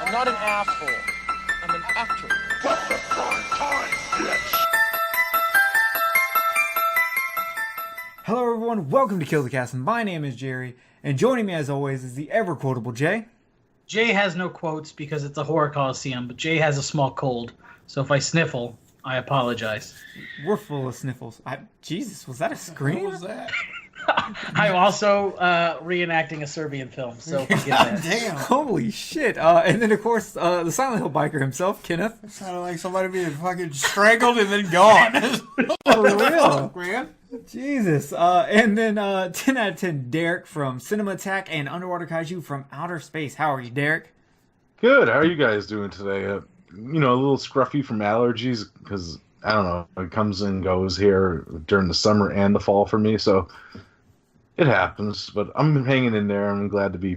I'm not an asshole. I'm an actor. What's the prime time, bitch? Hello everyone, welcome to Kill the Cast. My name is Jerry, and joining me as always is the ever-quotable Jay. Jay has no quotes because it's a horror Coliseum, but Jay has a small cold, so if I sniffle, I apologize. We're full of sniffles. Jesus, was that a scream? What was that? I'm also reenacting a Serbian film, so forget that. Damn. Holy shit. And then, of course, the Silent Hill biker himself, Kenneth. It sounded like somebody being fucking strangled and then gone. For real. Man. Jesus. And then 10 out of 10, Derek from Cinema Attack and Underwater Kaiju from Outer Space. How are you, Derek? Good. How are you guys doing today? A little scruffy from allergies because, I don't know, it comes and goes here during the summer and the fall for me, so it happens. But I'm hanging in there. I'm glad to be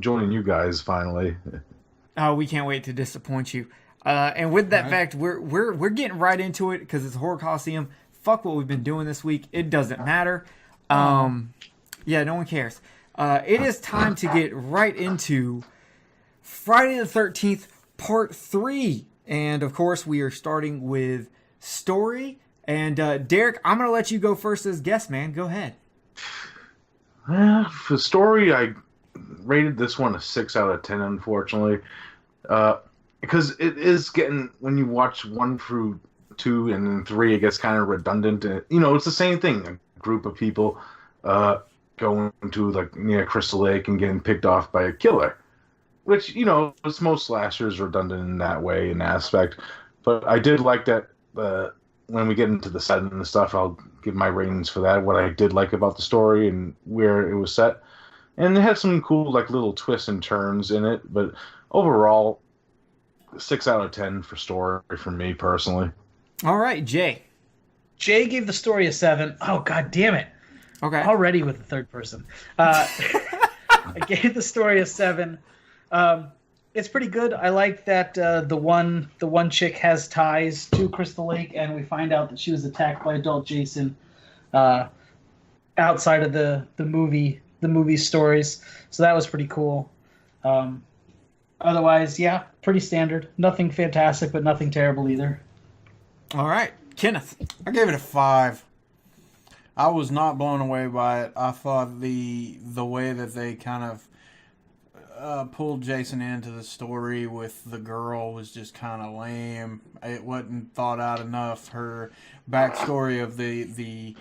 joining you guys finally. Oh, we can't wait to disappoint you. And with that fact, we're getting right into it because it's a horror Coliseum. Fuck what we've been doing this week. It doesn't matter. Yeah, no one cares. It is time to get right into Friday the 13th, Part 3. And, of course, we are starting with story. And, Derek, I'm going to let you go first as guest, man. Go ahead. For story, I rated this one a 6 out of 10, unfortunately. Because it is getting, when you watch 1 through 2 and then 3, it gets kind of redundant. It's the same thing. A group of people going to, like, near Crystal Lake and getting picked off by a killer. Which, it's most slashers redundant in that way, in aspect. But I did like that when we get into the setting and stuff, I'll give my ratings for that, what I did like about the story and where it was set. And it had some cool, like, little twists and turns in it. But overall, 6 out of 10 for story for me, personally. All right, Jay. Jay gave the story a 7. Oh, god damn it. Okay. Already with the third person. I gave the story a 7. It's pretty good. I like that the one chick has ties to Crystal Lake, and we find out that she was attacked by adult Jason outside of the movie stories. So that was pretty cool. Otherwise, yeah, pretty standard. Nothing fantastic, but nothing terrible either. All right, Kenneth. I gave it a 5. I was not blown away by it. I thought the way that they kind of pulled Jason into the story with the girl was just kind of lame. It wasn't thought out enough. Her backstory of the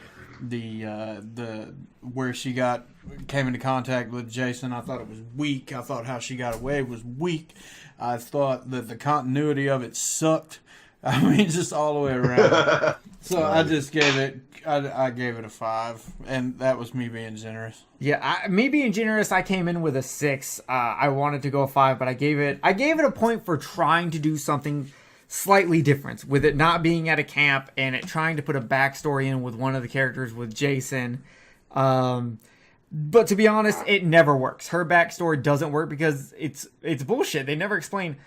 where she came into contact with Jason, I thought it was weak. I thought how she got away was weak. I thought that the continuity of it sucked. I mean, just all the way around. So I just gave it a 5, and that was me being generous. Yeah, me being generous, I came in with a 6. I wanted to go a 5, but I gave it a point for trying to do something slightly different, with it not being at a camp and it trying to put a backstory in with one of the characters, with Jason. But to be honest, it never works. Her backstory doesn't work because it's bullshit. They never explain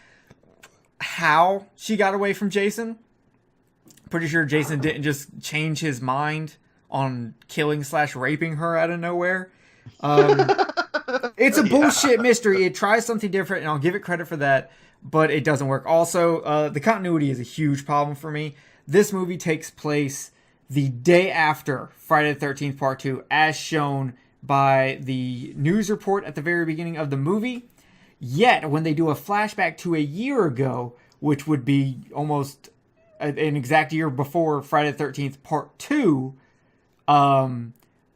how she got away from Jason. Pretty sure Jason didn't just change his mind on killing/raping her out of nowhere. It's a bullshit mystery. It tries something different, and I'll give it credit for that, but it doesn't work. Also, the continuity is a huge problem for me. This movie takes place the day after Friday the 13th Part 2, as shown by the news report at the very beginning of the movie. Yet, when they do a flashback to a year ago, which would be almost an exact year before Friday the 13th Part 2,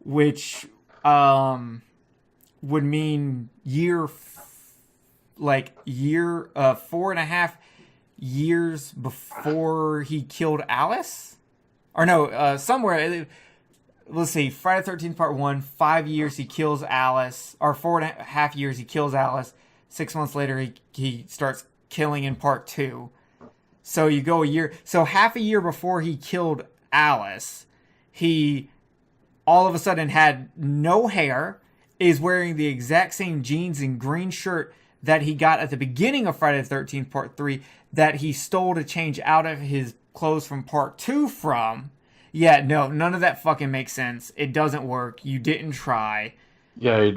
which would mean 4.5 years before he killed Alice? Or no, somewhere, let's see, Friday the 13th Part 1, 5 years he kills Alice, or 4.5 years he kills Alice. 6 months later, he starts killing in Part 2. So you go a year. So half a year before he killed Alice, he all of a sudden had no hair, is wearing the exact same jeans and green shirt that he got at the beginning of Friday the 13th Part 3 that he stole to change out of his clothes from Part 2 from. Yeah, no, none of that fucking makes sense. It doesn't work. You didn't try. Yeah,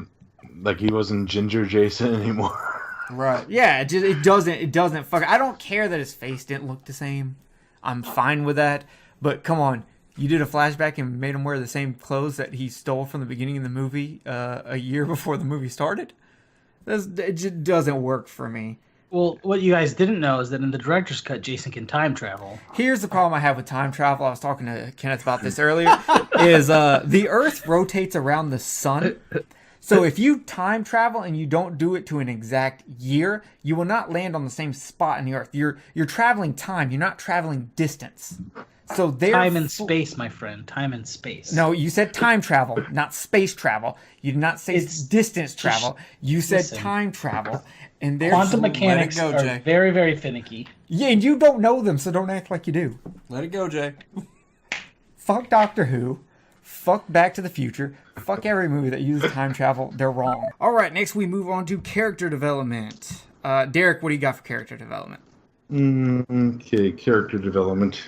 like he wasn't Ginger Jason anymore. Right. Yeah, it doesn't fuck. I don't care that his face didn't look the same. I'm fine with that. But come on, you did a flashback and made him wear the same clothes that he stole from the beginning of the movie a year before the movie started. It just doesn't work for me. Well, what you guys didn't know is that in the director's cut, Jason can time travel. Here's the problem I have with time travel. I was talking to Kenneth about this earlier. Is the Earth rotates around the sun. So if you time travel and you don't do it to an exact year, you will not land on the same spot in the Earth. You're traveling time. You're not traveling distance. So time and space, my friend. Time and space. No, you said time travel, not space travel. You did not say it's distance travel. You said time travel. And quantum mechanics go, are Jay. very, very finicky. Yeah, and you don't know them, so don't act like you do. Let it go, Jay. Fuck Doctor Who. Fuck Back to the Future. Fuck every movie that uses time travel. They're wrong. All right, next we move on to character development. Derek, what do you got for character development? Okay, character development.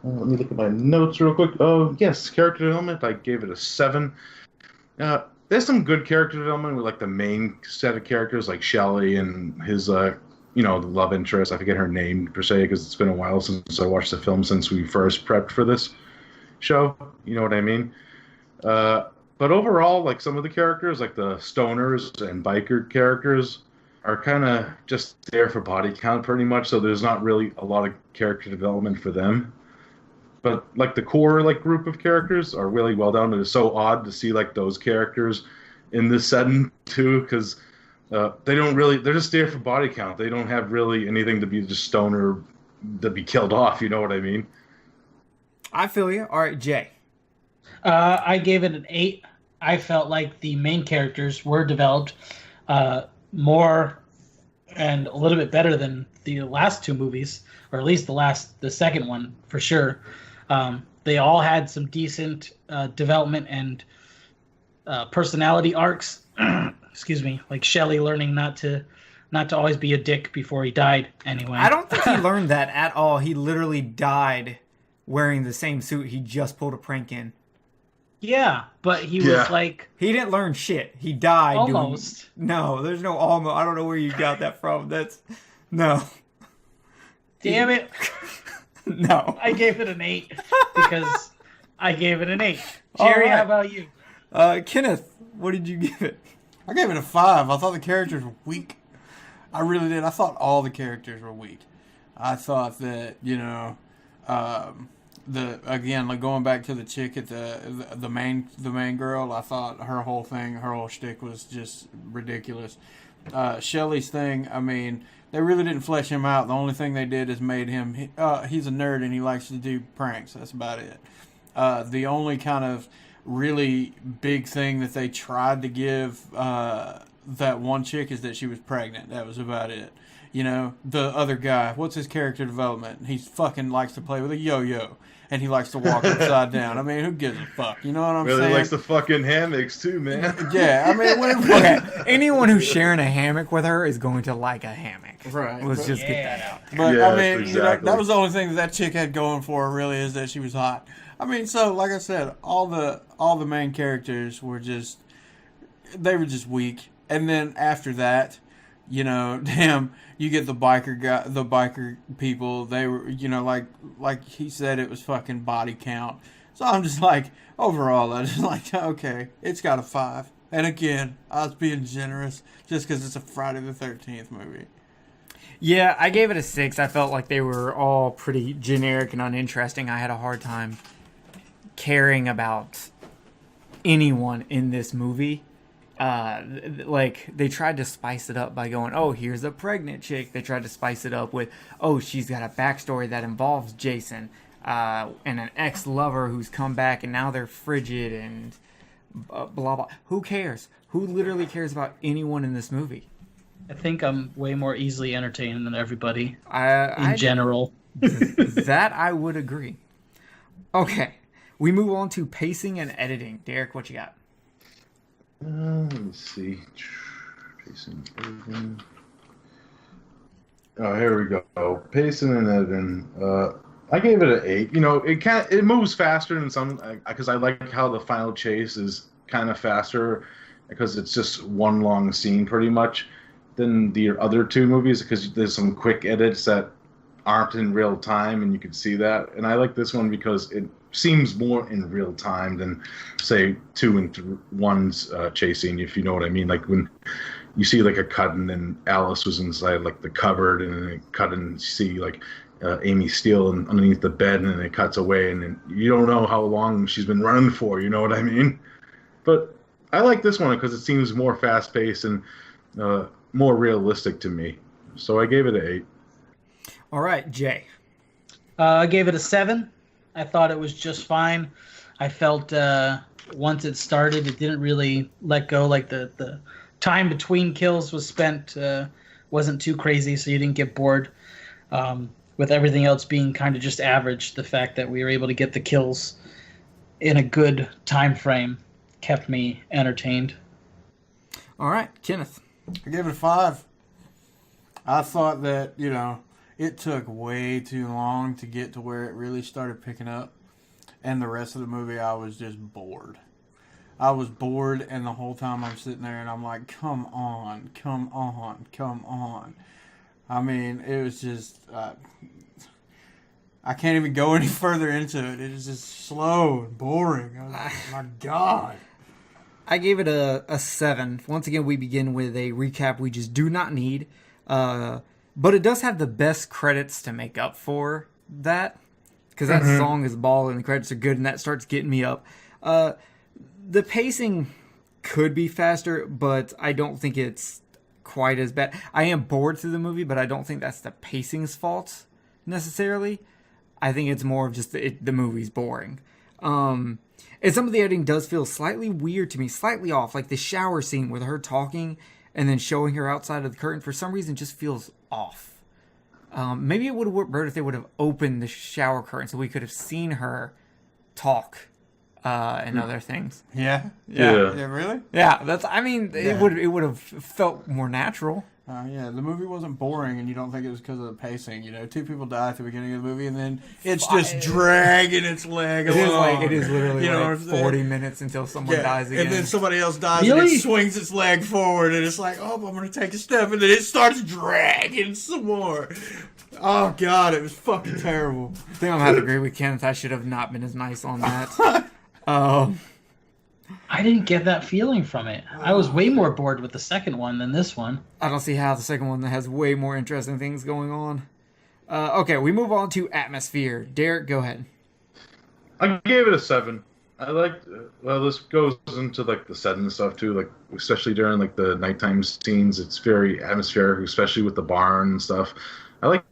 Let me look at my notes real quick. Oh, yes, character development. I gave it a 7. There's some good character development with like the main set of characters, like Shelley and his, the love interest. I forget her name per se because it's been a while since I watched the film since we first prepped for this show. You know what I mean? But overall, like some of the characters, like the stoners and biker characters, are kind of just there for body count pretty much. So there's not really a lot of character development for them. But like the core like group of characters are really well done. It is so odd to see like those characters in this setting too, because they don't really, they're just there for body count. They don't have really anything to be just stoner to be killed off. You know what I mean? I feel you. All right, Jay. I gave it an 8. I felt like the main characters were developed more and a little bit better than the last 2 movies, or at least the second one for sure. They all had some decent development and personality arcs. Excuse me, like Shelley learning not to always be a dick before he died. Anyway, I don't think he learned that at all. He literally died wearing the same suit he just pulled a prank in. Yeah, but he was like... He didn't learn shit. He died almost. No, there's no almost. I don't know where you got that from. No. Damn it. No. I gave it an 8 because I gave it an 8. Jerry, how about you? Kenneth, what did you give it? I gave it a 5. I thought the characters were weak. I really did. I thought all the characters were weak. I thought that, like going back to the chick at the main girl, I thought her whole shtick was just ridiculous. Shelley's thing, I mean, they really didn't flesh him out. The only thing they did is made him, he's a nerd and he likes to do pranks. That's about it. The only kind of really big thing that they tried to give that one chick is that she was pregnant. That was about it. The other guy, what's his character development? He fucking likes to play with a yo-yo. And he likes to walk upside down. I mean, who gives a fuck? You know what I'm saying? Really likes the fucking hammocks too, man. Yeah, I mean, okay. Anyone who's sharing a hammock with her is going to like a hammock. Right. Let's just get that out. But Yes, I mean, exactly. that was the only thing that chick had going for her. Really, is that she was hot. I mean, so like I said, all the main characters were just weak. And then after that, damn. You get the biker people. They were, like he said, it was fucking body count. So I'm just like, overall, I just like, okay, it's got a 5. And again, I was being generous just because it's a Friday the 13th movie. Yeah, I gave it a 6. I felt like they were all pretty generic and uninteresting. I had a hard time caring about anyone in this movie. Like they tried to spice it up by going, oh, here's a pregnant chick. They tried to spice it up with, oh, she's got a backstory that involves Jason and an ex-lover who's come back and now they're frigid and blah blah. Who cares? Who literally cares about anyone in this movie? I think I'm way more easily entertained than everybody in general. That I would agree. Okay, we move on to pacing and editing. Derek, what you got? Let me see. Pacing, editing. Oh, here we go. Pacing and editing. I gave it an 8. It moves faster than some because I like how the final chase is kind of faster because it's just one long scene pretty much. than the other two movies because there's some quick edits that aren't in real time, and you can see that. And I like this one because it seems more in real time than, say, 2 and 1's chasing, if you know what I mean. Like when you see like a cut and then Alice was inside like the cupboard, and then it cut and you see like Amy Steele underneath the bed, and then it cuts away, and then you don't know how long she's been running for. You know what I mean? But I like this one because it seems more fast paced and more realistic to me. So I gave it an 8. All right, Jay. I gave it a 7. I thought it was just fine. I felt once it started, it didn't really let go. Like the time between kills was spent wasn't too crazy, so you didn't get bored. With everything else being kind of just average, the fact that we were able to get the kills in a good time frame kept me entertained. All right, Kenneth. I gave it a 5. I thought that, it took way too long to get to where it really started picking up. And the rest of the movie, I was just bored. I was bored, and the whole time I'm sitting there and I'm like, come on, come on, come on. I mean, it was just, I can't even go any further into it. It was just slow and boring. My God. I gave it a 7. Once again, we begin with a recap we just do not need. But it does have the best credits to make up for that. Because that song is ball and the credits are good, and that starts getting me up. The pacing could be faster, but I don't think it's quite as bad. I am bored through the movie, but I don't think that's the pacing's fault necessarily. I think it's more of just the movie's boring. And some of the editing does feel slightly weird to me, slightly off. Like the shower scene with her talking and then showing her outside of the curtain, for some reason, just feels off. Maybe it would have worked better if they would have opened the shower curtain so we could have seen her talk and other things. Yeah? Yeah. Yeah, really? Yeah, it would have felt more natural. Yeah, the movie wasn't boring, and you don't think it was because of the pacing. 2 people die at the beginning of the movie, and then it's just dragging its leg along. It is literally 40 minutes until someone dies again. And then somebody else dies, Really? and it swings its leg forward, and it's like, oh, I'm going to take a step, and then it starts dragging some more. Oh, God, it was fucking terrible. I think I'm going to have to agree with Kenneth. I should have not been as nice on that. I didn't get that feeling from it. I was way more bored with the second one than this one. I don't see how the second one has way more interesting things going on. Okay, we move on to atmosphere. Derek, go ahead. I gave it a 7. I liked. This goes into like the set and stuff too. Like especially during like the nighttime scenes, it's very atmospheric, especially with the barn and stuff. I like.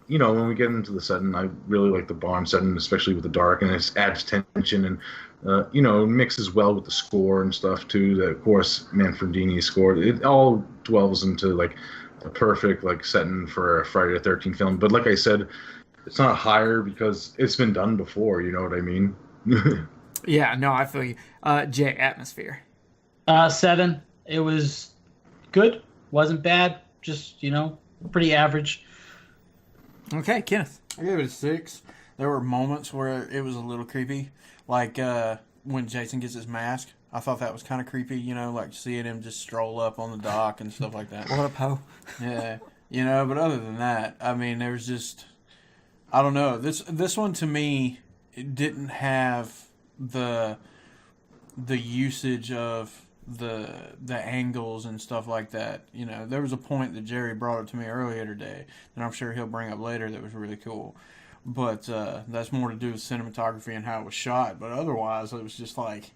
When we get into the setting, I really like the barn setting, especially with the dark, and it adds tension and. Mixes well with the score and stuff too. That of course Manfredini scored. It all dwells into like a perfect like setting for a Friday the 13th film. But like I said, it's not higher because it's been done before. You know what I mean? Yeah, no, I feel you. Jay, atmosphere. 7. It was good. Wasn't bad. Just pretty average. Okay, Kenneth. I gave it a 6. There were moments where it was a little creepy. Like when Jason gets his mask. I thought that was kind of creepy, like seeing him just stroll up on the dock and stuff like that. What a po. Yeah. But other than that, I mean, there was just, I don't know. This one to me, it didn't have the usage of the angles and stuff like that. There was a point that Jerry brought up to me earlier today that I'm sure he'll bring up later that was really cool. But that's more to do with cinematography and how it was shot. But otherwise, it was just like,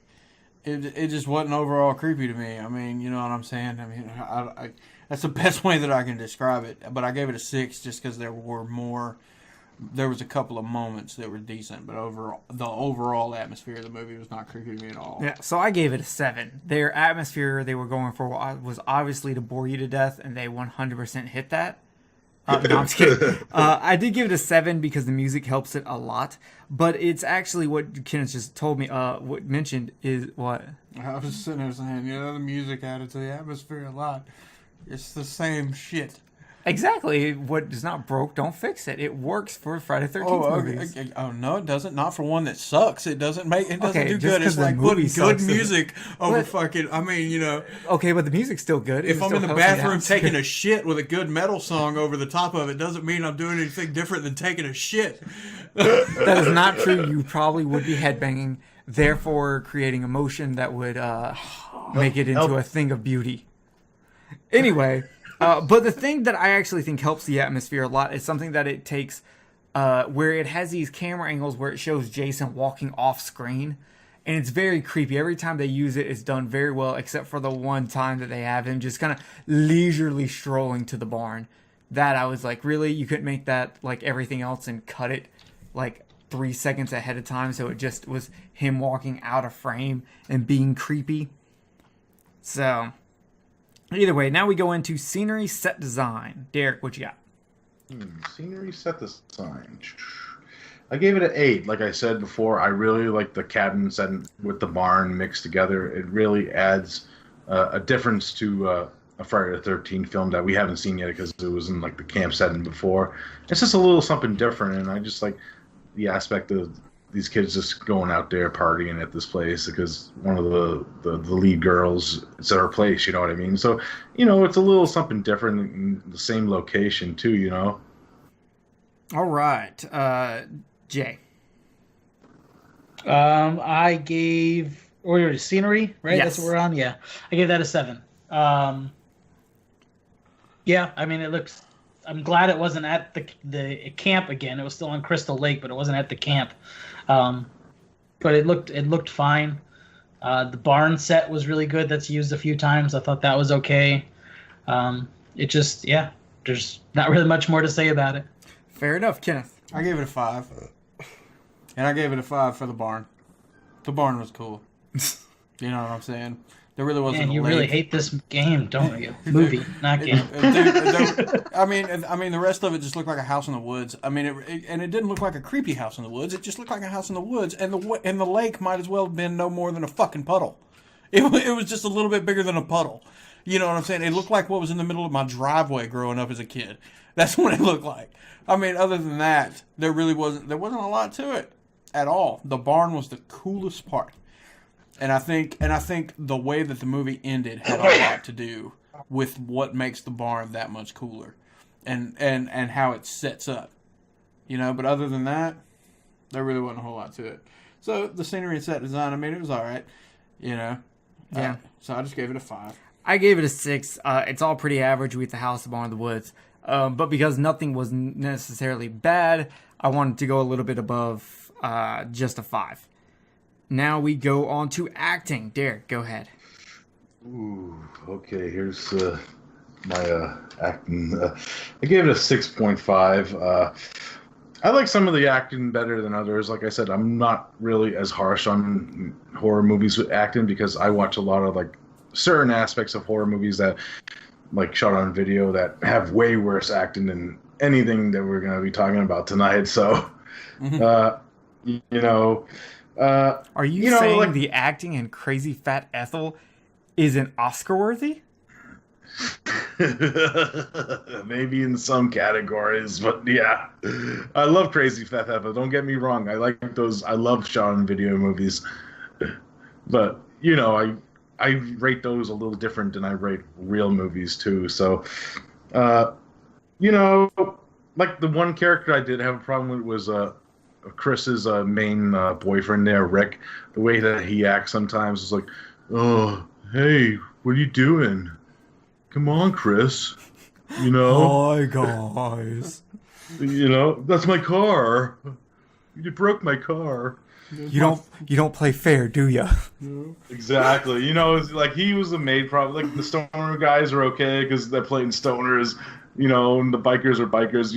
it just wasn't overall creepy to me. I mean, you know what I'm saying? I mean, I that's the best way that I can describe it. But I gave it a 6 just because there was a couple of moments that were decent. But the overall atmosphere of the movie was not creepy to me at all. Yeah, so I gave it a 7. Their atmosphere they were going for was obviously to bore you to death, and they 100% hit that. No, I'm just kidding. I did give it a 7 because the music helps it a lot. But it's actually what Kenneth just told me, mentioned is what? I was sitting there saying, the music added to the atmosphere a lot. It's the same shit. Exactly. What is not broke, don't fix it. It works for Friday 13th Oh, movies. oh no, it doesn't. Not for one that sucks. It doesn't do just good. 'cause It's the like movie putting good sucks doesn't- music over What? fucking. I mean, you know, Okay, but the music's still good. It if I'm still in the helps me bathroom out. taking a shit with a good metal song over the top of it, doesn't mean I'm doing anything different than taking a shit. That is not true. You probably would be headbanging, therefore creating emotion that would make it into a thing of beauty. Anyway, but the thing that I actually think helps the atmosphere a lot is something that it takes where it has these camera angles where it shows Jason walking off screen. And it's very creepy. Every time they use it, it's done very well, except for the one time that they have him just kind of leisurely strolling to the barn. That I was like, really? You couldn't make that like everything else and cut it like 3 seconds ahead of time so it just was him walking out of frame and being creepy? So, either way, now we go into scenery set design. Derek, what you got? Scenery set design. I gave it an 8. Like I said before, I really like the cabin set with the barn mixed together. It really adds a difference to a Friday the 13th film that we haven't seen yet because it was in like the camp setting before. It's just a little something different, and I just like the aspect of these kids just going out there partying at this place because one of the lead girls is at her place. You know what I mean? So it's a little something different in the same location too. All right. Jay. I gave scenery, right? Yes. That's what we're on. Yeah, I gave that a 7. Yeah, I mean it looks. I'm glad it wasn't at the camp again. It was still on Crystal Lake, but it wasn't at the camp. But it looked fine. The barn set was really good. That's used a few times. I thought that was okay. It just there's not really much more to say about it. Fair enough, Kenneth. I gave it a 5. And I gave it a 5 for the barn. The barn was cool. You know what I'm saying? There really wasn't. Man, a you lake. really hate this game, don't you? Movie, not game. I mean, the rest of it just looked like a house in the woods. I mean, it didn't look like a creepy house in the woods. It just looked like a house in the woods, and the lake might as well have been no more than a fucking puddle. It was just a little bit bigger than a puddle. You know what I'm saying? It looked like what was in the middle of my driveway growing up as a kid. That's what it looked like. I mean, other than that, there wasn't a lot to it at all. The barn was the coolest part. And I think the way that the movie ended had a lot to do with what makes the barn that much cooler, and how it sets up, But other than that, there really wasn't a whole lot to it. So the scenery and set design, I mean, it was all right, Yeah. So I just gave it a 5. I gave it a 6. It's all pretty average with the house, the barn, the woods. But because nothing was necessarily bad, I wanted to go a little bit above just a 5. Now we go on to acting. Derek, go ahead. Ooh, okay. Here's my acting. I gave it a 6.5. I like some of the acting better than others. Like I said, I'm not really as harsh on horror movies with acting because I watch a lot of like certain aspects of horror movies that like shot on video that have way worse acting than anything that we're going to be talking about tonight. So, Are you saying like, the acting in Crazy Fat Ethel isn't Oscar worthy? maybe in some categories, but yeah, I love Crazy Fat Ethel. Don't get me wrong. I like those. I love shot on video movies, but I rate those a little different than I rate real movies too. So, like the one character I did have a problem with was Chris's main boyfriend there, Rick. The way that he acts sometimes is like, "Oh, hey, what are you doing? Come on, Chris. Hi, guys. That's my car. You broke my car." You don't play fair, do ya? Exactly. It's like he was the maid problem. Like the stoner guys are okay because they're playing stoners, and the bikers are bikers,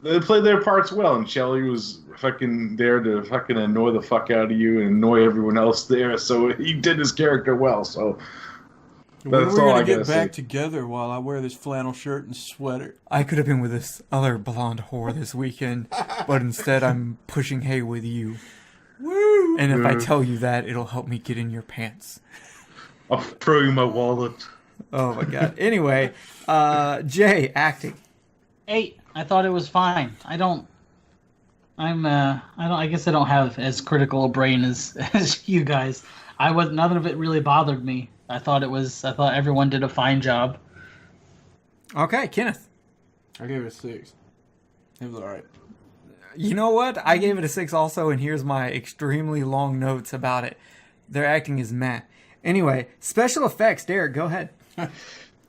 They play their parts well, and Shelley was fucking there to fucking annoy the fuck out of you and annoy everyone else there, so he did his character well, so that's all I gotta get back say. together while I wear this flannel shirt and sweater. I could have been with this other blonde whore this weekend, but instead I'm pushing hay with you. Woo! And if I tell you that, it'll help me get in your pants. I'll throw you my wallet. Oh my god. Anyway, Jay, acting. 8. I thought it was fine. I guess I don't have as critical a brain as you guys. None of it really bothered me. I thought everyone did a fine job. Okay, Kenneth. I gave it a 6. It was alright. You know what? I gave it a 6 also, and here's my extremely long notes about it. Their acting is meh. Anyway, special effects. Derek, go ahead.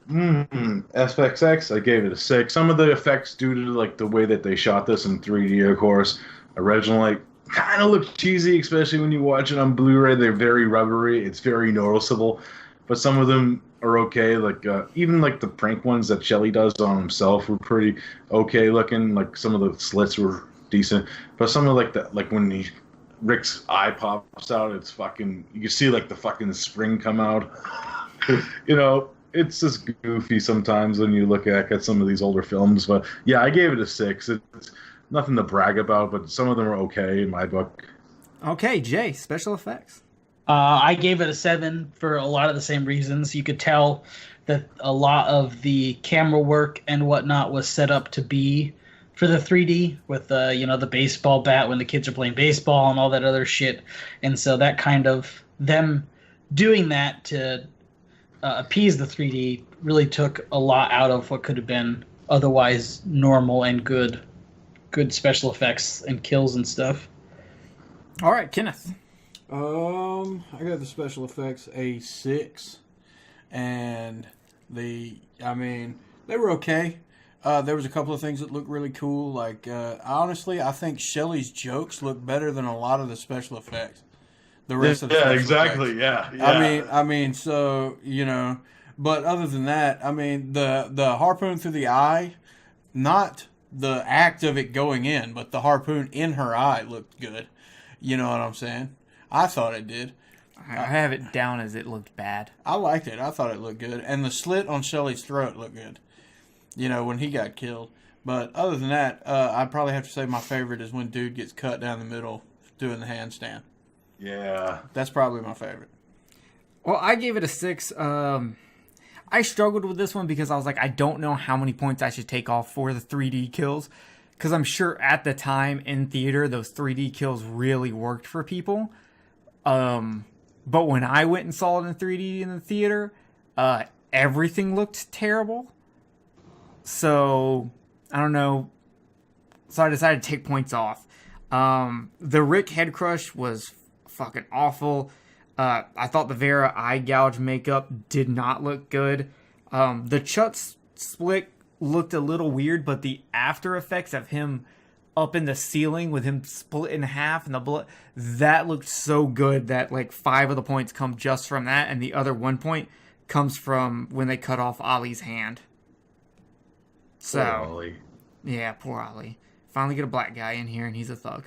SFX, I gave it a 6. Some of the effects, due to like the way that they shot this in 3D, of course, originally kind of look cheesy, especially when you watch it on Blu-ray. They're very rubbery. It's very noticeable. But some of them are okay. Like even like the prank ones that Shelley does on himself were pretty okay looking. Like some of the slits were decent. But some of like when Rick's eye pops out, it's fucking. You can see like the fucking spring come out. You know. It's just goofy sometimes when you look at some of these older films. But yeah, I gave it a 6. It's nothing to brag about, but some of them are okay in my book. Okay, Jay, special effects. I gave it a 7 for a lot of the same reasons. You could tell that a lot of the camera work and whatnot was set up to be for the 3D with the baseball bat when the kids are playing baseball and all that other shit. And so that kind of them doing that to appease the 3D really took a lot out of what could have been otherwise normal and good special effects and kills and stuff. All right, Kenneth. I got the special effects a 6, and they were okay. There was a couple of things that looked really cool. Like honestly, I think Shelley's jokes look better than a lot of the special effects. The rest of the special exactly. effects. Yeah. I mean, so but other than that, I mean, the harpoon through the eye, not the act of it going in, but the harpoon in her eye looked good. You know what I'm saying? I thought it did. I have it down as it looked bad. I liked it. I thought it looked good, and the slit on Shelley's throat looked good. When he got killed. But other than that, I'd probably have to say my favorite is when dude gets cut down the middle doing the handstand. Yeah. That's probably my favorite. Well, I gave it a 6. I struggled with this one because I was like, I don't know how many points I should take off for the 3D kills. Because I'm sure at the time in theater, those 3D kills really worked for people. But when I went and saw it in 3D in the theater, everything looked terrible. So, I don't know. So I decided to take points off. The Rick head crush was fucking awful. I thought the Vera eye gouge makeup did not look good. The Chutz split looked a little weird, but the after effects of him up in the ceiling with him split in half and the blood, that looked so good that like 5 of the points come just from that, and the other 1 point comes from when they cut off Ollie's hand. So, Poor Ollie. Yeah, poor Ollie. Finally get a black guy in here and he's a thug.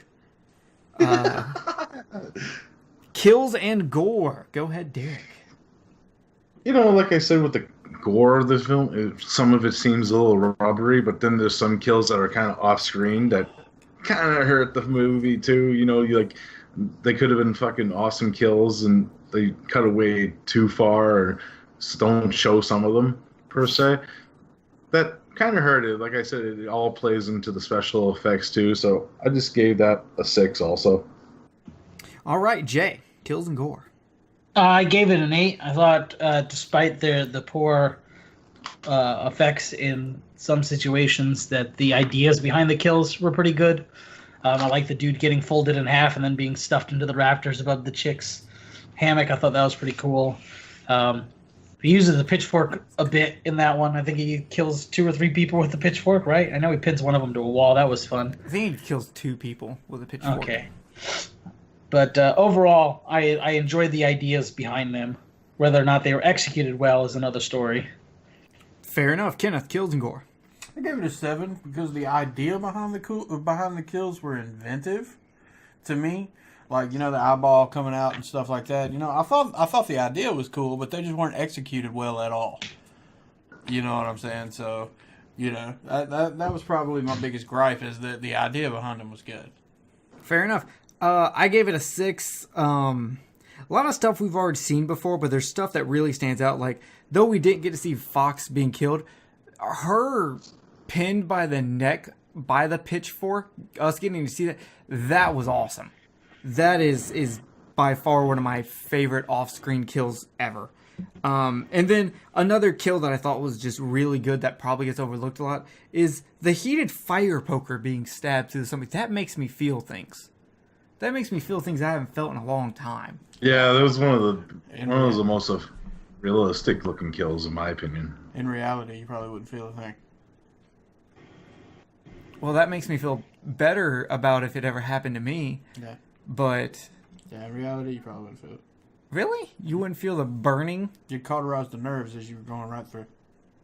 Kills and gore. Go ahead, Derek. Like I said with the gore of this film, some of it seems a little rubbery, but then there's some kills that are kind of off screen that kind of hurt the movie too. They could have been fucking awesome kills and they cut away too far or don't show some of them per se. That kind of hurt it. Like I said, it all plays into the special effects too, so I just gave that a 6 also. All right, Jay. Kills and gore. I gave it an 8. I thought, despite the poor effects in some situations, that the ideas behind the kills were pretty good. I like the dude getting folded in half and then being stuffed into the rafters above the chick's hammock. I thought that was pretty cool. He uses the pitchfork a bit in that one. I think he kills 2 or 3 people with the pitchfork, right? I know he pins one of them to a wall. That was fun. I think he kills 2 people with a pitchfork. Okay. But overall, I enjoyed the ideas behind them. Whether or not they were executed well is another story. Fair enough. Kenneth, kills and gore. I gave it a 7 because the idea behind the kills were inventive to me. Like, the eyeball coming out and stuff like that. I thought the idea was cool, but they just weren't executed well at all. You know what I'm saying? So, that was probably my biggest gripe, is that the idea behind them was good. Fair enough. I gave it a 6. A lot of stuff we've already seen before, but there's stuff that really stands out. Like, though we didn't get to see Fox being killed, her pinned by the neck by the pitchfork, us getting to see that was awesome. That is by far one of my favorite off-screen kills ever. And then another kill that I thought was just really good that probably gets overlooked a lot is the heated fire poker being stabbed through something. That makes me feel things. That makes me feel things I haven't felt in a long time. Yeah, that was one of the most realistic looking kills in my opinion. In reality, you probably wouldn't feel a thing. Well, that makes me feel better about if it ever happened to me. Yeah. But Yeah, in reality, you probably wouldn't feel it. really? You wouldn't feel the burning? You'd cauterize the nerves as you were going right through,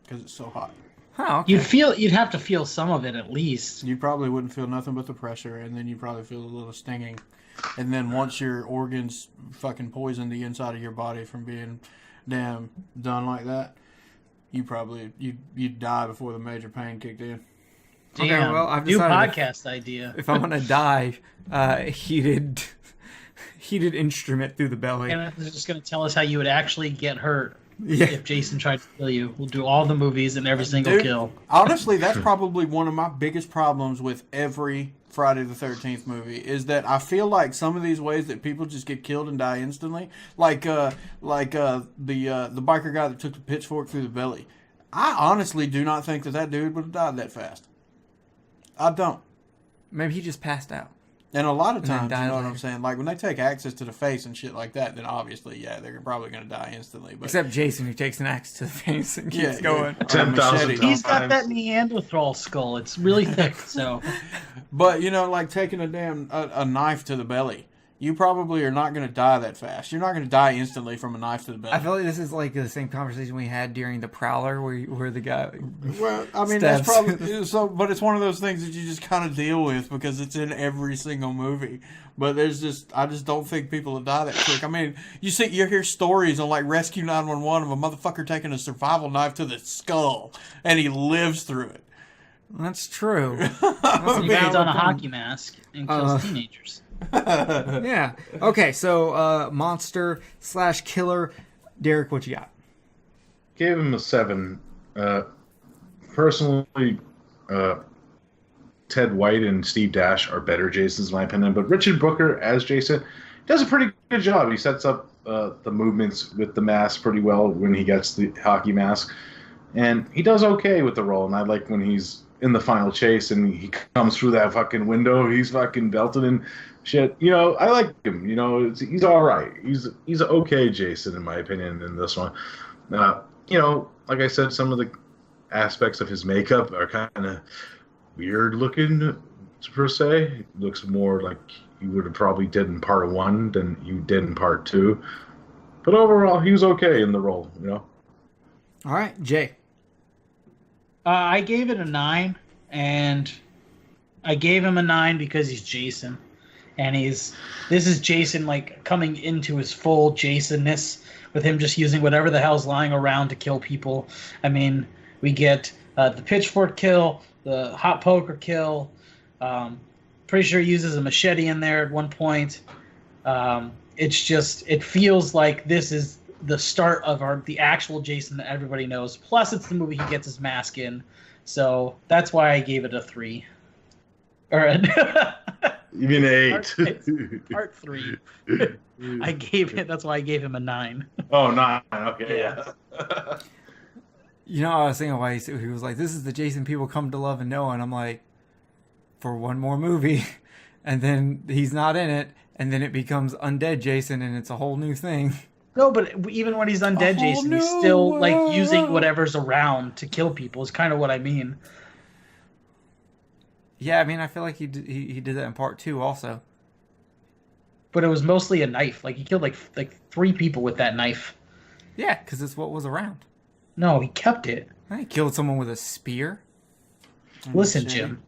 because it's so hot. Huh, okay. You'd have to feel some of it at least. You probably wouldn't feel nothing but the pressure, and then you probably feel a little stinging. And then once your organs fucking poison the inside of your body from being damn done like that, you'd die before the major pain kicked in. Okay, Damn, well, I've new decided podcast idea. If I'm gonna die, heated instrument through the belly. And it's just going to tell us how you would actually get hurt Yeah. if Jason tried to kill you. We'll do all the movies and every single Dude, kill. Honestly, that's probably one of my biggest problems with every Friday the 13th movie is that I feel like some of these ways that people just get killed and die instantly, like the biker guy that took the pitchfork through the belly. I honestly do not think that dude would have died that fast. I don't. Maybe he just passed out. And a lot of And then times, you died know what later. I'm saying? Like, when they take axes to the face and shit like that, then obviously, yeah, they're probably going to die instantly. But Except Jason, who takes an axe to the face and keeps Yeah, going. yeah. 10,000 machete. He's got that Neanderthal skull. It's really thick, so... But, you know, like taking a knife to the belly, you probably are not going to die that fast. You're not going to die instantly from a knife to the belly. I feel like this is like the same conversation we had during the Prowler, where the guy. Well, I mean, that's stabs. probably so, but it's one of those things that you just kind of deal with because it's in every single movie. But I just don't think people will die that quick. I mean, you hear stories on like Rescue 911 of a motherfucker taking a survival knife to the skull and he lives through it. That's true. He puts on a hockey mask and kills teenagers. Yeah. Okay, so monster/killer. Derek, what you got? Gave him a 7. Personally, Ted White and Steve Dash are better Jasons, in my opinion. But Richard Brooker as Jason does a pretty good job. He sets up the movements with the mask pretty well when he gets the hockey mask. And he does okay with the role. And I like when he's in the final chase and he comes through that fucking window. He's fucking belted and shit. You know, I like him. You know, he's all right. He's an okay Jason, in my opinion, in this one. You know, like I said, some of the aspects of his makeup are kind of weird looking, per se. It looks more like he would have probably did in part 1 than you did in part 2. But overall, he was okay in the role, you know? All right, Jay. I gave it a 9, and I gave him a 9 because he's Jason. And this is Jason, like, coming into his full Jasonness with him just using whatever the hell's lying around to kill people. I mean, we get the pitchfork kill, the hot poker kill. Pretty sure he uses a machete in there at one point. It feels like this is the start of the actual Jason that everybody knows. Plus, it's the movie he gets his mask in. So that's why I gave it a 3. Or You mean 8. part 3. That's why I gave him a 9. Oh, 9. Okay, yeah. You know, I was thinking why he was like, "This is the Jason people come to love and know," and I'm like, for one more movie, and then he's not in it, and then it becomes Undead Jason, and it's a whole new thing. No, but even when he's undead Jason, he's still like using whatever's around to kill people. Is kind of what I mean. Yeah, I mean, I feel like he did that in part 2 also. But it was mostly a knife. Like he killed like 3 people with that knife. Yeah, because it's what was around. No, he kept it. He killed someone with a spear. Listen, Jim.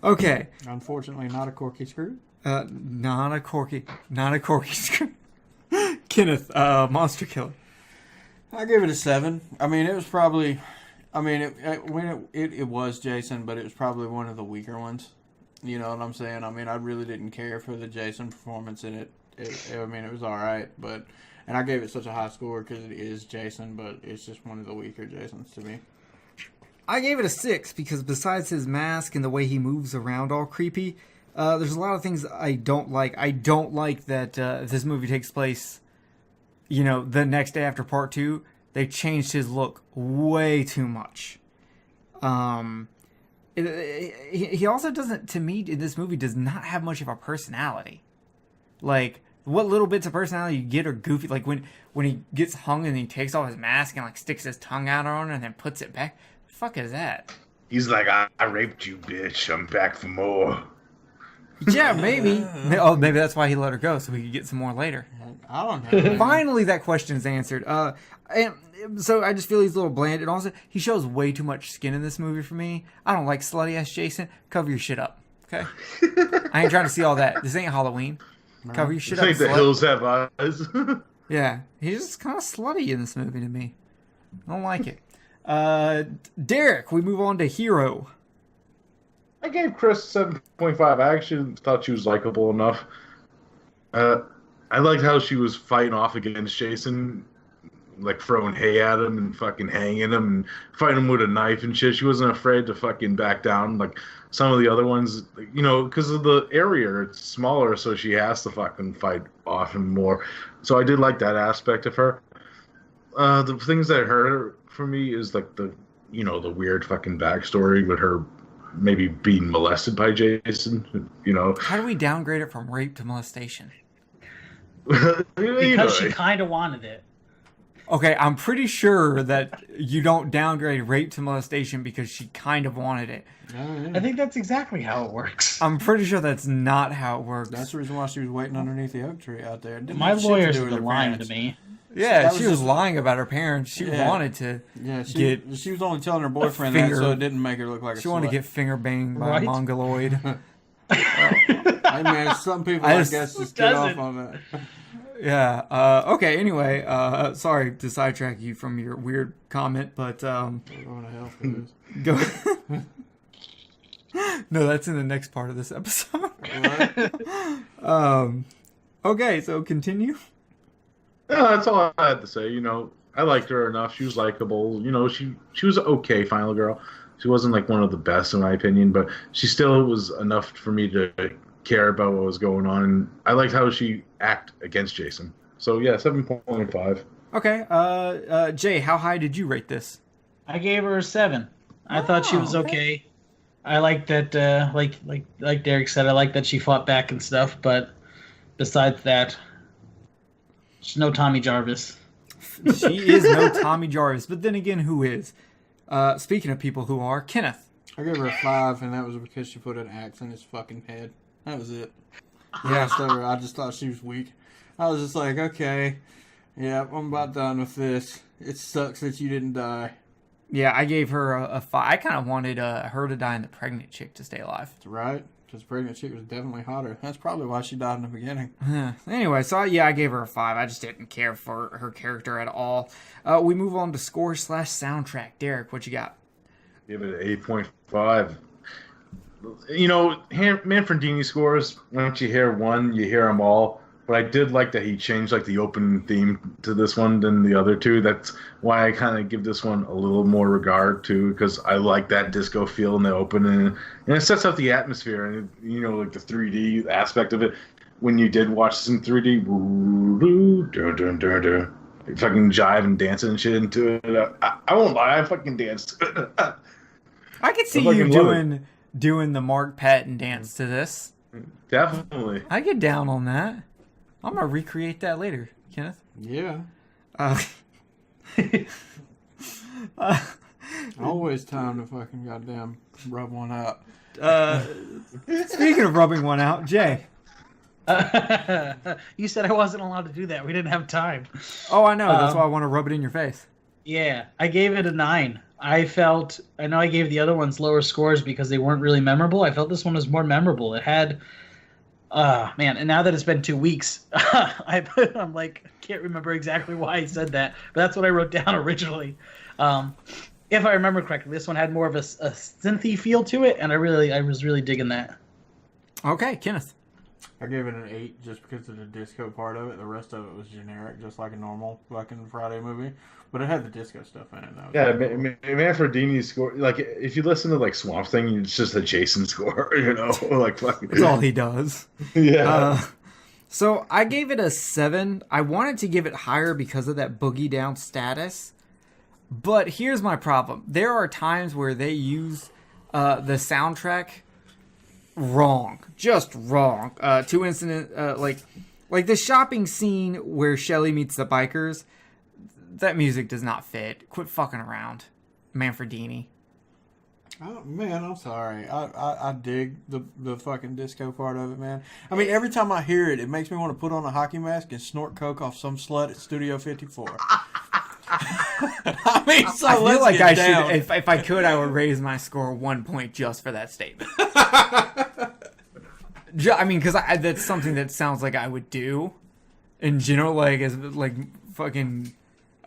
Okay. Unfortunately, not a corky screw. Not a corky screw. Kenneth, monster killer. I give it a 7. I mean, it was probably, it was Jason, but it was probably one of the weaker ones. You know what I'm saying? I mean, I really didn't care for the Jason performance in it. I mean, it was all right, and I gave it such a high score because it is Jason, but it's just one of the weaker Jasons to me. I gave it a 6 because besides his mask and the way he moves around all creepy, there's a lot of things I don't like. I don't like that this movie takes place, the next day after part 2. They changed his look way too much. He also doesn't, to me, in this movie, does not have much of a personality. Like, what little bits of personality you get are goofy. Like, when he gets hung and he takes off his mask and, like, sticks his tongue out on it and then puts it back. The fuck is that? He's like, I raped you, bitch. I'm back for more. Yeah, maybe. Oh, maybe that's why he let her go, so we could get some more later. I don't know. Finally, that question's answered. And so I just feel he's a little bland. And also, he shows way too much skin in this movie for me. I don't like slutty-ass Jason. Cover your shit up, okay? I ain't trying to see all that. This ain't Halloween. Cover your shit up, Like the hills have eyes. Yeah, he's just kind of slutty in this movie to me. I don't like it. Derek, we move on to Hero. I gave Chris 7.5. I actually thought she was likable enough. I liked how she was fighting off against Jason, like throwing hay at him and fucking hanging him and fighting him with a knife and shit. She wasn't afraid to fucking back down like some of the other ones, because of the area. It's smaller, so she has to fucking fight off him more. So I did like that aspect of her. The things that hurt her for me is like the weird fucking backstory with her maybe being molested by Jason, How do we downgrade it from rape to molestation? Because she kind of wanted it. Okay, I'm pretty sure that you don't downgrade rape to molestation because she kind of wanted it. I think that's exactly how it works. I'm pretty sure that's not how it works. That's the reason why she was waiting underneath the oak tree out there. My lawyers have been lying to me. Yeah, she was lying about her parents. She wanted to she was only telling her boyfriend that, so it didn't make her look like a slut. She wanted to get finger banged by a mongoloid. Hey man, some people I guess just get off on that. Yeah. Okay. Anyway, sorry to sidetrack you from your weird comment, but Going to hell for this. go. No, that's in the next part of this episode. Okay, so continue. Yeah, that's all I had to say. I liked her enough. She was likable. She was an okay final girl. She wasn't like one of the best in my opinion, but she still was enough for me to care about what was going on. And I liked how she acted against Jason. So yeah, 7.5. Okay. Jay, how high did you rate this? I gave her a 7. I thought she was okay. I liked that, like Derek said, I liked that she fought back and stuff. But besides that, she's no Tommy Jarvis. She is no Tommy Jarvis. But then again, who is? Speaking of people who are, Kenneth. I gave her a 5, and that was because she put an axe in his fucking head. That was it. Yeah, I just thought she was weak. I was just like, okay, yeah, I'm about done with this. It sucks that you didn't die. Yeah, I gave her a 5. I kind of wanted her to die and the pregnant chick to stay alive. That's right, because the pregnant chick was definitely hotter. That's probably why she died in the beginning. Anyway, so yeah, I gave her a 5. I just didn't care for her character at all. We move on to score/soundtrack. Derek, what you got? Give it an 8.5. Manfredini scores, once you hear one, you hear them all. But I did like that he changed like the open theme to this one than the other two. That's why I kind of give this one a little more regard too, because I like that disco feel in the opening, and it sets up the atmosphere and like the 3D aspect of it. When you did watch this in 3D, fucking jive and dancing and shit into it. I won't lie, I fucking danced. I could see you doing the Mark Patton dance to this. Definitely. I get down on that. I'm gonna recreate that later, Kenneth. Yeah. Always time to fucking goddamn rub one out. Speaking of rubbing one out, Jay. You said I wasn't allowed to do that. We didn't have time. Oh, I know. That's why I want to rub it in your face. Yeah, I gave it a 9. I know I gave the other ones lower scores because they weren't really memorable. I felt this one was more memorable. It had, and now that it's been 2 weeks, I'm like, can't remember exactly why I said that, but that's what I wrote down originally. If I remember correctly, this one had more of a synthy feel to it, and I was really digging that. Okay, Kenneth. I gave it an 8 just because of the disco part of it. The rest of it was generic, just like a normal fucking Friday movie. But it had the disco stuff in it. Yeah, Manfredini's score. Like, if you listen to like Swamp Thing, it's just a Jason score. You know, like fucking. That's all he does. Yeah. So I gave it a 7. I wanted to give it higher because of that boogie down status. But here's my problem. There are times where they use the soundtrack wrong. Just wrong. Two incidents, like the shopping scene where Shelly meets the bikers. That music does not fit. Quit fucking around, Manfredini. Oh, man, I'm sorry. I dig the fucking disco part of it, man. I mean, every time I hear it, it makes me want to put on a hockey mask and snort coke off some slut at Studio 54. I mean, so I feel let's like get I down. should, if I could, I would raise my score 1 point just for that statement. I mean, because that's something that sounds like I would do in general, like as like fucking.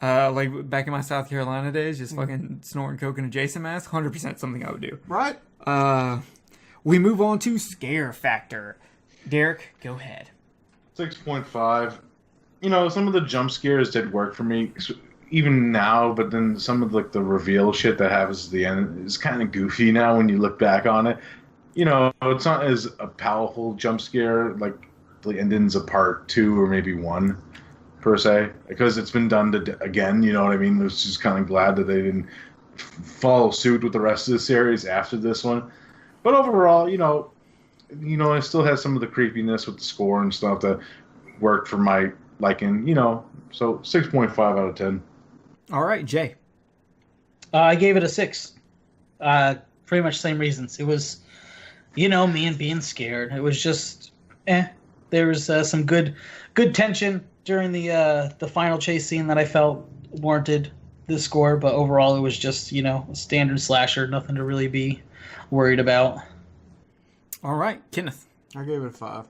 Like back in my South Carolina days, just fucking snorting coke in a Jason mask, 100% something I would do. Right? We move on to scare factor. Derek, go ahead. 6.5. You know, some of the jump scares did work for me, even now. But then some of like the reveal shit that happens at the end is kind of goofy now when you look back on it. You know, it's not as a powerful jump scare like the endings of part 2 or maybe 1. Per se, because it's been done again, you know what I mean? I was just kind of glad that they didn't follow suit with the rest of the series after this one. But overall, you know, I still had some of the creepiness with the score and stuff that worked for my liking, you know. So 6.5 out of 10. All right, Jay. I gave it a 6. Pretty much same reasons. It was, you know, me and being scared. It was just, There was some good tension during the final chase scene that I felt warranted this score, but overall it was just, you know, a standard slasher, nothing to really be worried about. All right, Kenneth. I gave it a 5.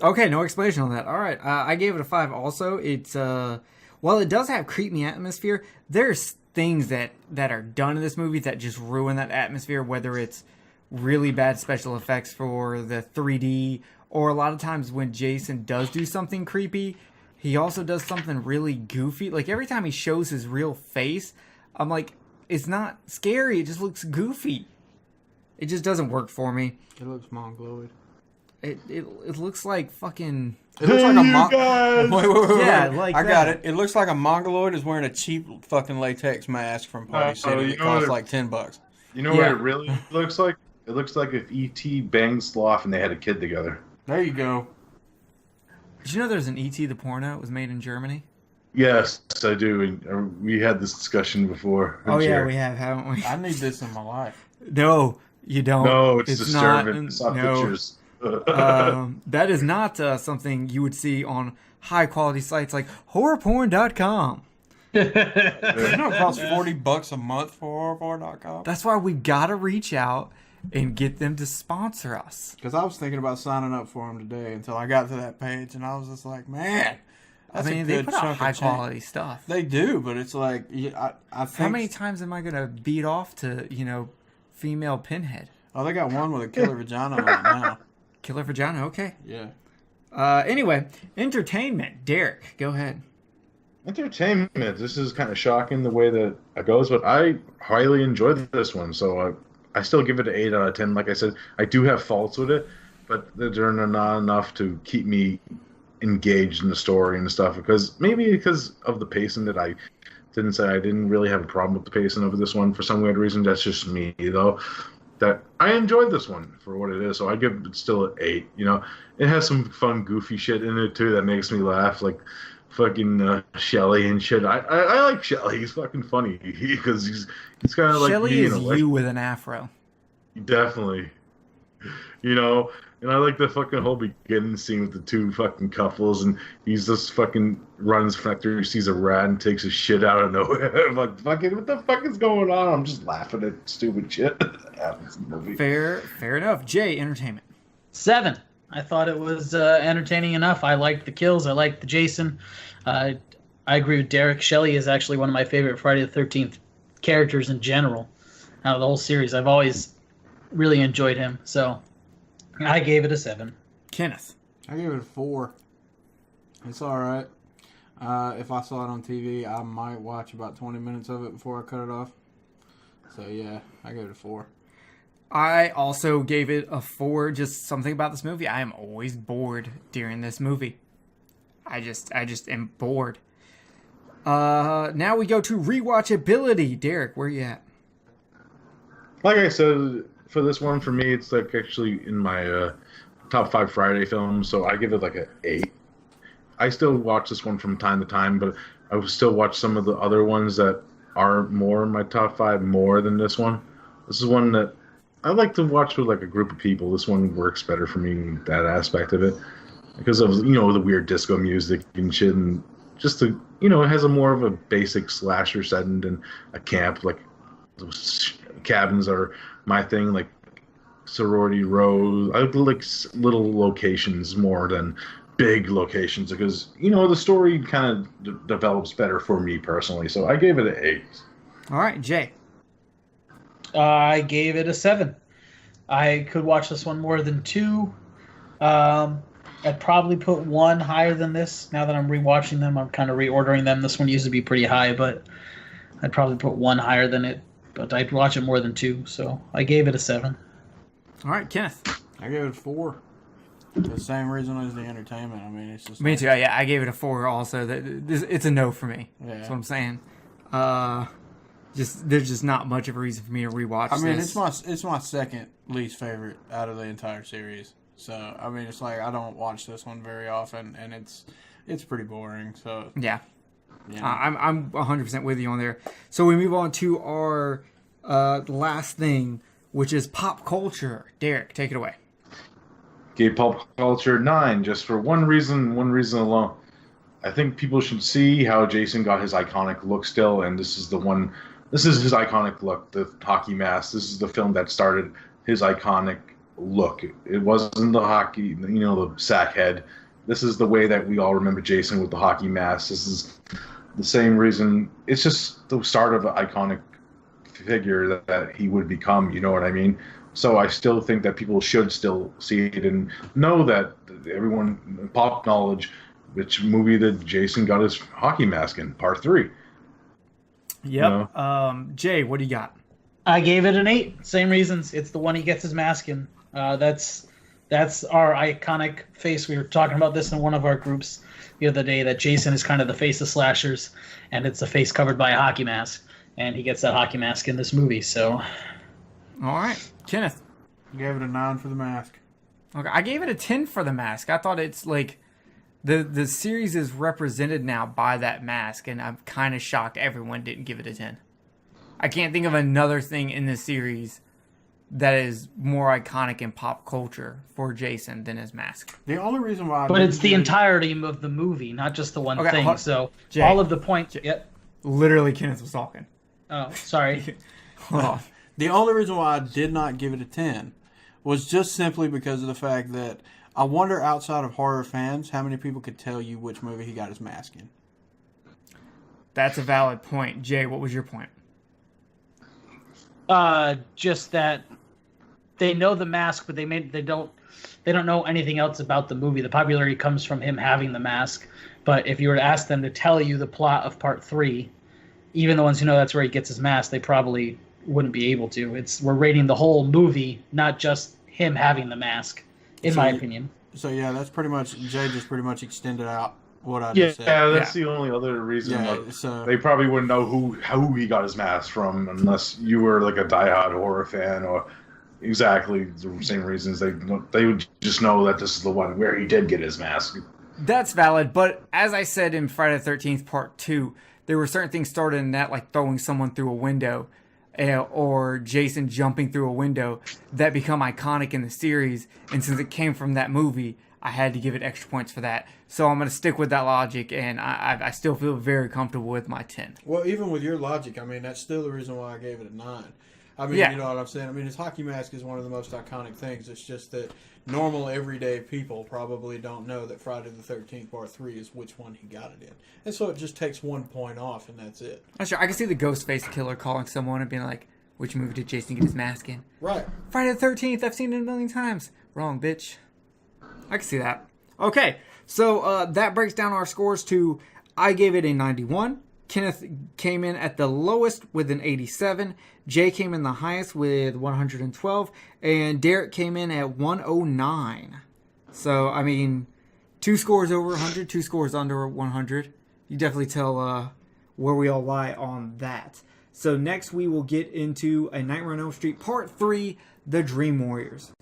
Okay, no explanation on that. All right, I gave it a 5 also. It's, while it does have creepy atmosphere, there's things that are done in this movie that just ruin that atmosphere, whether it's really bad special effects for the 3D, or a lot of times when Jason does do something creepy, he also does something really goofy. Like every time he shows his real face, I'm like, it's not scary, it just looks goofy. It just doesn't work for me. It looks mongoloid. It looks like fucking... It looks like a Wait. Yeah, like I that. got it. It looks like a mongoloid is wearing a cheap fucking latex mask from Party City you that know costs what like $10. You know what it really looks like? It looks like if E.T. banged Sloth and they had a kid together. There you go. Did you know there's an E.T. the porno? It was made in Germany? Yes, I do. We had this discussion before. Oh, yeah, we have, haven't we? I need this in my life. No, you don't. No, it's disturbing. Not, Saw no. pictures. That is not something you would see on high-quality sites like horrorporn.com. You know it costs $40 a month for horrorporn.com? That's why we gotta reach out and get them to sponsor us. Because I was thinking about signing up for them today until I got to that page, and I was just like, man, that's I mean, a they good put out chunk of high-quality change. stuff. They do, but it's like, I think... How many times am I gonna beat off to, you know, female Pinhead? Oh, they got one with a killer vagina on it now. Killer vagina, okay. Yeah. Anyway, entertainment. Derek, go ahead. Entertainment. This is kind of shocking the way that it goes, but I highly enjoyed this one, so I still give it an 8 out of 10. Like I said, I do have faults with it, but they're not enough to keep me engaged in the story and stuff. Because of the pacing that I didn't really have a problem with the pacing of this one for some weird reason. That's just me, though. That I enjoyed this one for what it is, so I give it still an 8. You know, it has some fun, goofy shit in it too that makes me laugh, like fucking Shelly and shit. I like Shelly. He's fucking funny because he's kind of like Shelly me is in a way. you with an afro. Definitely. You know, and I like the fucking whole beginning scene with the two fucking couples, and he's just fucking runs through, sees a rat and takes his shit out of nowhere. I'm like, fucking, what the fuck is going on? I'm just laughing at stupid shit that happens in the movie. Fair enough. Jay, entertainment. 7. I thought it was entertaining enough. I liked the kills. I liked the Jason. I agree with Derek. Shelley is actually one of my favorite Friday the 13th characters in general. Out of the whole series, I've always really enjoyed him. So I gave it a 7. Kenneth. I gave it a 4. It's all right. If I saw it on TV, I might watch about 20 minutes of it before I cut it off. So yeah, I gave it a 4. I also gave it a 4. Just something about this movie. I am always bored during this movie. I just am bored. Now we go to rewatchability. Derek, where you at? Like I said, for this one, for me, it's like actually in my top 5 Friday films, so I give it like an 8. I still watch this one from time to time, but I would still watch some of the other ones that are more in my top 5 more than this one. This is one that I like to watch with like a group of people. This one works better for me in that aspect of it because of, you know, the weird disco music and shit, and just the, you know, it has a more of a basic slasher setting than a camp. Like those cabins are my thing, like sorority rows. I like little locations more than big locations because, you know, the story kind of develops better for me personally. So I gave it an 8. All right, Jay. I gave it a 7. I could watch this one more than 2. I'd probably put 1 higher than this. Now that I'm rewatching them, I'm kind of reordering them. This one used to be pretty high, but I'd probably put 1 higher than it. But I'd watch it more than 2, so I gave it a 7. All right, Kenneth. I gave it a 4. The same reason as the entertainment. I mean, it's just Me too. Yeah, I gave it a 4 also. It's a no for me. Yeah. That's what I'm saying. There's just not much of a reason for me to rewatch this. I mean, it's my second least favorite out of the entire series. So I mean, it's like I don't watch this one very often, and it's pretty boring. So yeah. You know. I'm 100% with you on there. So we move on to our last thing, which is pop culture. Derek, take it away. Gave pop culture 9 just for one reason alone. I think people should see how Jason got his iconic look still, and this is his iconic look, the hockey mask. This is the film that started his iconic look. It wasn't the hockey, you know, the sack head. This is the way that we all remember Jason with the hockey mask. This is the same reason. It's just the start of an iconic figure that he would become, you know what I mean? So I still think that people should still see it and know that everyone, pop knowledge, which movie that Jason got his hockey mask in, part 3. Yep. You know? Jay, what do you got? I gave it an 8. Same reasons. It's the one he gets his mask in. That's our iconic face. We were talking about this in one of our groups the other day, that Jason is kind of the face of slashers, and it's a face covered by a hockey mask, and he gets that hockey mask in this movie. So, all right, Kenneth. I gave it a 9 for the mask. Okay, I gave it a 10 for the mask. I thought it's like the series is represented now by that mask, and I'm kind of shocked everyone didn't give it a 10. I can't think of another thing in this series that is more iconic in pop culture for Jason than his mask. The only reason why, but it's the entirety of the movie, not just the one thing. So Jay, all of the points. Yep. Literally, Kenneth was talking. Oh, sorry. Hold on. The only reason why I did not give it a 10 was just simply because of the fact that I wonder, outside of horror fans, how many people could tell you which movie he got his mask in. That's a valid point. Jay, what was your point? Just that they know the mask, but they don't know anything else about the movie. The popularity comes from him having the mask. But if you were to ask them to tell you the plot of part 3, even the ones who know that's where he gets his mask, they probably wouldn't be able to. We're rating the whole movie, not just him having the mask, in my opinion. So yeah, that's pretty much, Jay just pretty much extended out what I just said. Yeah, that's the only other reason. Yeah, like, so they probably wouldn't know who he got his mask from unless you were like a diehard horror fan, or exactly the same reasons. They would just know that this is the one where he did get his mask. That's valid, but as I said in Friday the 13th Part 2, there were certain things started in that, like throwing someone through a window, or Jason jumping through a window, that become iconic in the series, and since it came from that movie, I had to give it extra points for that. So I'm going to stick with that logic, and I still feel very comfortable with my 10. Well, even with your logic, I mean, that's still the reason why I gave it a 9. I mean, yeah. You know what I'm saying? I mean, his hockey mask is one of the most iconic things. It's just that normal, everyday people probably don't know that Friday the 13th Part 3 is which one he got it in. And so it just takes 1 point off, and that's it. I'm sure I can see the Ghostface Killer calling someone and being like, which movie did Jason get his mask in? Right. Friday the 13th, I've seen it a million times. Wrong, bitch. I can see that. Okay, so that breaks down our scores to, I gave it a 91. Kenneth came in at the lowest with an 87. Jay came in the highest with 112. And Derek came in at 109. So, I mean, 2 scores over 100, 2 scores under 100. You definitely tell where we all lie on that. So next we will get into A Nightmare on Elm Street Part 3, The Dream Warriors.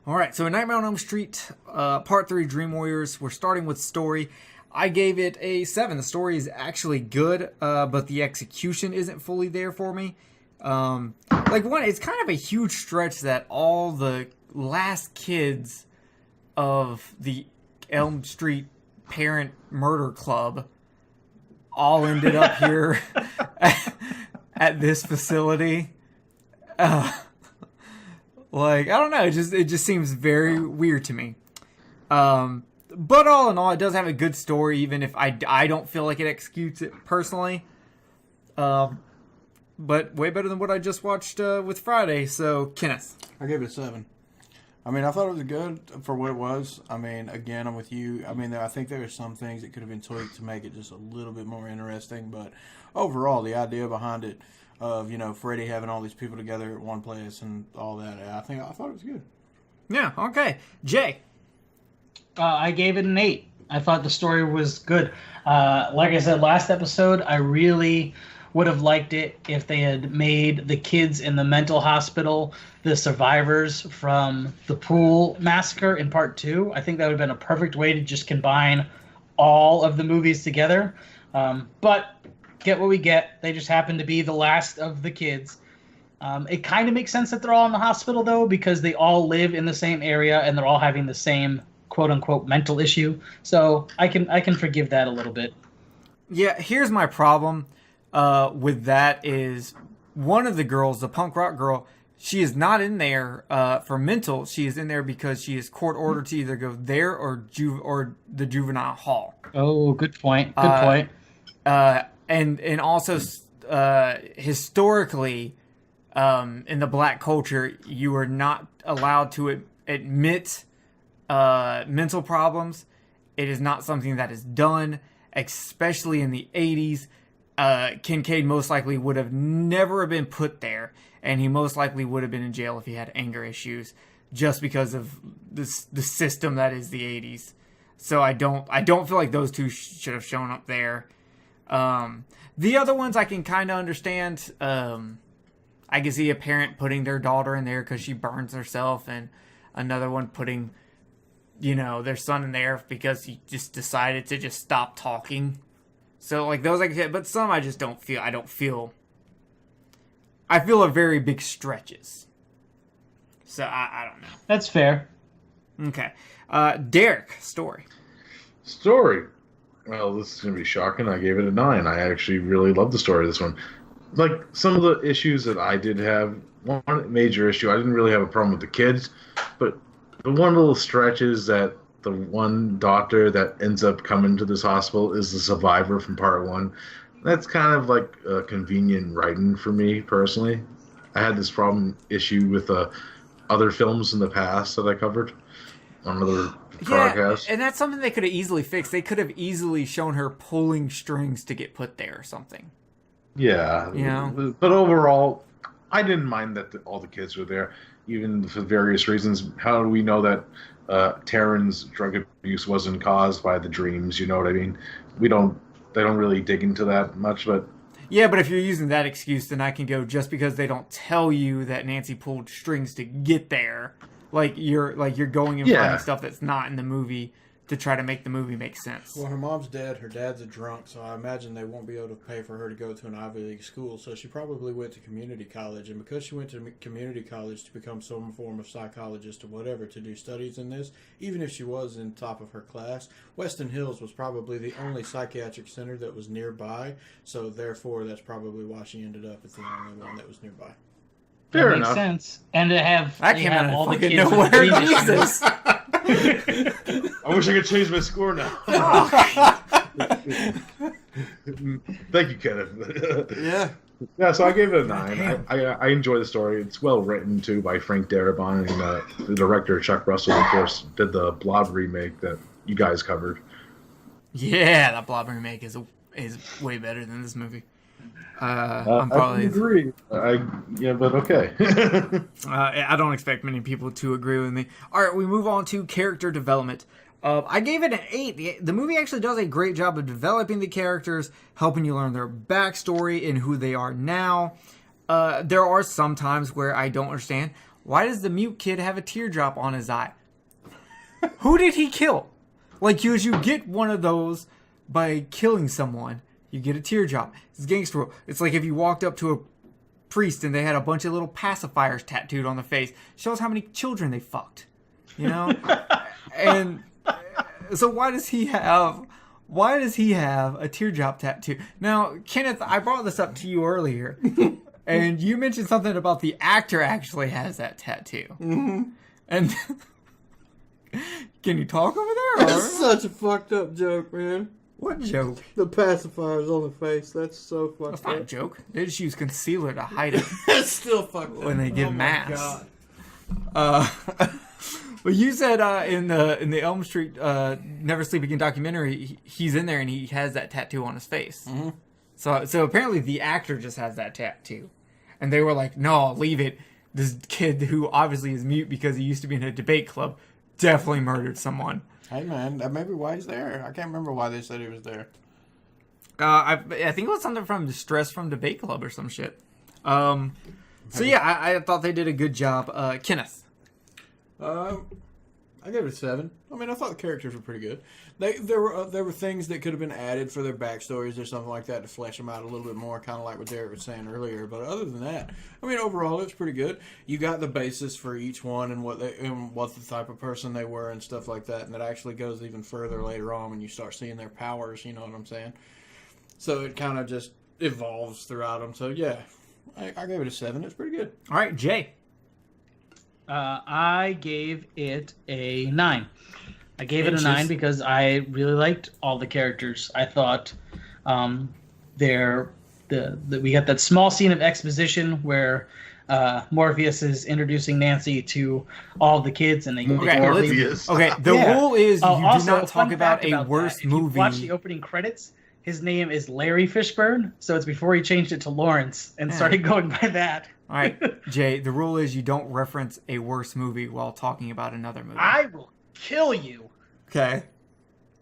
Alright, so A Nightmare on Elm Street Part 3, Dream Warriors. We're starting with story. I gave it a 7. The story is actually good, but the execution isn't fully there for me. It's kind of a huge stretch that all the last kids of the Elm Street Parent Murder Club all ended up here at this facility. I don't know. It just seems very weird to me. But all in all, it does have a good story, even if I don't feel like it executes it personally. But way better than what I just watched with Friday. So, Kenneth. I gave it a 7. I mean, I thought it was good for what it was. I mean, again, I'm with you. I mean, I think there are some things that could have been tweaked to make it just a little bit more interesting. But overall, the idea behind it of, Freddy having all these people together at one place and all that, I thought it was good. Yeah, okay. Jay. I gave it an 8. I thought the story was good. Like I said last episode, I really would have liked it if they had made the kids in the mental hospital the survivors from the pool massacre in part 2. I think that would have been a perfect way to just combine all of the movies together. But get what we get. They just happen to be the last of the kids. It kind of makes sense that they're all in the hospital, though, because they all live in the same area and they're all having the same quote-unquote mental issue. So I can forgive that a little bit. Yeah, here's my problem with that is one of the girls, the punk rock girl, she is not in there for mental. She is in there because she is court ordered to either go there or the juvenile hall. Oh, good point. Good point. And also historically, in the black culture, you are not allowed to admit mental problems. It is not something that is done, especially in the 80s. Kincaid most likely would have never been put there, and he most likely would have been in jail if he had anger issues, just because of the system that is the 80s. So I don't feel like those two should have shown up there. The other ones I can kind of understand. I can see a parent putting their daughter in there because she burns herself, and another one putting, their son in there because he just decided to just stop talking. So, those I can get, but some I just don't feel. I feel a very big stretches. So, I don't know. That's fair. Okay. Derek, story. Story. Well, this is going to be shocking. I gave it a 9. I actually really love the story of this one. Some of the issues that I did have, one major issue, I didn't really have a problem with the kids, but the one little stretch is that the one doctor that ends up coming to this hospital is the survivor from part 1. That's kind of like a convenient writing for me, personally. I had this issue with other films in the past that I covered on other podcasts. And that's something they could have easily fixed. They could have easily shown her pulling strings to get put there or something. Yeah. But overall, I didn't mind that all the kids were there, even for various reasons. How do we know that Taryn's drug abuse wasn't caused by the dreams? You know what I mean? They don't really dig into that much, but yeah, but if you're using that excuse, then I can go just because they don't tell you that Nancy pulled strings to get there. You're going and finding stuff that's not in the movie to try to make the movie make sense. Well, her mom's dead, her dad's a drunk, so I imagine they won't be able to pay for her to go to an Ivy League school, so she probably went to community college, and because she went to community college to become some form of psychologist or whatever to do studies in this, even if she was in top of her class, Weston Hills was probably the only psychiatric center that was nearby, so therefore that's probably why she ended up as the only one that was nearby. Fair That enough. makes sense. And to have I came out of all the fucking kids nowhere. Jesus. I wish I could change my score now. Thank you, Kenneth. Yeah. Yeah, so I gave it a 9. I enjoy the story. It's well written too by Frank Darabont, and the director Chuck Russell, of course, did the Blob remake that you guys covered. Yeah, that Blob remake is way better than this movie. I agree. But okay. I don't expect many people to agree with me. All right, we move on to character development. I gave it an 8. The movie actually does a great job of developing the characters, helping you learn their backstory and who they are now. There are some times where I don't understand. Why does the mute kid have a teardrop on his eye? Who did he kill? Like, you get one of those by killing someone. You get a teardrop. It's gangster rule. It's like if you walked up to a priest and they had a bunch of little pacifiers tattooed on the face. Shows how many children they fucked. You know? And so why does he have a teardrop tattoo? Now, Kenneth, I brought this up to you earlier. And you mentioned something about the actor actually has that tattoo. Mm-hmm. And can you talk over there? Or? That's such a fucked up joke, man. What joke? The pacifiers on the face. That's so fucked That's not a joke. They just use concealer to hide it That's still fucked up. when they give masks. God. Well, you said in the Elm Street Never Sleep Again documentary, he's in there and he has that tattoo on his face. Mm-hmm. So apparently the actor just has that tattoo, and they were like, "No, leave it." This kid, who obviously is mute because he used to be in a debate club, definitely murdered someone. Hey, man, that may be why he's there. I can't remember why they said he was there. I think it was something from Stress from Debate Club or some shit. So yeah, I thought they did a good job. Kenneth. I gave it a 7. I mean, I thought the characters were pretty good. There were things that could have been added for their backstories or something like that to flesh them out a little bit more, kind of like what Derek was saying earlier. But other than that, I mean, overall, it's pretty good. You got the basis for each one and what the type of person they were and stuff like that, and it actually goes even further later on when you start seeing their powers. You know what I'm saying? So it kind of just evolves throughout them. So yeah, I gave it a 7. It's pretty good. All right, Jay. I gave it a 9. I gave it a Inches. 9 because I really liked all the characters. I thought we got that small scene of exposition where Morpheus is introducing Nancy to all the kids, and they Okay, Morpheus. Okay, the Yeah. rule is you Also, do not fun talk about fact a worse that, if movie. you watch the opening credits, his name is Larry Fishburne, so it's before he changed it to Lawrence and started going by that. All right, Jay, the rule is you don't reference a worse movie while talking about another movie. I will kill you. Okay.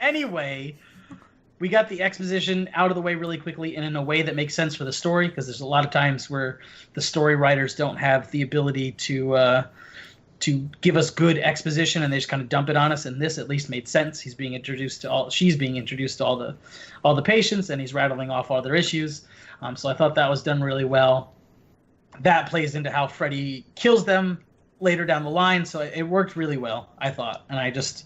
Anyway, we got the exposition out of the way really quickly and in a way that makes sense for the story, because there's a lot of times where the story writers don't have the ability to give us good exposition and they just kind of dump it on us. And this at least made sense. She's being introduced to all the patients, and he's rattling off all their issues. So I thought that was done really well. That plays into how Freddy kills them later down the line, so it worked really well, I thought. And I just,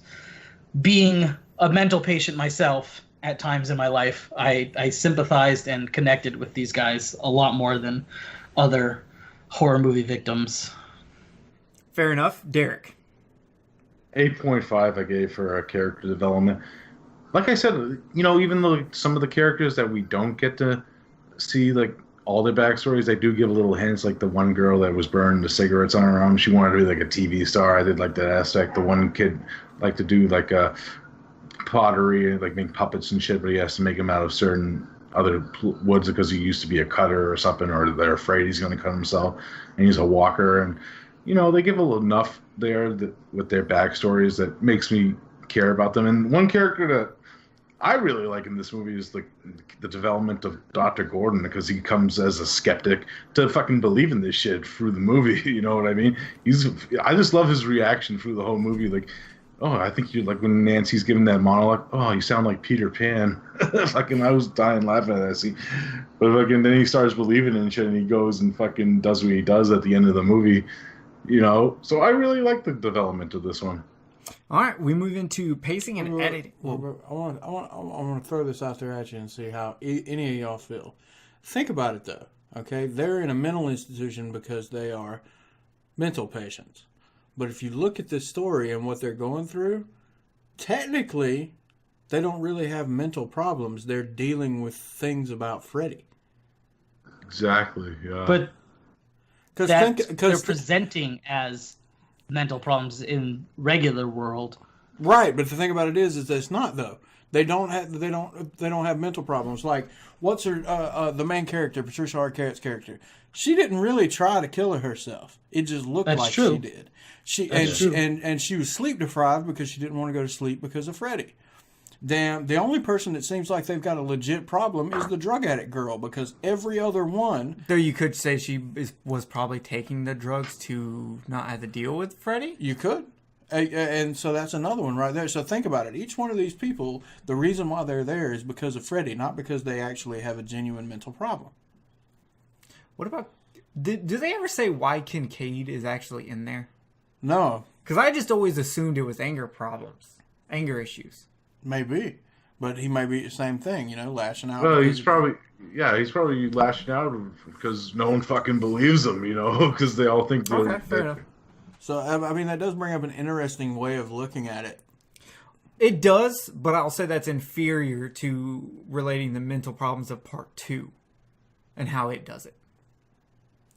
being a mental patient myself at times in my life, I sympathized and connected with these guys a lot more than other horror movie victims. Fair enough. Derek. 8.5 I gave for character development. Like I said, even though some of the characters that we don't get to see, like, all their backstories, they do give a little hints, like the one girl that was burned the cigarettes on her arm. She wanted to be like a TV star. I did like that aspect. The one kid liked to do like pottery, like make puppets and shit, but he has to make them out of certain other woods because he used to be a cutter or something, or they're afraid he's going to cut himself, and he's a walker. And they give a little enough there with their backstories that makes me care about them. And one character that I really like in this movie is the development of Dr. Gordon, because he comes as a skeptic to fucking believe in this shit through the movie. You know what I mean? I just love his reaction through the whole movie. Like, oh, I think you're like when Nancy's giving that monologue. Oh, you sound like Peter Pan. Fucking, I was dying laughing at that scene. But fucking, then he starts believing in shit, and he goes and fucking does what he does at the end of the movie. So I really like the development of this one. All right, we move into pacing and editing. I want to throw this out there at you and see how any of y'all feel. Think about it, though, okay? They're in a mental institution because they are mental patients. But if you look at this story and what they're going through, technically, they don't really have mental problems. They're dealing with things about Freddy. Exactly. Yeah. But that they're Because presenting as mental problems in regular world. right, but the thing about it is that it's not though. They don't have mental problems. Like what's her the main character, Patricia Arquette's character. She didn't really try to kill herself. It just looked That's like true. she did. That's true. And she was sleep deprived because she didn't want to go to sleep because of Freddy. Damn, the only person that seems like they've got a legit problem is the drug addict girl, because every other one... Though you could say she was probably taking the drugs to not have to deal with Freddy. You could. And so that's another one right there. So think about it. Each one of these people, the reason why they're there is because of Freddy, not because they actually have a genuine mental problem. What about... Do they ever say why Kincaid is actually in there? No. Because I just always assumed it was anger problems. Anger issues. Maybe. But he may be the same thing, lashing out. Well, he's probably lashing out because no one fucking believes him, because they all think Okay, fair enough. So, I mean, that does bring up an interesting way of looking at it. It does, but I'll say that's inferior to relating the mental problems of part 2 and how it does it.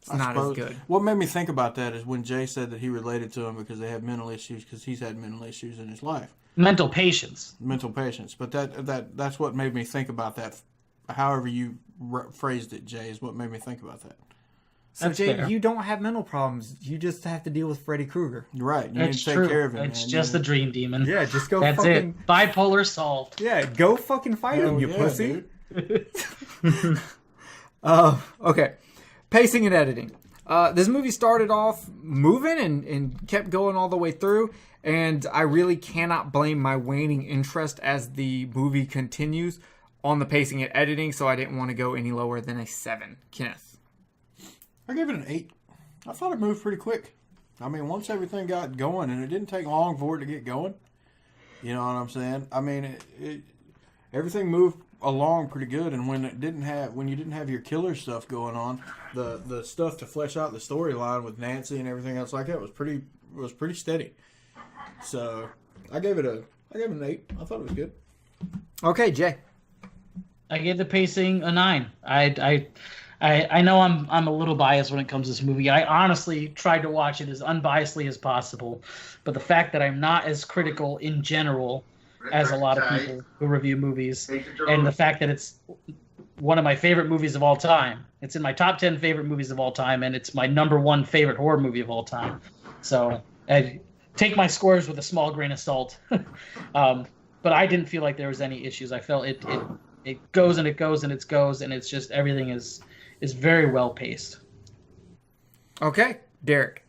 It's not as good. What made me think about that is when Jay said that he related to him because they have mental issues, because he's had mental issues in his life. Mental patients. But that's what made me think about that. However you phrased it, Jay, is what made me think about that. So That's Jay, fair. you don't have mental problems. You just have to deal with Freddy Krueger. Right. You That's need to take true. care of him. It's man. just the dream demon. Yeah, just go That's fucking... it. Bipolar solved. Yeah, go fucking fight him, Hell you yeah, pussy. dude. Okay. Pacing and editing. This movie started off moving and kept going all the way through, and I really cannot blame my waning interest as the movie continues on the pacing and editing, so I didn't want to go any lower than a 7. Kenneth? I gave it an 8. I thought it moved pretty quick. I mean, once everything got going, and it didn't take long for it to get going. You know what I'm saying? I mean, everything moved along pretty good, and when you didn't have your killer stuff going on, the stuff to flesh out the storyline with Nancy and everything else like that was pretty steady. So I gave it an 8. I thought it was good. Okay, Jay. I gave the pacing a 9. I know I'm a little biased when it comes to this movie. I honestly tried to watch it as unbiasedly as possible, but the fact that I'm not as critical in general as a lot of people who review movies, and the fact that it's one of my favorite movies of all time. It's in my top 10 favorite movies of all time, and it's my number 1 favorite horror movie of all time. So I take my scores with a small grain of salt. But I didn't feel like there was any issues. I felt it goes and it goes and it goes, and it's just everything is very well paced. Okay, Derek.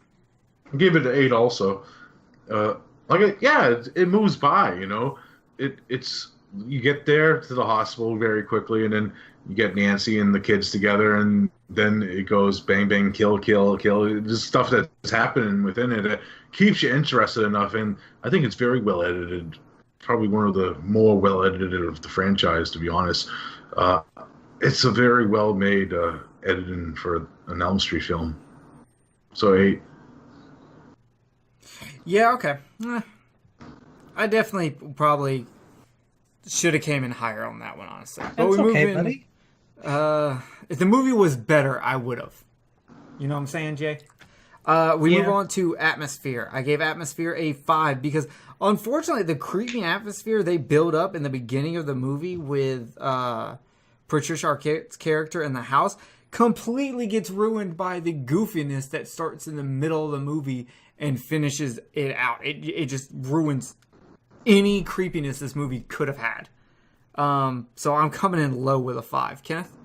I gave it an 8 also. It moves by, It's you get there to the hospital very quickly, and then you get Nancy and the kids together, and then it goes bang, bang, kill, kill, kill. There's stuff that's happening within it that keeps you interested enough, and I think it's very well edited. Probably one of the more well edited of the franchise, to be honest. It's a very well made editing for an Elm Street film. So 8. Yeah, okay. I definitely probably should have came in higher on that one, honestly. But That's we move okay, in, buddy. If the movie was better, I would have. You know what I'm saying, Jay? We move on to Atmosphere. I gave Atmosphere a 5 because, unfortunately, the creepy atmosphere they build up in the beginning of the movie with Patricia Arquette's character in the house completely gets ruined by the goofiness that starts in the middle of the movie and finishes it out. It just ruins any creepiness this movie could have had. So I'm coming in low with a 5. Kenneth?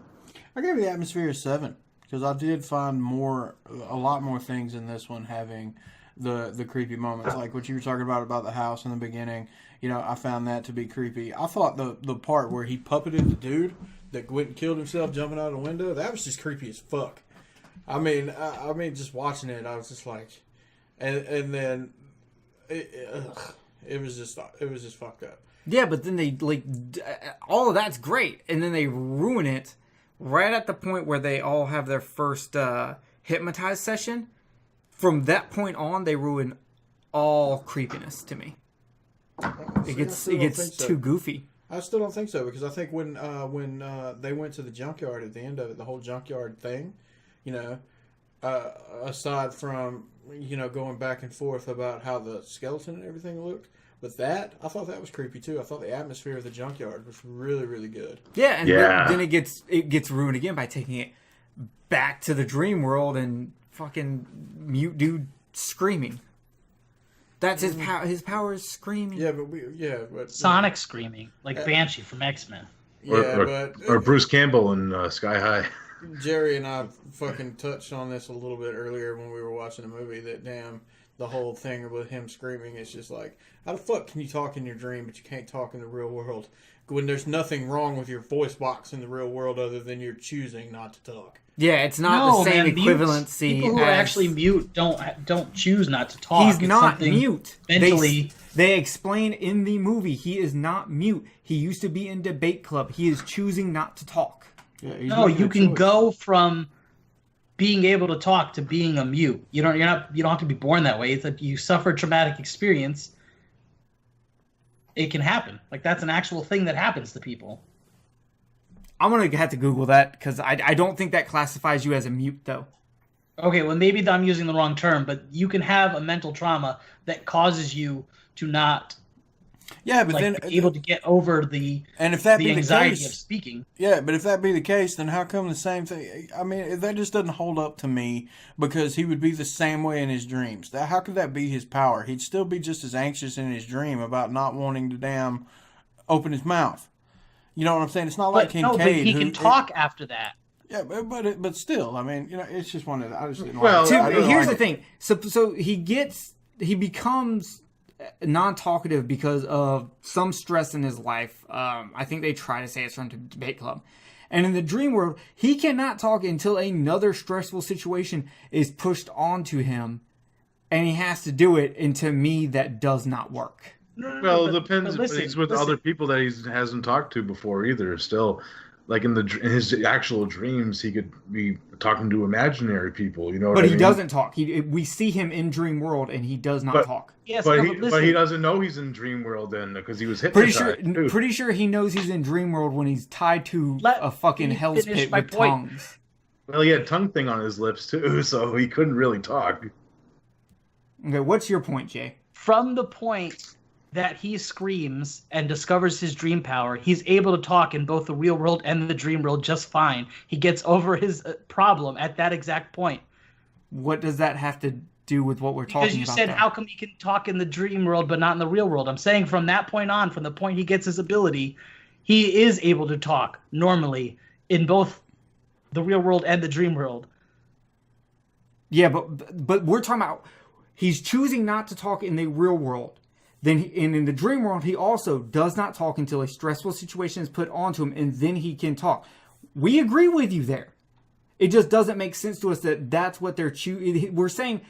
I gave the Atmosphere a 7 because I did find a lot more things in this one having the creepy moments, like what you were talking about the house in the beginning. I found that to be creepy. I thought the part where he puppeted the dude that went and killed himself jumping out of the window, that was just creepy as fuck. I mean, just watching it, I was just like, and then it was just fucked up. Yeah, but then they all of that's great, and then they ruin it right at the point where they all have their first hypnotized session. From that point on, they ruin all creepiness to me. It gets too goofy. I still don't think so, because I think when they went to the junkyard at the end of it, the whole junkyard thing, you know, aside from, you know, going back and forth about how the skeleton and everything looked, but I thought that was creepy too. I thought the atmosphere of the junkyard was really, really good. Yeah, and then it gets ruined again by taking it back to the dream world and fucking mute dude screaming. That's his power. His power is screaming. Yeah, but Sonic screaming like Banshee from X-Men. Or Bruce Campbell in Sky High. Jerry and I fucking touched on this a little bit earlier when we were watching the movie. That damn, the whole thing with him screaming is just like, how the fuck can you talk in your dream but you can't talk in the real world? When there's nothing wrong with your voice box in the real world other than you're choosing not to talk. Yeah, it's not the same equivalency. People who are actually mute don't choose not to talk. He's not mute. Mentally, they explain in the movie he is not mute. He used to be in debate club. He is choosing not to talk. Yeah, no, you can go from being able to talk to being a mute. You don't have to be born that way. It's like you suffer a traumatic experience. It can happen. Like that's an actual thing that happens to people. I'm going to have to Google that because I don't think that classifies you as a mute, though. Okay, well, maybe I'm using the wrong term, but you can have a mental trauma that causes you to not but then be able to get over the anxiety of speaking. Yeah, but if that be the case, then how come the same thing? I mean, that just doesn't hold up to me, because he would be the same way in his dreams. How could that be his power? He'd still be just as anxious in his dream about not wanting to damn open his mouth. You know what I'm saying? It's not like Kincaid. No, but he can talk after that. Yeah, but still, I mean, you know, it's just one of the, I just didn't well, like it. Here's the thing. So he becomes non-talkative because of some stress in his life. I think they try to say it's from the debate club. And in the dream world, he cannot talk until another stressful situation is pushed onto him, and he has to do it. And to me, that does not work. Well, it depends if he's with other people that he hasn't talked to before either. Still, like in his actual dreams, he could be talking to imaginary people. You know, but he doesn't talk. We see him in dream world, and he does not talk. Yes, but he doesn't know he's in dream world then, because he was hypnotized. Pretty sure he knows he's in dream world when he's tied to a fucking hell's pit with tongues. Well, he had a tongue thing on his lips too, so he couldn't really talk. Okay, what's your point, Jay? From the point that he screams and discovers his dream power, he's able to talk in both the real world and the dream world just fine. He gets over his problem at that exact point. What does that have to do with what we're talking about? Because you said, how come he can talk in the dream world but not in the real world? I'm saying from that point on, from the point he gets his ability, he is able to talk normally in both the real world and the dream world. Yeah, but we're talking about he's choosing not to talk in the real world. Then in the dream world, he also does not talk until a stressful situation is put onto him, and then he can talk. We agree with you there. It just doesn't make sense to us that that's what they're choosing. We're saying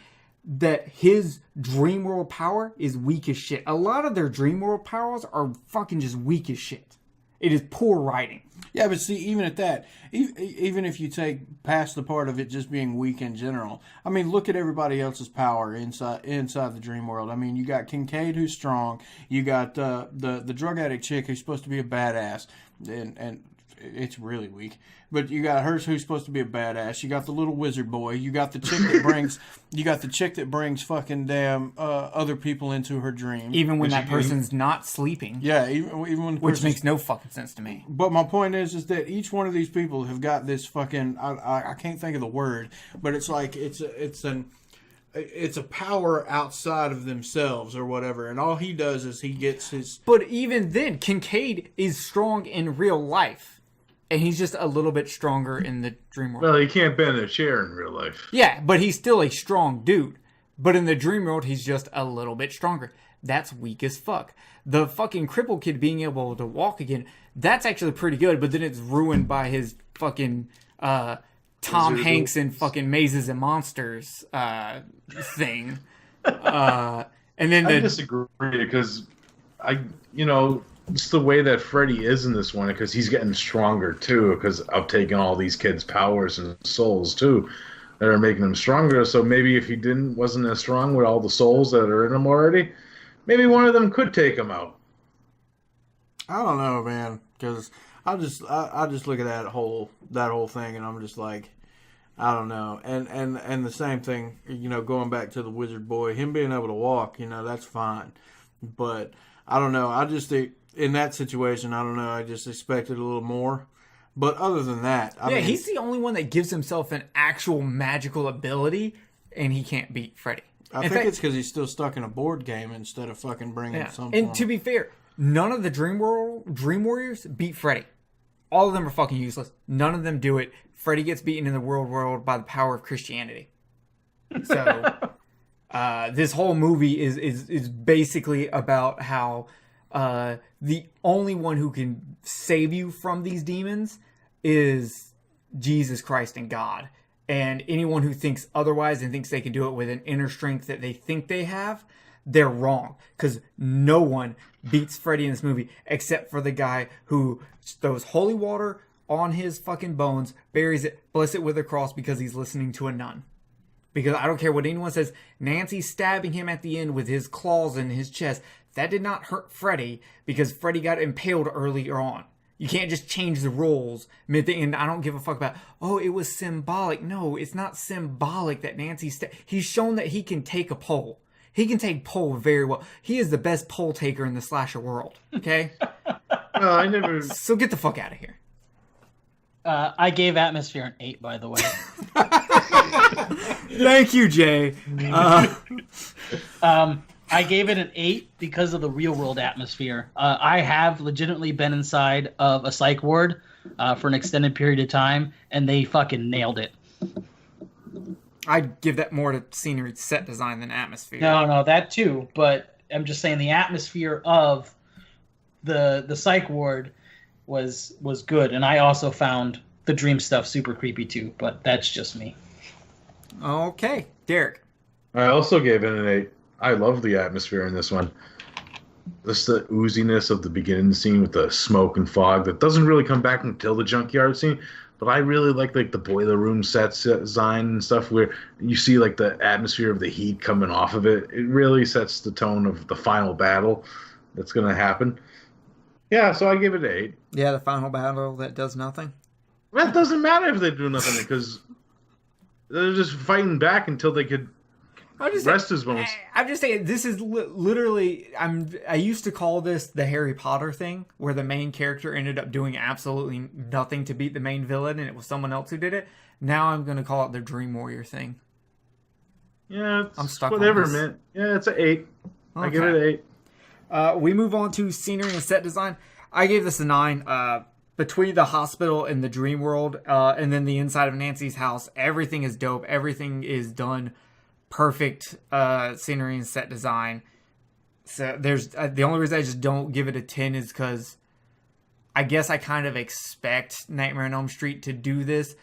that his dream world power is weak as shit. A lot of their dream world powers are fucking just weak as shit. It is poor writing. Yeah, but see, even at that, even if you take past the part of it just being weak in general, I mean, look at everybody else's power inside the dream world. I mean, you got Kincaid, who's strong. You got the drug addict chick, who's supposed to be a badass, and it's really weak. But you got hers, who's supposed to be a badass. You got the little wizard boy. You got the chick that brings fucking damn other people into her dream. Even when that person's not sleeping. Yeah, even when the which makes no fucking sense to me. But my point is that each one of these people have got this fucking I can't think of the word, but it's like it's a power outside of themselves or whatever, and all he does is he gets his. But even then, Kincaid is strong in real life. And he's just a little bit stronger in the dream world. Well, he can't bend a chair in real life. Yeah, but he's still a strong dude. But in the dream world, he's just a little bit stronger. That's weak as fuck. The fucking crippled kid being able to walk again, that's actually pretty good. But then it's ruined by his fucking Tom Hanks and fucking Mazes and Monsters thing. And then I disagree because it's the way that Freddy is in this one, because he's getting stronger too, because of taking all these kids' powers and souls too, that are making him stronger. So maybe if he wasn't as strong with all the souls that are in him already, maybe one of them could take him out. I don't know, man, because I just look at that whole thing and I'm just like, I don't know. And the same thing, going back to the wizard boy, him being able to walk, that's fine. But I don't know. I just in that situation, I don't know. I just expected a little more. But other than that, I mean, he's the only one that gives himself an actual magical ability, and he can't beat Freddy. I think it's because he's still stuck in a board game instead of fucking bringing some. And to be fair, none of the Dream Warriors beat Freddy. All of them are fucking useless. None of them do it. Freddy gets beaten in the world by the power of Christianity. So this whole movie is basically about how the only one who can save you from these demons is Jesus Christ and God. And anyone who thinks otherwise and thinks they can do it with an inner strength that they think they have, they're wrong. Because no one beats Freddy in this movie except for the guy who throws holy water on his fucking bones, buries it, bless it with a cross because he's listening to a nun. Because I don't care what anyone says, Nancy stabbing him at the end with his claws in his chest, that did not hurt Freddy because Freddy got impaled earlier on. You can't just change the rules mid thing, and I don't give a fuck about, it was symbolic. No, it's not symbolic that Nancy he's shown that he can take a pole. He can take pole very well. He is the best pole taker in the slasher world, okay? I never... So get the fuck out of here. I gave Atmosphere an 8, by the way. Thank you, Jay. I gave it an 8 because of the real-world atmosphere. I have legitimately been inside of a psych ward for an extended period of time, and they fucking nailed it. I'd give that more to scenery, set design than atmosphere. No, that too. But I'm just saying the atmosphere of the psych ward was good, and I also found the dream stuff super creepy too. But that's just me. Okay, Derek. I also gave it an 8. I love the atmosphere in this one. Just the ooziness of the beginning scene with the smoke and fog that doesn't really come back until the junkyard scene. But I really like the boiler room set design and stuff where you see like the atmosphere of the heat coming off of it. It really sets the tone of the final battle that's going to happen. Yeah, so I give it an 8. Yeah, the final battle that does nothing. That doesn't matter if they do nothing because they're just fighting back until they could rest his bones. I'm just saying, this is literally... I used to call this the Harry Potter thing, where the main character ended up doing absolutely nothing to beat the main villain, and it was someone else who did it. Now I'm going to call it the Dream Warrior thing. Yeah, I'm stuck whatever, on this. man. Yeah, it's an 8. Okay. I give it an 8. We move on to scenery and set design. I gave this a 9. Between the hospital and the dream world, and then the inside of Nancy's house, everything is dope. Everything is done perfect. Scenery and set design. So there's the only reason I just don't give it a 10 is because I guess I kind of expect Nightmare on Elm Street to do this,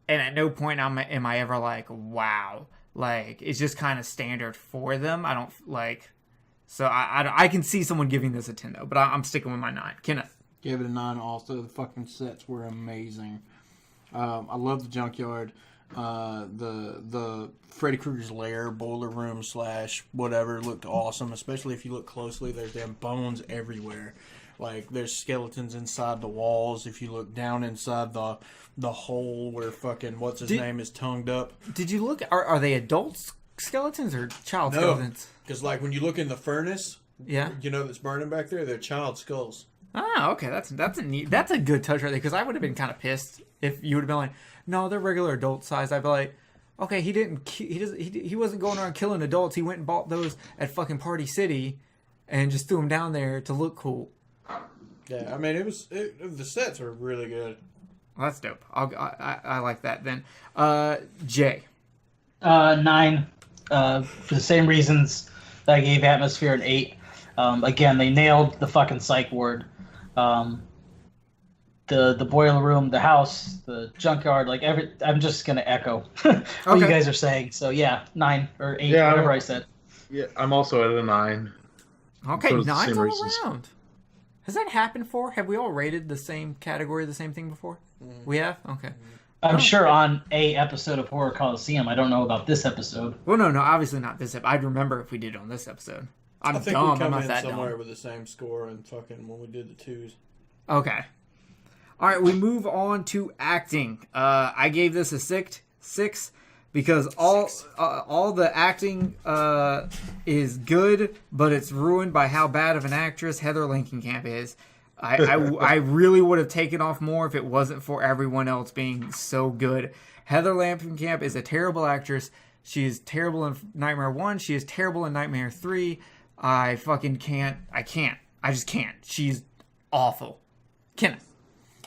and at no point am I ever like, wow, like it's just kind of standard for them. I don't like. So I can see someone giving this a 10 though, but I'm sticking with my 9. Kenneth. Gave it a 9 also. The fucking sets were amazing. I love the junkyard. The Freddy Krueger's lair, boiler room / whatever looked awesome, especially if you look closely. There's damn bones everywhere. Like, there's skeletons inside the walls. If you look down inside the hole where fucking, what's his name, is tongued up. Did you look, are they adult skeletons or child skeletons? Because, like, when you look in the furnace, yeah, that's burning back there, they're child skulls. Ah, okay, that's a good touch right there, because I would have been kind of pissed if you would have been like, no, they're regular adult size. I'd be like, okay, he wasn't going around killing adults. He went and bought those at fucking Party City and just threw them down there to look cool. Yeah, I mean, the sets were really good. Well, that's dope. I like that then. Jay. 9. For the same reasons that I gave Atmosphere an 8. Again, they nailed the fucking psych ward. The boiler room, the house, the junkyard, like I'm just gonna echo what you guys are saying. So yeah, 9 or 8, whatever I said. Yeah, I'm also at a 9. Okay, 9's all around. Has that happened before? Have we all rated the same category, the same thing before? Mm-hmm. We have? Okay. I'm sure on a episode of Horror Coliseum. I don't know about this episode. Well, no, obviously not this episode. I'd remember if we did it on this episode. I'm I think dumb. we I'm come not in that somewhere dumb. with the same score and fucking when we did the twos. Okay. All right, we move on to acting. I gave this a six because all the acting is good, but it's ruined by how bad of an actress Heather Langenkamp is. I really would have taken off more if it wasn't for everyone else being so good. Heather Langenkamp is a terrible actress. She is terrible in Nightmare 1. She is terrible in Nightmare 3. I fucking can't. I just can't. She's awful. Kenneth.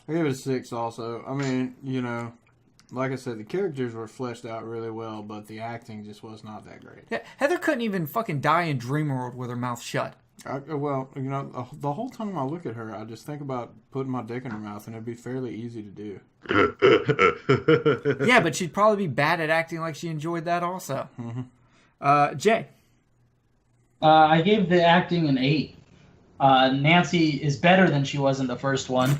I give it a 6 also. I mean, you know, like I said, the characters were fleshed out really well, but the acting just was not that great. Yeah, Heather couldn't even fucking die in Dreamworld with her mouth shut. Well, you know, the whole time I look at her, I just think about putting my dick in her mouth, and it'd be fairly easy to do. Yeah, but she'd probably be bad at acting like she enjoyed that also. Mm-hmm. Jay. I gave the acting an 8. Nancy is better than she was in the first one.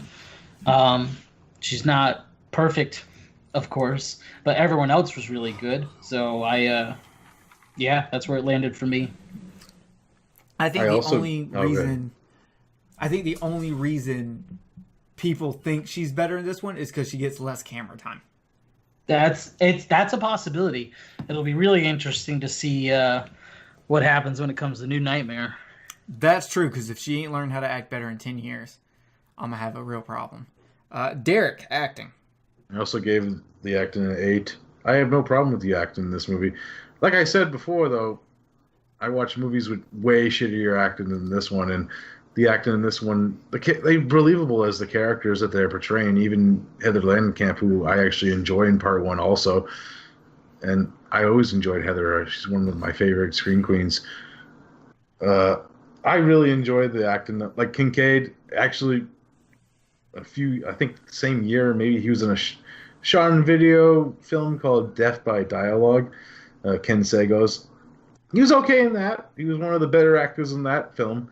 She's not perfect, of course, but everyone else was really good. So that's where it landed for me. I think the only reason people think she's better in this one is because she gets less camera time. That's a possibility. It'll be really interesting to see what happens when it comes to New Nightmare. That's true, because if she ain't learned how to act better in 10 years, I'm going to have a real problem. Derek, acting. I also gave the acting an 8. I have no problem with the acting in this movie. Like I said before, though, I watch movies with way shittier acting than this one, and the acting in this one, they're believable as the characters that they're portraying. Even Heather Langenkamp, who I actually enjoy in part 1 also, and I always enjoyed Heather. She's one of my favorite screen queens. I really enjoyed the acting. Like Kincaid, actually, I think same year, maybe he was in a shot video film called Death by Dialogue, Ken Sago's. He was okay in that. He was one of the better actors in that film.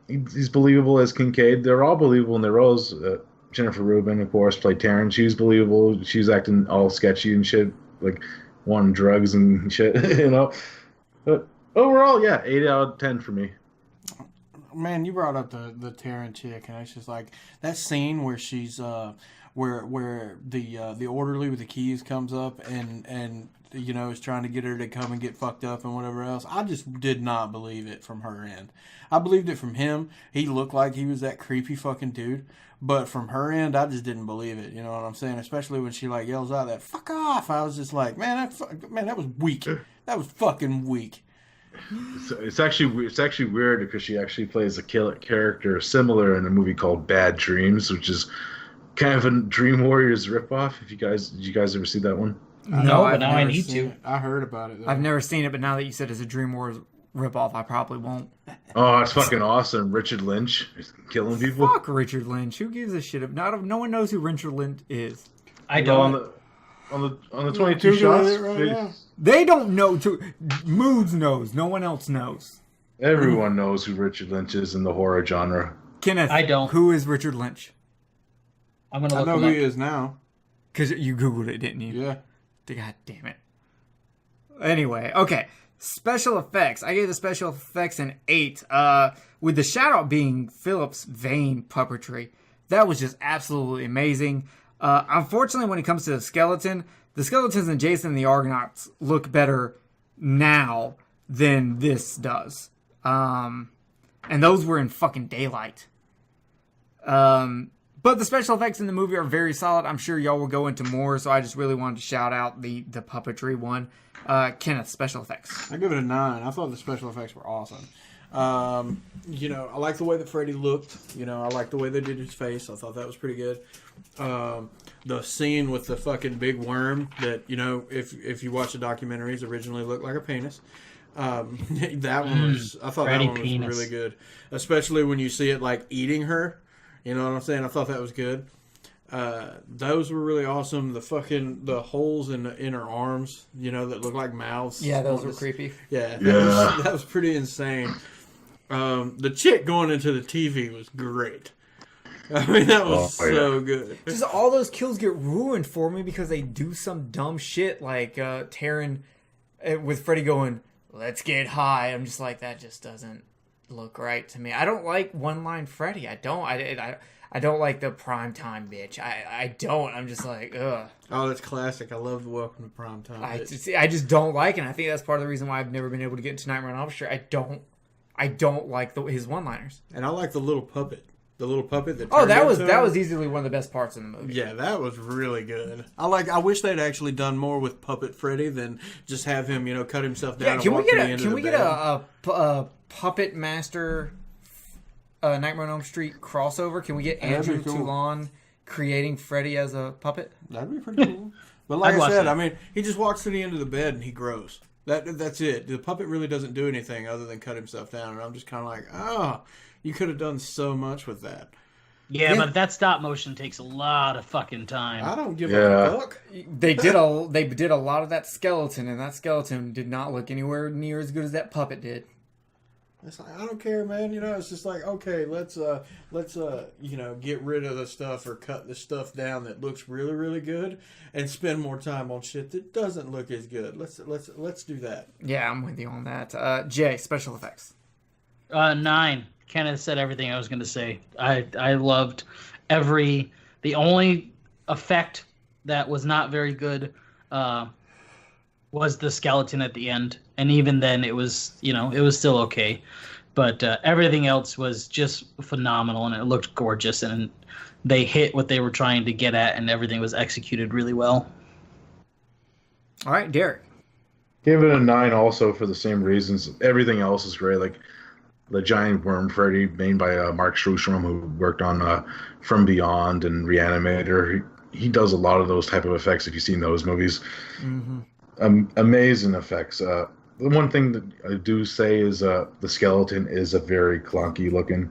He's believable as Kincaid. They're all believable in their roles. Jennifer Rubin, of course, played Taryn. She was believable. She was acting all sketchy and shit, like wanting drugs and shit, you know. But overall, yeah, 8 out of 10 for me. Man, you brought up the Taryn chick, and it's just like that scene where she's where the orderly with the keys comes up and you know is trying to get her to come and get fucked up and whatever else. I just did not believe it from her end. I believed it from him. He looked like he was that creepy fucking dude, but from her end, I just didn't believe it. You know what I'm saying? Especially when she like yells out that "fuck off." I was just like, man, that was weak. That was fucking weak. It's actually weird because she actually plays a character similar in a movie called Bad Dreams, which is kind of a Dream Warriors ripoff. Did you guys ever see that one? No, I've but now I never need seen to. I heard about it, though. I've never seen it, but now that you said it's a Dream Wars ripoff, I probably won't. Oh, it's fucking awesome. Richard Lynch is killing people. Fuck Richard Lynch. Who gives a shit? No one knows who Richard Lynch is. I Well, don't. on the 22 shots. They don't know. Moods knows. No one else knows. Everyone knows who Richard Lynch is in the horror genre. Kenneth, I don't. Who is Richard Lynch? I'm gonna I look know him who up. he is now. Because you Googled it, didn't you? Yeah. God damn it. Anyway, okay. Special effects. I gave the special effects an 8. With the shout out being Philip's vein puppetry. That was just absolutely amazing. Unfortunately, when it comes to the skeletons in Jason and the Argonauts look better now than this does. And those were in fucking daylight. But the special effects in the movie are very solid. I'm sure y'all will go into more, so I just really wanted to shout out the puppetry one. Kenneth, special effects. I give it a 9. I thought the special effects were awesome. You know, I like the way that Freddy looked. You know, I like the way they did his face. I thought that was pretty good. The scene with the fucking big worm that, you know, if you watch the documentaries, originally looked like a penis. That one was, I thought Freddy that one was penis. really good. Especially when you see it like eating her. You know what I'm saying? I thought that was good. Those were really awesome. The holes in her arms, you know, that look like mouths. Yeah, those were creepy. Yeah, that was pretty insane. The chick going into the TV was great. I mean, that was so good. Just all those kills get ruined for me because they do some dumb shit like Taryn with Freddy going, let's get high. I'm just like, that just doesn't look right to me. I don't like one-line Freddy. I don't like the primetime bitch. I don't. I'm just like, ugh. Oh, that's classic. I love the Welcome to Primetime. I just don't like it. And I think that's part of the reason why I've never been able to get into Nightmare on Elm Street. I don't like his one-liners. And I like the little puppet. The little puppet that. That was easily one of the best parts in the movie. Yeah, that was really good. I wish they'd actually done more with Puppet Freddy than just have him, cut himself down. Yeah, can we get a Puppet Master Nightmare on Elm Street crossover? Can we get Andrew Toulon creating Freddy as a puppet? That'd be pretty cool. But like I said, he just walks to the end of the bed and he grows. That's it. The puppet really doesn't do anything other than cut himself down, and I'm just kind of like, oh. You could have done so much with that. Yeah, but that stop motion takes a lot of fucking time. I don't give a fuck. They did a lot of that skeleton, and that skeleton did not look anywhere near as good as that puppet did. It's like, I don't care, man. It's just like, okay, let's get rid of the stuff or cut the stuff down that looks really, really good, and spend more time on shit that doesn't look as good. Let's do that. Yeah, I'm with you on that. Jay, special effects. 9. Kenneth said everything I was going to say. I loved the only effect that was not very good was the skeleton at the end. And even then it was still okay. But everything else was just phenomenal, and it looked gorgeous, and they hit what they were trying to get at, and everything was executed really well. All right, Derek. Gave it a 9 also for the same reasons. Everything else is great. Like the giant worm Freddy, made by Mark Strustrom, who worked on From Beyond and Reanimator. He does a lot of those type of effects, if you've seen those movies. Mm-hmm. Amazing effects. The one thing that I do say is the skeleton is a very clunky looking.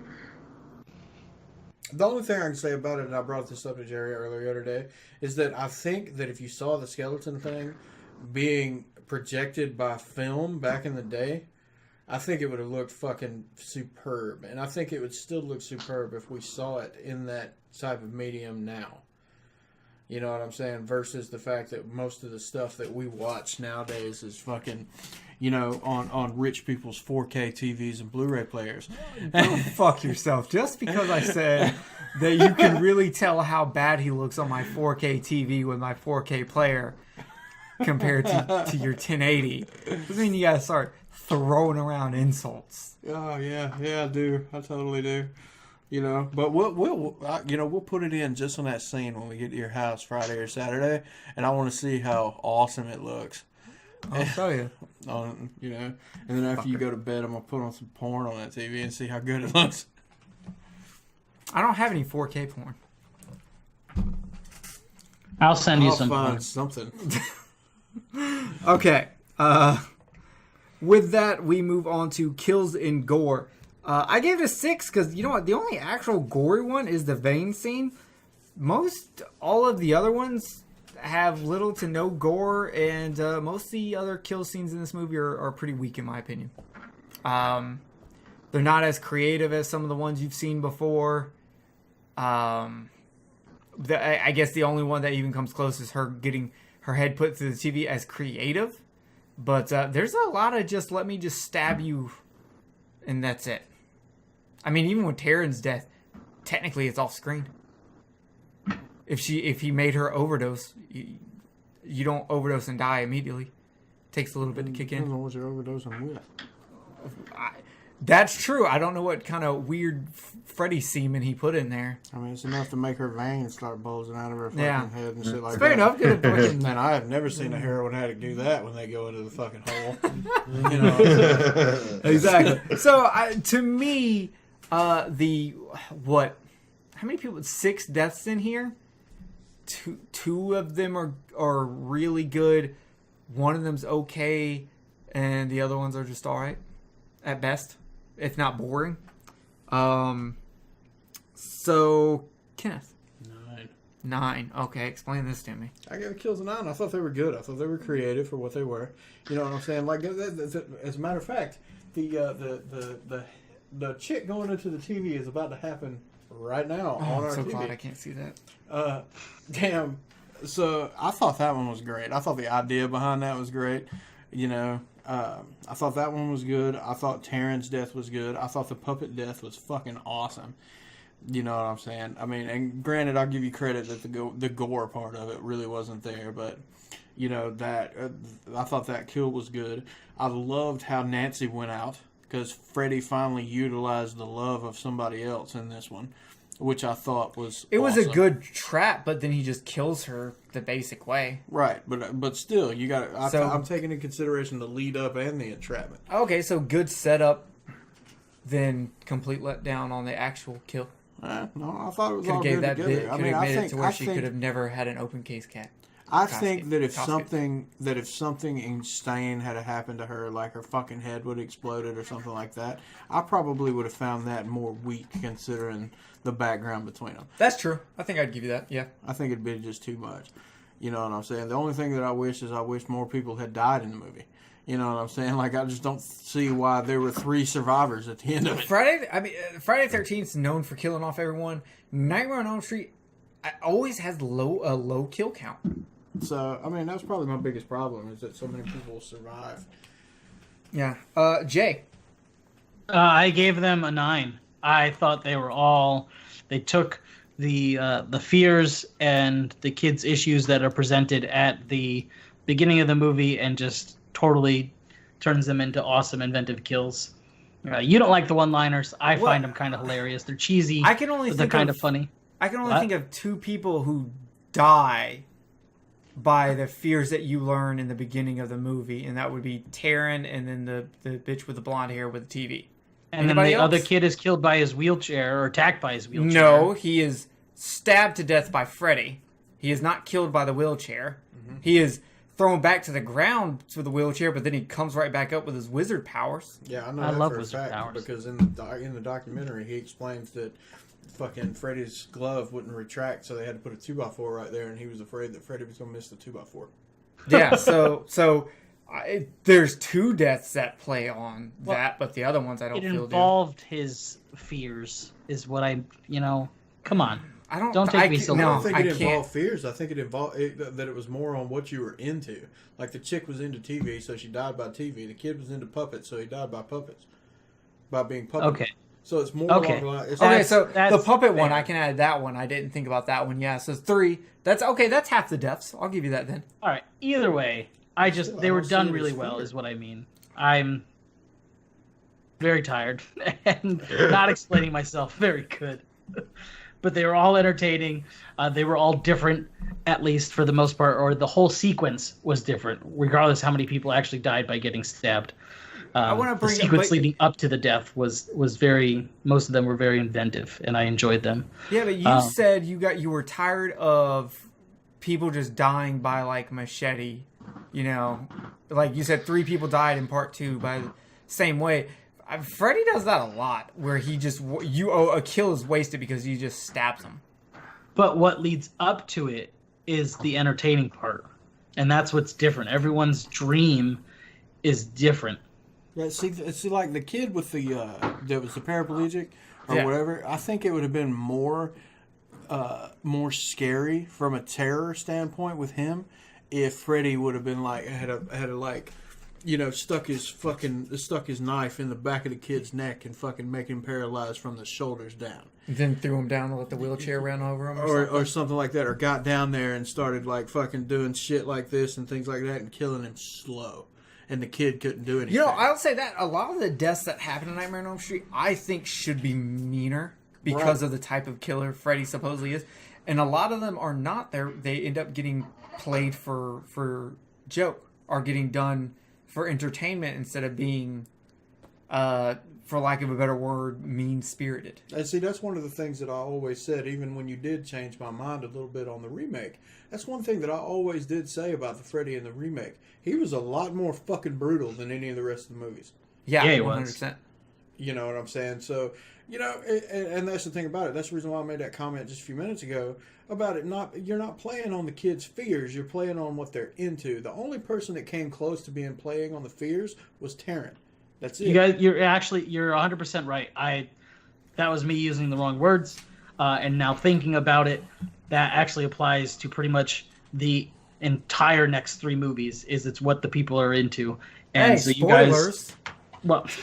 The only thing I can say about it, and I brought this up to Jerry earlier today, is that I think that if you saw the skeleton thing being projected by film back in the day, I think it would have looked fucking superb. And I think it would still look superb if we saw it in that type of medium now. You know what I'm saying? Versus the fact that most of the stuff that we watch nowadays is fucking, on rich people's 4K TVs and Blu-ray players. Go fuck yourself. Just because I said that you can really tell how bad he looks on my 4K TV with my 4K player compared to your 1080 doesn't mean you gotta start throwing around insults. Oh yeah, I do. I totally do. But we'll put it in just on that scene when we get to your house Friday or Saturday, and I want to see how awesome it looks. I'll show you. And then after you go to bed, I'm gonna put on some porn on that TV and see how good it looks. I don't have any 4K porn. I'll send you I'll some. find something. Okay. With that, we move on to kills and gore. I gave it a 6 because, you know what? The only actual gory one is the vein scene. All of the other ones have little to no gore, and most of the other kill scenes in this movie are pretty weak, in my opinion. They're not as creative as some of the ones you've seen before. I guess the only one that even comes close is her getting her head put through the TV as creative. But there's a lot of just let me just stab you, and that's it. I mean, even with Taryn's death, technically it's off screen. If he made her overdose, you don't overdose and die immediately. It takes a little bit to kick in. I don't know what you're overdosing with. That's true. I don't know what kind of weird Freddy semen he put in there. I mean, it's enough to make her veins start bulging out of her fucking head and shit like that. Fair enough. Man, I have never seen a heroin addict do that when they go into the fucking hole. Exactly. So, to me, how many people? 6 deaths in here. Two of them are really good. One of them's okay, and the other ones are just all right at best, if not boring. So, Kenneth. 9. Okay, explain this to me. I gave the kills a 9. I thought they were good. I thought they were creative for what they were. You know what I'm saying? Like, as a matter of fact, the chick going into the TV is about to happen right now on our TV. I'm so glad I can't see that. Damn. So I thought that one was great. I thought the idea behind that was great. You know, I thought that one was good. I thought Taryn's death was good. I thought the puppet death was fucking awesome. You know what I'm saying? I mean, and granted, I'll give you credit that the gore part of it really wasn't there, but you know that I thought that kill was good. I loved how Nancy went out because Freddy finally utilized the love of somebody else in this one, which I thought was It was a awesome. good trap, but then he just kills her the basic way. Right, but still, you got. So- I'm taking into consideration the lead up and the entrapment. Okay, so good setup, then complete letdown on the actual kill. No, I thought it was Could all have gave good that together. bit. I Could mean, have I made think it to where I she think could have never had an open case cat. I Casket. think that if Casket. something insane had happened to her, like her fucking head would have exploded or something like that, I probably would have found that more weak considering the background between them. That's true. I think I'd give you that. Yeah. I think it'd be just too much. You know what I'm saying? The only thing that I wish more people had died in the movie. You know what I'm saying? Like, I just don't see why there were 3 survivors at the end of it. Friday the 13th is known for killing off everyone. Nightmare on Elm Street always has a low kill count. So, I mean, that's probably my biggest problem is that so many people survive. Yeah. Jay. I gave them a 9. I thought they took the fears and the kids' issues that are presented at the beginning of the movie and just totally turns them into awesome inventive kills. You don't like the one-liners. I find them kind of hilarious. They're cheesy. I can only but they're think kind of funny. I can only What? think of 2 people who die by the fears that you learn in the beginning of the movie, and that would be Taryn and then the bitch with the blonde hair with the TV. And Anybody then the else? other kid is killed by his wheelchair or attacked by his wheelchair. No, he is stabbed to death by Freddy. He is not killed by the wheelchair. Mm-hmm. He is thrown back to the ground with the wheelchair, but then he comes right back up with his wizard powers. Yeah, I know I that love for a wizard fact powers. because in the documentary he explains that fucking Freddy's glove wouldn't retract, so they had to put a 2x4 right there, and he was afraid that Freddy was gonna miss the 2x4. Yeah, so there's 2 deaths that play on that, but the other ones I don't It feel do. involved his fears, is what come on. I don't. Don't take me so I no, don't think it I can't. involved fears. I think it involved that it was more on what you were into. Like the chick was into TV, so she died by TV. The kid was into puppets, so he died by puppets, by being puppet. Okay. So it's more Okay. along it's Okay, so That's the puppet one, fair. I can add that one. I didn't think about that one. Yeah, so 3. That's okay. That's half the deaths. I'll give you that then. All right. Either way, Still, they I were don't done see it really as well, fear. is what I mean. I'm very tired and not explaining myself very good. But they were all entertaining. They were all different, at least for the most part, or the whole sequence was different, regardless how many people actually died by getting stabbed. I wanna the bring up- sequence but- leading up to the death was very. Most of them were very inventive, and I enjoyed them. Yeah, but you said you were tired of people just dying by like machete. You know, like you said, 3 people died in part 2 by the same way. Freddy does that a lot, where he just a kill is wasted because he just stabs him. But what leads up to it is the entertaining part, and that's what's different. Everyone's dream is different. Yeah, see, like the kid with the that was the paraplegic or Yeah. whatever. I think it would have been more scary from a terror standpoint with him if Freddy would have been like had a like, you know, stuck his knife in the back of the kid's neck and fucking make him paralyzed from the shoulders down. Then threw him down and let the wheelchair run over him, Or something like that, or got down there and started like fucking doing shit like this and things like that and killing him slow. And the kid couldn't do anything. You know, I'll say that a lot of the deaths that happen in Nightmare on Elm Street, I think should be meaner because of the type of killer Freddy supposedly is, and a lot of them are not. They end up getting played for joke, or getting done for entertainment instead of being, for lack of a better word, mean-spirited. And see, that's one of the things that I always said, even when you did change my mind a little bit on the remake. That's one thing that I always did say about the Freddy in the remake. He was a lot more fucking brutal than any of the rest of the movies. Yeah, Yeah, he 100%. You know what I'm saying? So, you know, and that's the thing about it. That's the reason why I made that comment just a few minutes ago about it. You're not playing on the kids' fears. You're playing on what they're into. The only person that came close to being playing on the fears was Taryn. That's it. You guys, you're 100% right. That was me using the wrong words, and now thinking about it, that actually applies to pretty much the entire next 3 movies. It's what the people are into, and Hey, so spoilers. you guys.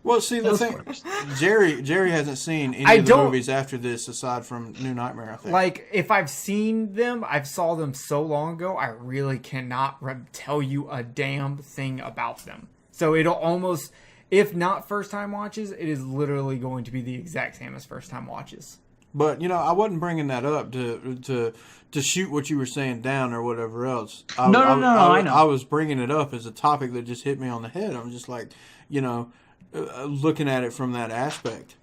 Well, see, the No thing, spoilers. Jerry hasn't seen any I of the don't- movies after this, aside from New Nightmare, I think. Like, if I've seen them, I've saw them so long ago, I really cannot tell you a damn thing about them. So it'll almost, if not first time watches, it is literally going to be the exact same as first time watches. But, I wasn't bringing that up to shoot what you were saying down or whatever else. No, I know. I was bringing it up as a topic that just hit me on the head. I'm just like, looking at it from that aspect,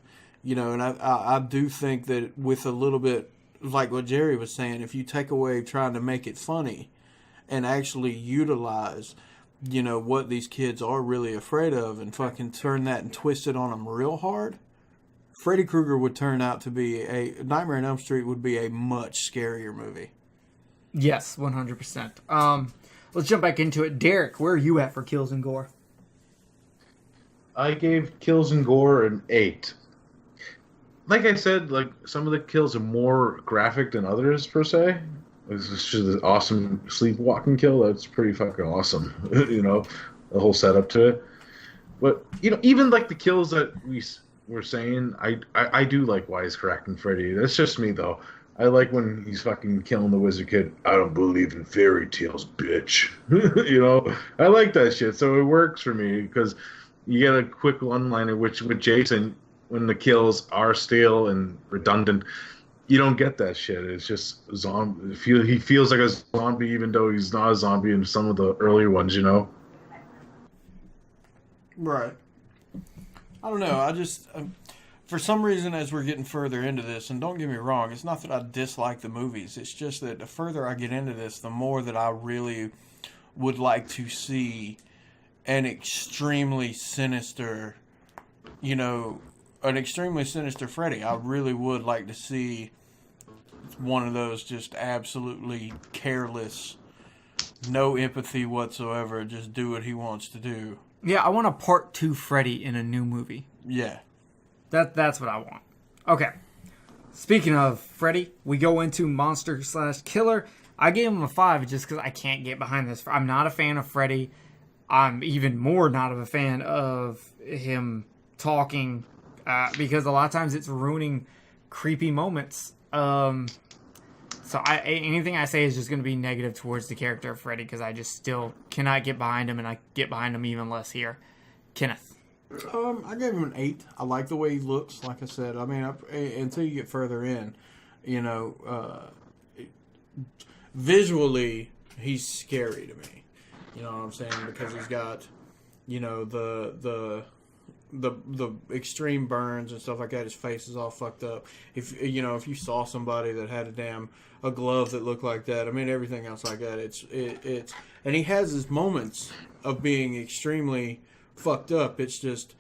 and I do think that with a little bit, like what Jerry was saying, if you take away trying to make it funny and actually utilize, what these kids are really afraid of and fucking turn that and twist it on them real hard, Freddy Krueger would turn out to be Nightmare on Elm Street would be a much scarier movie. Yes, 100%. Let's jump back into it. Derek, where are you at for kills and gore? I gave Kills and Gore an 8. Like I said, like some of the kills are more graphic than others per se. It's just an awesome sleepwalking kill. That's pretty fucking awesome. The whole setup to it. But even like the kills that we were saying, I do like wisecracking Freddy. That's just me though. I like when he's fucking killing the wizard kid. I don't believe in fairy tales, bitch. I like that shit. So it works for me because you get a quick one-liner, which with Jason, when the kills are stale and redundant, you don't get that shit. It's just zombie. He feels like a zombie, even though he's not a zombie in some of the earlier ones. Right. I don't know. I just, for some reason, as we're getting further into this, and don't get me wrong, it's not that I dislike the movies. It's just that the further I get into this, the more that I really would like to see an extremely sinister Freddy. I really would like to see one of those just absolutely careless, no empathy whatsoever, just do what he wants to do. Yeah, I want a part 2 Freddy in a new movie. Yeah. That's what I want. Okay. Speaking of Freddy, we go into monster/killer. I gave him a 5 just because I can't get behind this. I'm not a fan of Freddy. I'm even more not of a fan of him talking because a lot of times it's ruining creepy moments. So anything I say is just going to be negative towards the character of Freddy because I just still cannot get behind him, and I get behind him even less here. Kenneth. I gave him an 8. I like the way he looks, like I said. I mean, until you get further in, visually, he's scary to me. You know what I'm saying? Because he's got, the extreme burns and stuff like that. His face is all fucked up. If you saw somebody that had a glove that looked like that, I mean, everything else like that, it's and he has his moments of being extremely fucked up. It's just,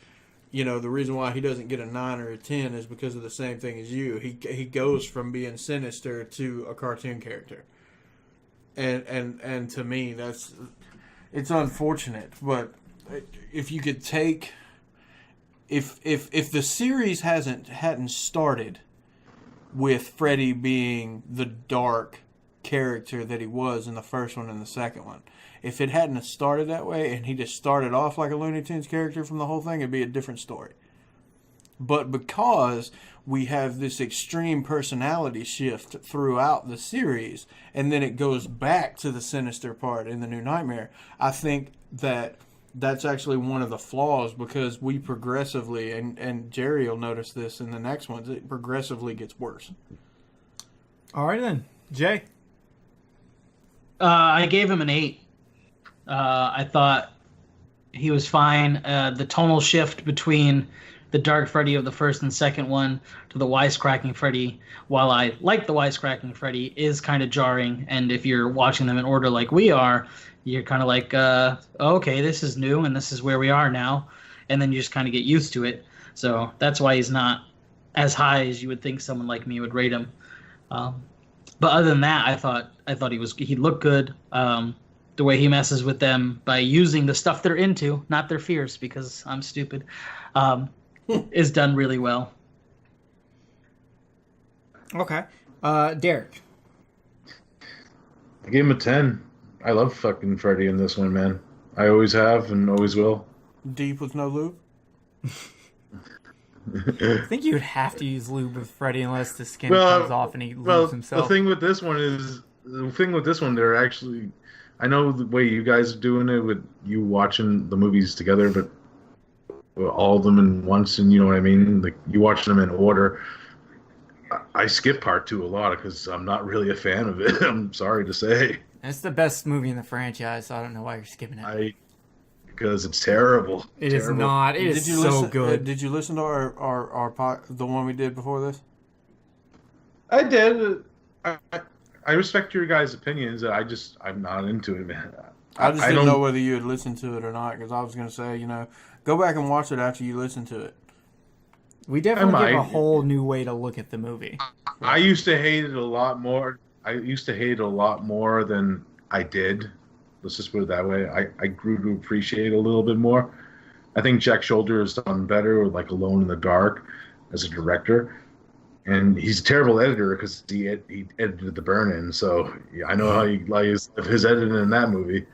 the reason why he doesn't get a 9 or a 10 is because of the same thing as you. He goes from being sinister to a cartoon character. And to me, it's unfortunate, but if you could take, if the series hadn't started with Freddy being the dark character that he was in the first one and the second one, if it hadn't started that way and he just started off like a Looney Tunes character from the whole thing, it'd be a different story. But because we have this extreme personality shift throughout the series, and then it goes back to the sinister part in the New Nightmare, I think that's actually one of the flaws, because we progressively, and Jerry will notice this in the next ones, it progressively gets worse. All right then, Jay. I gave him an 8. I thought he was fine. The tonal shift between the dark Freddy of the first and second one to the wisecracking Freddy, while I like the wisecracking Freddy, is kind of jarring. And if you're watching them in order like we are, you're kind of like, okay, this is new and this is where we are now. And then you just kind of get used to it. So that's why he's not as high as you would think someone like me would rate him. But other than that, I thought he looked good. The way he messes with them by using the stuff they're into, not their fears, because I'm stupid, is done really well. Okay. Derek. I gave him a 10. I love fucking Freddy in this one, man. I always have and always will. Deep with no lube. I think you would have to use lube with Freddy unless the skin Well, comes off and he well, lubes himself. the thing with this one, they're actually, I know the way you guys are doing it with you watching the movies together, but all of them in once, and you know what I mean? Like, you watch them in order. I skip part 2 a lot because I'm not really a fan of it. I'm sorry to say. It's the best movie in the franchise, so I don't know why you're skipping it. Because it's terrible. It is not. It is so listen, good. Did you listen to the one we did before this? I did. I respect your guys' opinions. I'm not into it, man. I just didn't know whether you had listened to it or not, because I was going to say, go back and watch it after you listen to it. We definitely give a whole new way to look at the movie. I used to hate it a lot more. Than I did. Let's just put it that way. I grew to appreciate it a little bit more. I think Jack Shoulder has done better with like Alone in the Dark as a director. And he's a terrible editor because he edited The Burn-In. So yeah, I know how he likes his editing in that movie.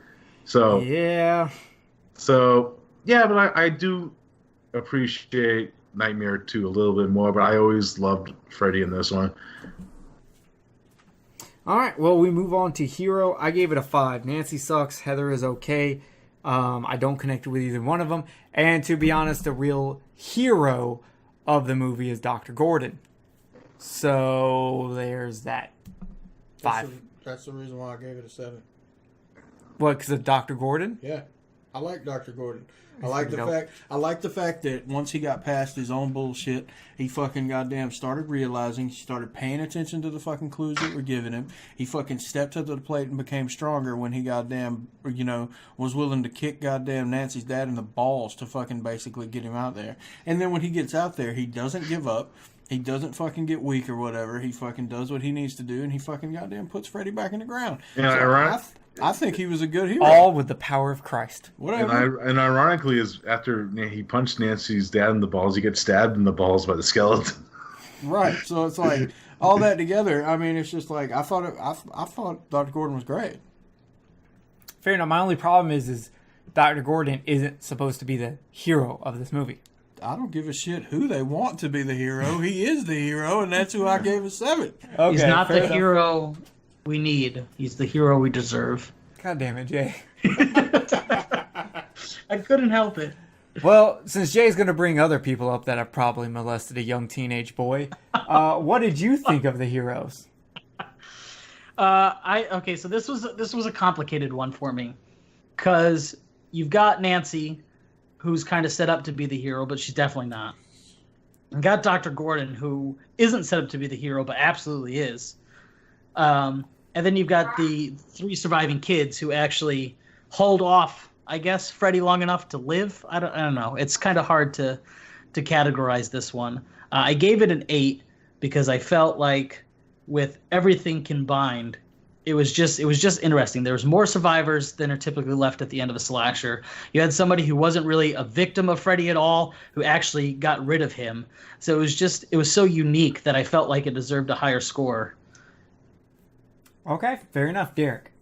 So yeah. So yeah, but I do appreciate Nightmare 2 a little bit more, but I always loved Freddy in this one. All right, well, we move on to Hero. I gave it a 5. Nancy sucks. Heather is okay. I don't connect with either one of them. And to be honest, the real hero of the movie is Dr. Gordon. So there's that. 5. That's the reason why I gave it a 7. What, because of Dr. Gordon? Yeah. I like Dr. Gordon. I like the fact that once he got past his own bullshit, he fucking goddamn started realizing, he started paying attention to the fucking clues that were given him. He fucking stepped up to the plate and became stronger when he goddamn, was willing to kick goddamn Nancy's dad in the balls to fucking basically get him out there. And then when he gets out there, he doesn't give up. He doesn't fucking get weak or whatever. He fucking does what he needs to do, and he fucking goddamn puts Freddy back in the ground. Yeah, so right. I think he was a good hero. All with the power of Christ. Whatever. And ironically, is after he punched Nancy's dad in the balls, he gets stabbed in the balls by the skeleton. Right. So it's like all that together. I mean, it's just like I thought Dr. Gordon was great. Fair enough. My only problem is Dr. Gordon isn't supposed to be the hero of this movie. I don't give a shit who they want to be the hero. He is the hero, and that's who I gave a 7. Okay, he's not the enough. hero we need. He's the hero we deserve. God damn it, Jay. I couldn't help it. Well, since Jay's going to bring other people up that have probably molested a young teenage boy, what did you think of the heroes? So this was a complicated one for me, because you've got Nancy, who's kind of set up to be the hero, but she's definitely not. You got Dr. Gordon, who isn't set up to be the hero, but absolutely is. And then you've got the 3 surviving kids who actually hold off, I guess, Freddy long enough to live. I don't know. It's kind of hard to categorize this one. I gave it an 8 because I felt like with everything combined, it was just interesting. There was more survivors than are typically left at the end of a slasher. You had somebody who wasn't really a victim of Freddy at all, who actually got rid of him. So it was so unique that I felt like it deserved a higher score. Okay, fair enough, Derek.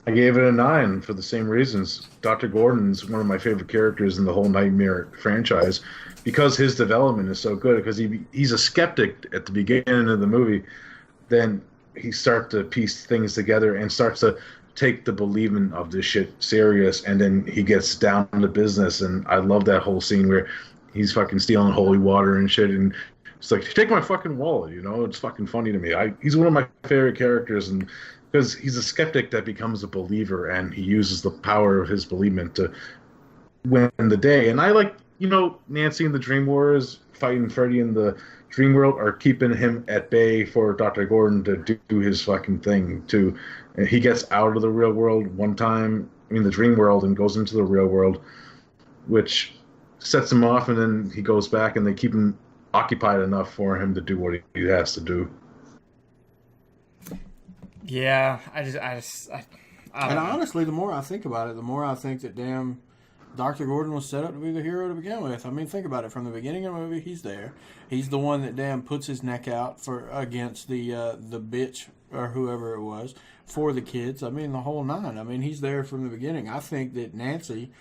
I gave it a 9 for the same reasons. Dr. Gordon's one of my favorite characters in the whole Nightmare franchise because his development is so good. Because he's a skeptic at the beginning of the movie, then he starts to piece things together and starts to take the believing of this shit serious, and then he gets down to business. And I love that whole scene where he's fucking stealing holy water and shit, and it's like, take my fucking wallet, it's fucking funny to me. He's one of my favorite characters, and because he's a skeptic that becomes a believer, and he uses the power of his believement to win the day. And I like, Nancy in the Dream Wars fighting Freddy in the Dream World are keeping him at bay for Dr. Gordon to do his fucking thing too. And he gets out of the real world one time, the Dream World, and goes into the real world, which sets him off, and then he goes back, and they keep him occupied enough for him to do what he has to do. Yeah, I and honestly, the more I think about it, the more I think that damn Dr. Gordon was set up to be the hero to begin with. I mean, think about it. From the beginning of the movie, he's there. He's the one that damn puts his neck out against the bitch or whoever it was for the kids. I mean, the whole nine. I mean, he's there from the beginning. I think that Nancy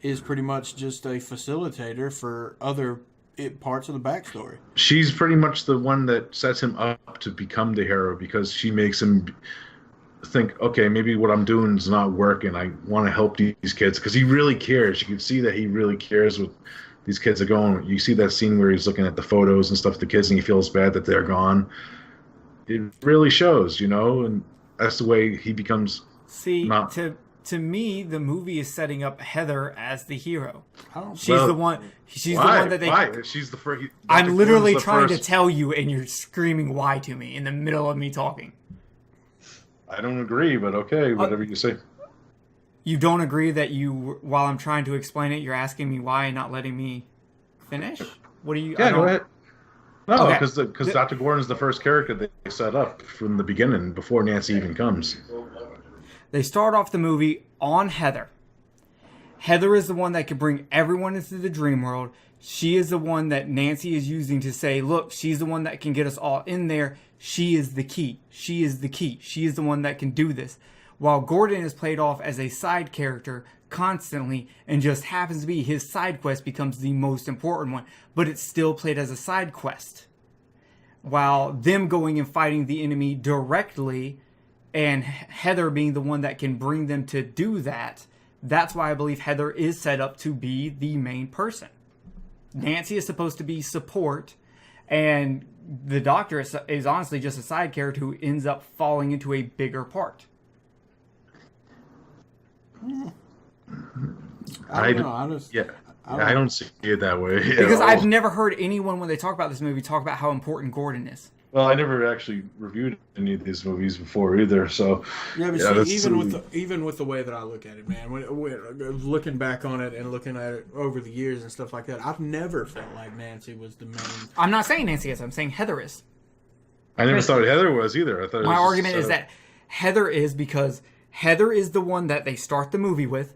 is pretty much just a facilitator for other parts of the backstory. She's pretty much the one that sets him up to become the hero because she makes him think, okay, maybe what I'm doing is not working. I want to help these kids because he really cares. You can see that he really cares what these kids are going. You see that scene where he's looking at the photos and stuff of the kids and he feels bad that they're gone. It really shows, you know, and that's the way he becomes. See, to me, the movie is setting up Heather as the hero. She's Well, the one. She's why? the one that they. Why? She's the first. I'm literally trying to tell you, and you're screaming "why" to me in the middle of me talking. I don't agree, but okay, whatever you say. You don't agree that while I'm trying to explain it, you're asking me why and not letting me finish? What do you? Yeah, go ahead. No, Okay. because Dr. Gordon's the first character they set up from the beginning before Nancy even comes. They start off the movie on Heather. Heather is the one that can bring everyone into the dream world. She is the one that Nancy is using to say, look, she's the one that can get us all in there. She is the key. She is the key. She is the one that can do this. While Gordon is played off as a side character constantly and just happens to be his side quest becomes the most important one, but it's still played as a side quest. While them going and fighting the enemy directly and Heather being the one that can bring them to do that, that's why I believe Heather is set up to be the main person. Nancy is supposed to be support, and the doctor is honestly just a side character who ends up falling into a bigger part. I don't know. I don't see it that way. Because I've never heard anyone, when they talk about this movie, talk about how important Gordon is. Well, I never actually reviewed any of these movies before either, so Yeah, but see, even with the way that I look at it, man, when looking back on it and looking at it over the years and stuff like that, I've never felt like Nancy was the main. I'm not saying Nancy is. I'm saying Heather is. I never thought Heather was either. I thought My argument is that Heather is because Heather is the one that they start the movie with.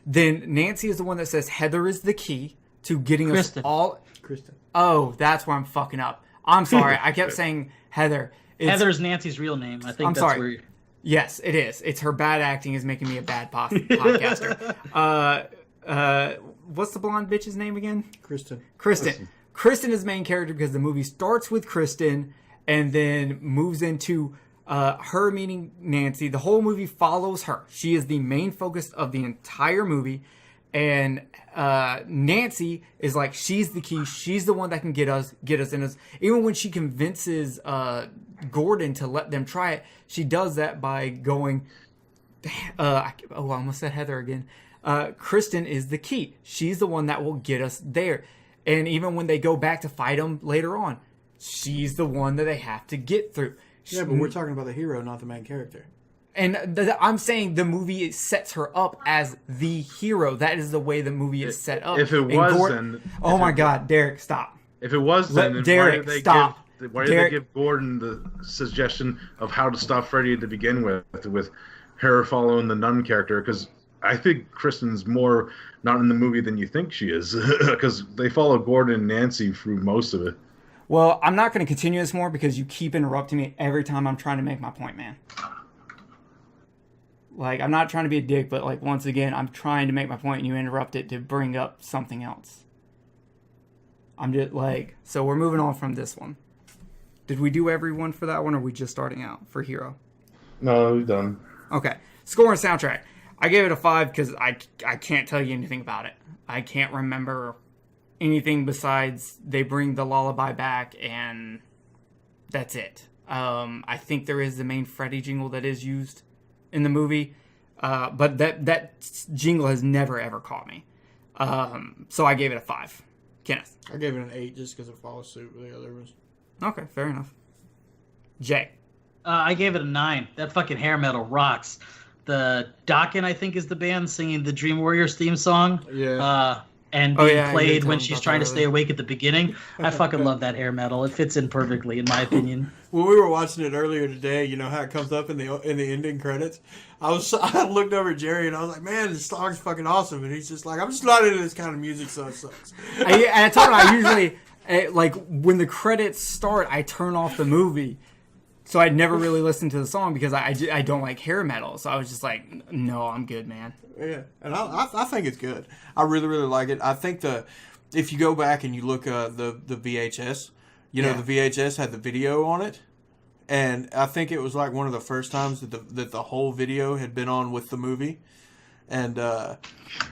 Then Nancy is the one that says Heather is the key to getting Kristen. us all. Kristen. Oh, that's where I'm fucking up. I'm sorry. I kept saying Heather. Heather's Nancy's real name. I think I'm that's sorry. where. Yes, it is. It's her bad acting is making me a bad podcaster. What's the blonde bitch's name again? Kristen. Kristen is main character because the movie starts with Kristen and then moves into her meeting Nancy. The whole movie follows her. She is the main focus of the entire movie. And Nancy is like, she's the key. She's the one that can get us in us. Even when she convinces Gordon to let them try it, she does that by going, I almost said Heather again. Kristen is the key. She's the one that will get us there. And even when they go back to fight him later on, she's the one that they have to get through. Yeah, but we're talking about the hero, not the main character. And I'm saying the movie sets her up as the hero. That is the way the movie is set up. If it was, then... Oh my God, Derek, stop. If it was, then Derek, stop. Why did they give Gordon the suggestion of how to stop Freddy to begin with her following the nun character? Because I think Kristen's more not in the movie than you think she is. Because they follow Gordon and Nancy through most of it. Well, I'm not going to continue this more because you keep interrupting me every time I'm trying to make my point, man. Like, I'm not trying to be a dick, but, like, once again, I'm trying to make my point and you interrupt it to bring up something else. I'm just, like... So we're moving on from this one. Did we do everyone for that one, or are we just starting out for Hero? No, we're done. Okay. Score and soundtrack. I gave it a 5 because I can't tell you anything about it. I can't remember anything besides they bring the lullaby back, and that's it. I think there is the main Freddy jingle that is used in the movie, but that jingle has never ever caught me. So I gave it a 5. Kenneth? I gave it an 8 just because it follows suit with the other ones. Okay, fair enough. Jay? I gave it a 9. That fucking hair metal rocks. The Dokken, I think, is the band singing the Dream Warriors theme song. Yeah. And being played when she's trying to stay awake at the beginning. I fucking love that hair metal. It fits in perfectly, in my opinion. When we were watching it earlier today, you know how it comes up in the ending credits? I looked over at Jerry and I was like, man, this song's fucking awesome. And he's just like, I'm just not into this kind of music, so it sucks. I told him I usually, like, when the credits start, I turn off the movie So I'd never really listened to the song because I don't like hair metal. So I was just like, no, I'm good, man. Yeah, and I think it's good. I really, really like it. I think if you go back and you look the VHS, the VHS had the video on it, and I think it was like one of the first times that the whole video had been on with the movie, and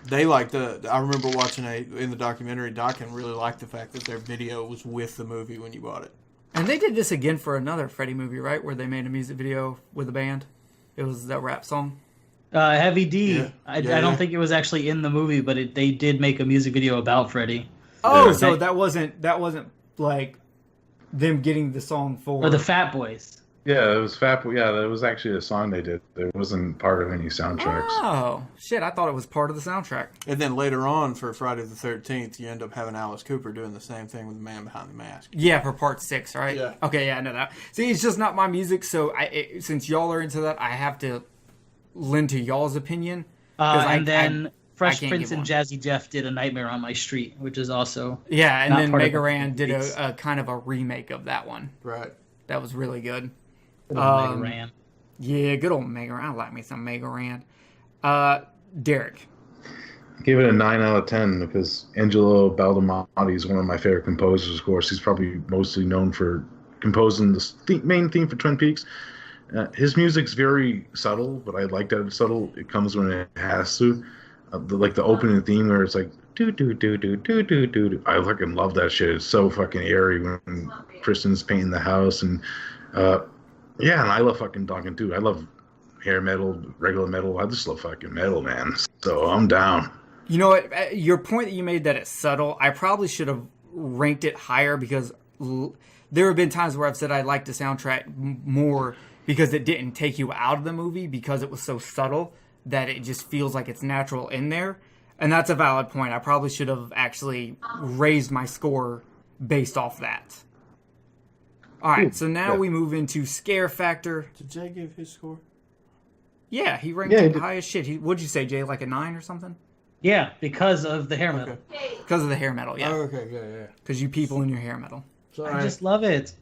they liked I remember watching in the documentary, Dokken really liked the fact that their video was with the movie when you bought it. And they did this again for another Freddy movie, right? Where they made a music video with a band. It was that rap song. Heavy D. Yeah. I don't think it was actually in the movie, but they did make a music video about Freddy. Oh, so that wasn't like them getting the song for... Or the Fat Boys. Yeah, it was Fat. Yeah, that was actually a song they did. It wasn't part of any soundtracks. Oh, shit, I thought it was part of the soundtrack. And then later on for Friday the 13th, you end up having Alice Cooper doing the same thing with the Man Behind the Mask. Yeah, for part 6, right? Yeah. Okay, yeah, I know that. See, it's just not my music, so since y'all are into that, I have to lend to y'all's opinion. And then Fresh can't Prince give and one. Jazzy Jeff did A Nightmare on My Street, which is also... Yeah, and not then part of Mega the Ran did beats. a kind of a remake of that one. Right. That was really good. Mega Ran. Yeah, good old Mega Ran. I like me some Mega Ran. Derek. Give it a 9 out of 10 because Angelo Badalamenti is one of my favorite composers. Of course, he's probably mostly known for composing the main theme for Twin Peaks. His music's very subtle, but I like that it's subtle. It comes when it has to. Like the opening theme where it's like do do do do do do do. I fucking love that shit. It's so fucking airy when Kristen's painting the house and yeah, and I love fucking Dokken too. I love hair metal, regular metal. I just love fucking metal, man. So I'm down. You know what? Your point that you made that it's subtle, I probably should have ranked it higher because there have been times where I've said I liked the soundtrack more because it didn't take you out of the movie because it was so subtle that it just feels like it's natural in there. And that's a valid point. I probably should have actually raised my score based off that. All right, so now we move into scare factor. Did Jay give his score? Yeah, he ranked it high as shit. What'd you say, Jay? Like a 9 or something? Yeah, because of the hair metal. Because of the hair metal, yeah. Oh, okay, yeah. Because you people in your hair metal. Sorry. I just love it.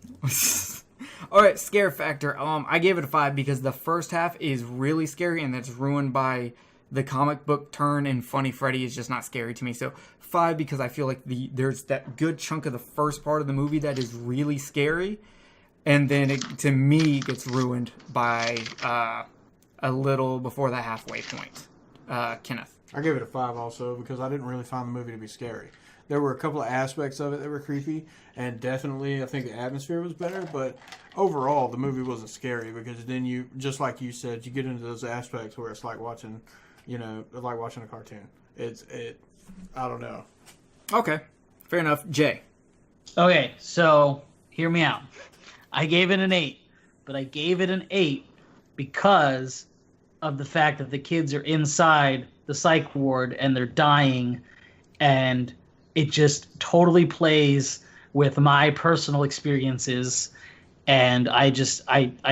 All right, scare factor. I gave it a 5 because the first half is really scary and that's ruined by the comic book turn, and Funny Freddy is just not scary to me. So 5 because I feel like there's that good chunk of the first part of the movie that is really scary, and then it, to me, gets ruined by a little before the halfway point. Kenneth. I gave it a 5 also because I didn't really find the movie to be scary. There were a couple of aspects of it that were creepy, and definitely I think the atmosphere was better, but overall the movie wasn't scary because then you, just like you said, you get into those aspects where it's like watching, like watching a cartoon. I don't know. Okay, fair enough. Jay. Okay, so hear me out. I gave it an 8, but I gave it an 8 because of the fact that the kids are inside the psych ward and they're dying, and it just totally plays with my personal experiences, and I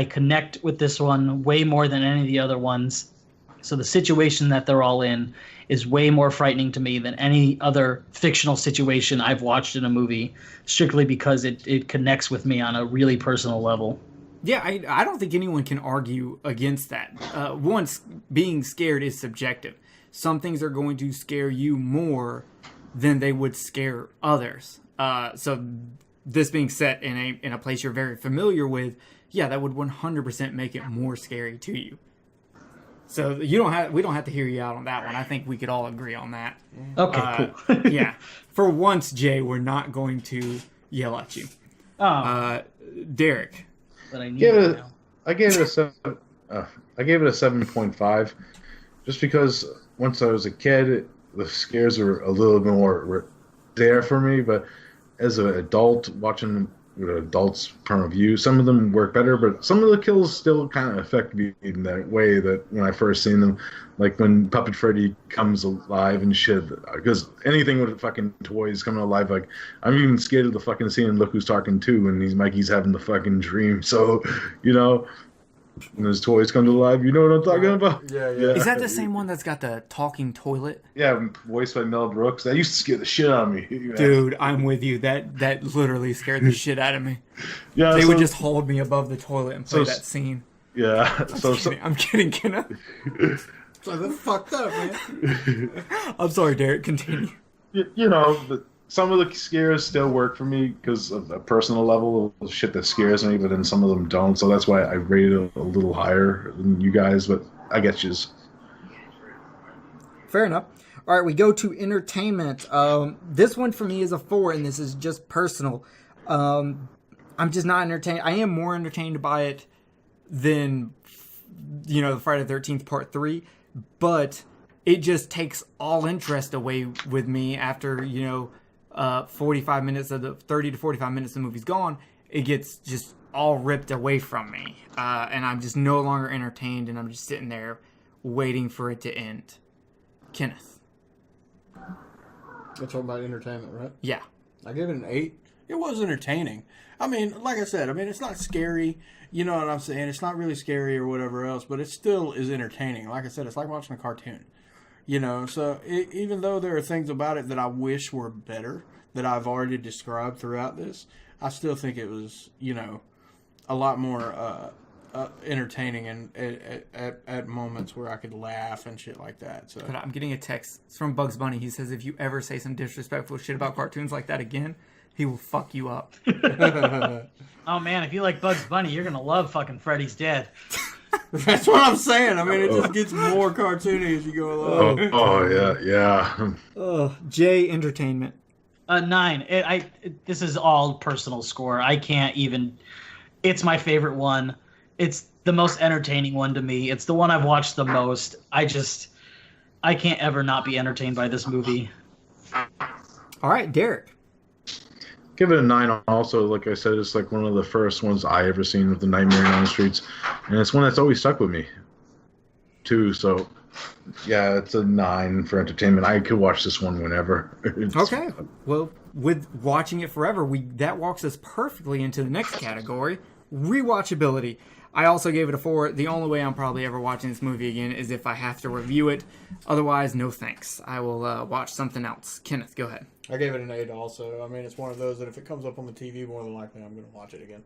connect with this one way more than any of the other ones. So the situation that they're all in is way more frightening to me than any other fictional situation I've watched in a movie, strictly because it connects with me on a really personal level. Yeah, I don't think anyone can argue against that. Once being scared is subjective. Some things are going to scare you more than they would scare others. So this being set in a place you're very familiar with, yeah, that would 100% make it more scary to you. So we don't have to hear you out on that one. I think we could all agree on that. Okay, cool. Yeah. For once, Jay, we're not going to yell at you. Derek. But I need it now. I gave it a 7. I gave it a 7.5, just because once I was a kid, the scares were a little bit more there for me. But as an adult, watching with an adult's point of view, some of them work better, but some of the kills still kind of affect me in that way that when I first seen them, like when Puppet Freddy comes alive and shit, because anything with fucking toys coming alive, like I'm even scared of the fucking scene in Look Who's Talking Too, and Mikey's having the fucking dream. So, And his toys come to life. You know what I'm talking about? Yeah. Is that the same one that's got the talking toilet? Yeah, voiced by Mel Brooks. That used to scare the shit out of me. Dude, I'm with you. That literally scared the shit out of me. Yeah, They would just hold me above the toilet and play So- that scene. Yeah. I'm kidding, Kenneth. So that's fucked up, man. I'm sorry, Derek. Continue. you know, some of the scares still work for me because of a personal level of shit that scares me, but then some of them don't. So that's why I rated it a little higher than you guys. But I get you. Fair enough. All right, we go to entertainment. This one for me is a 4, and this is just personal. I'm just not entertained. I am more entertained by it than, the Friday the 13th Part 3, but it just takes all interest away with me after, 45 minutes of the 30 to 45 minutes the movie's gone. It gets just all ripped away from me, and I'm just no longer entertained, and I'm just sitting there waiting for it to end. Kenneth. We're talking about entertainment, right? Yeah. I gave it an 8. It was entertaining. I mean, like I said, it's not scary. You know what I'm saying? It's not really scary or whatever else, but it still is entertaining. Like I said, it's like watching a cartoon. So even though there are things about it that I wish were better, that I've already described throughout this, I still think it was, a lot more entertaining and at moments where I could laugh and shit like that. So But I'm getting a text. It's from Bugs Bunny. He says, if you ever say some disrespectful shit about cartoons like that again, he will fuck you up. Oh man, if you like Bugs Bunny, you're gonna love fucking Freddy's Dead. that's what I'm saying. I mean, it just gets more cartoony as you go along. Yeah. J Entertainment. 9. This is all personal score. I can't even. It's my favorite one. It's the most entertaining one to me. It's the one I've watched the most. I can't ever not be entertained by this movie. All right, Derek. Give it a 9 also. Like I said, it's like one of the first ones I ever seen with the Nightmare on the Streets. And it's one that's always stuck with me, too. So, yeah, it's a 9 for entertainment. I could watch this one whenever. Okay. Well, with watching it forever, that walks us perfectly into the next category, rewatchability. I also gave it a 4. The only way I'm probably ever watching this movie again is if I have to review it. Otherwise, no thanks. I will watch something else. Kenneth, go ahead. I gave it an 8 also. I mean, it's one of those that if it comes up on the TV, more than likely I'm going to watch it again.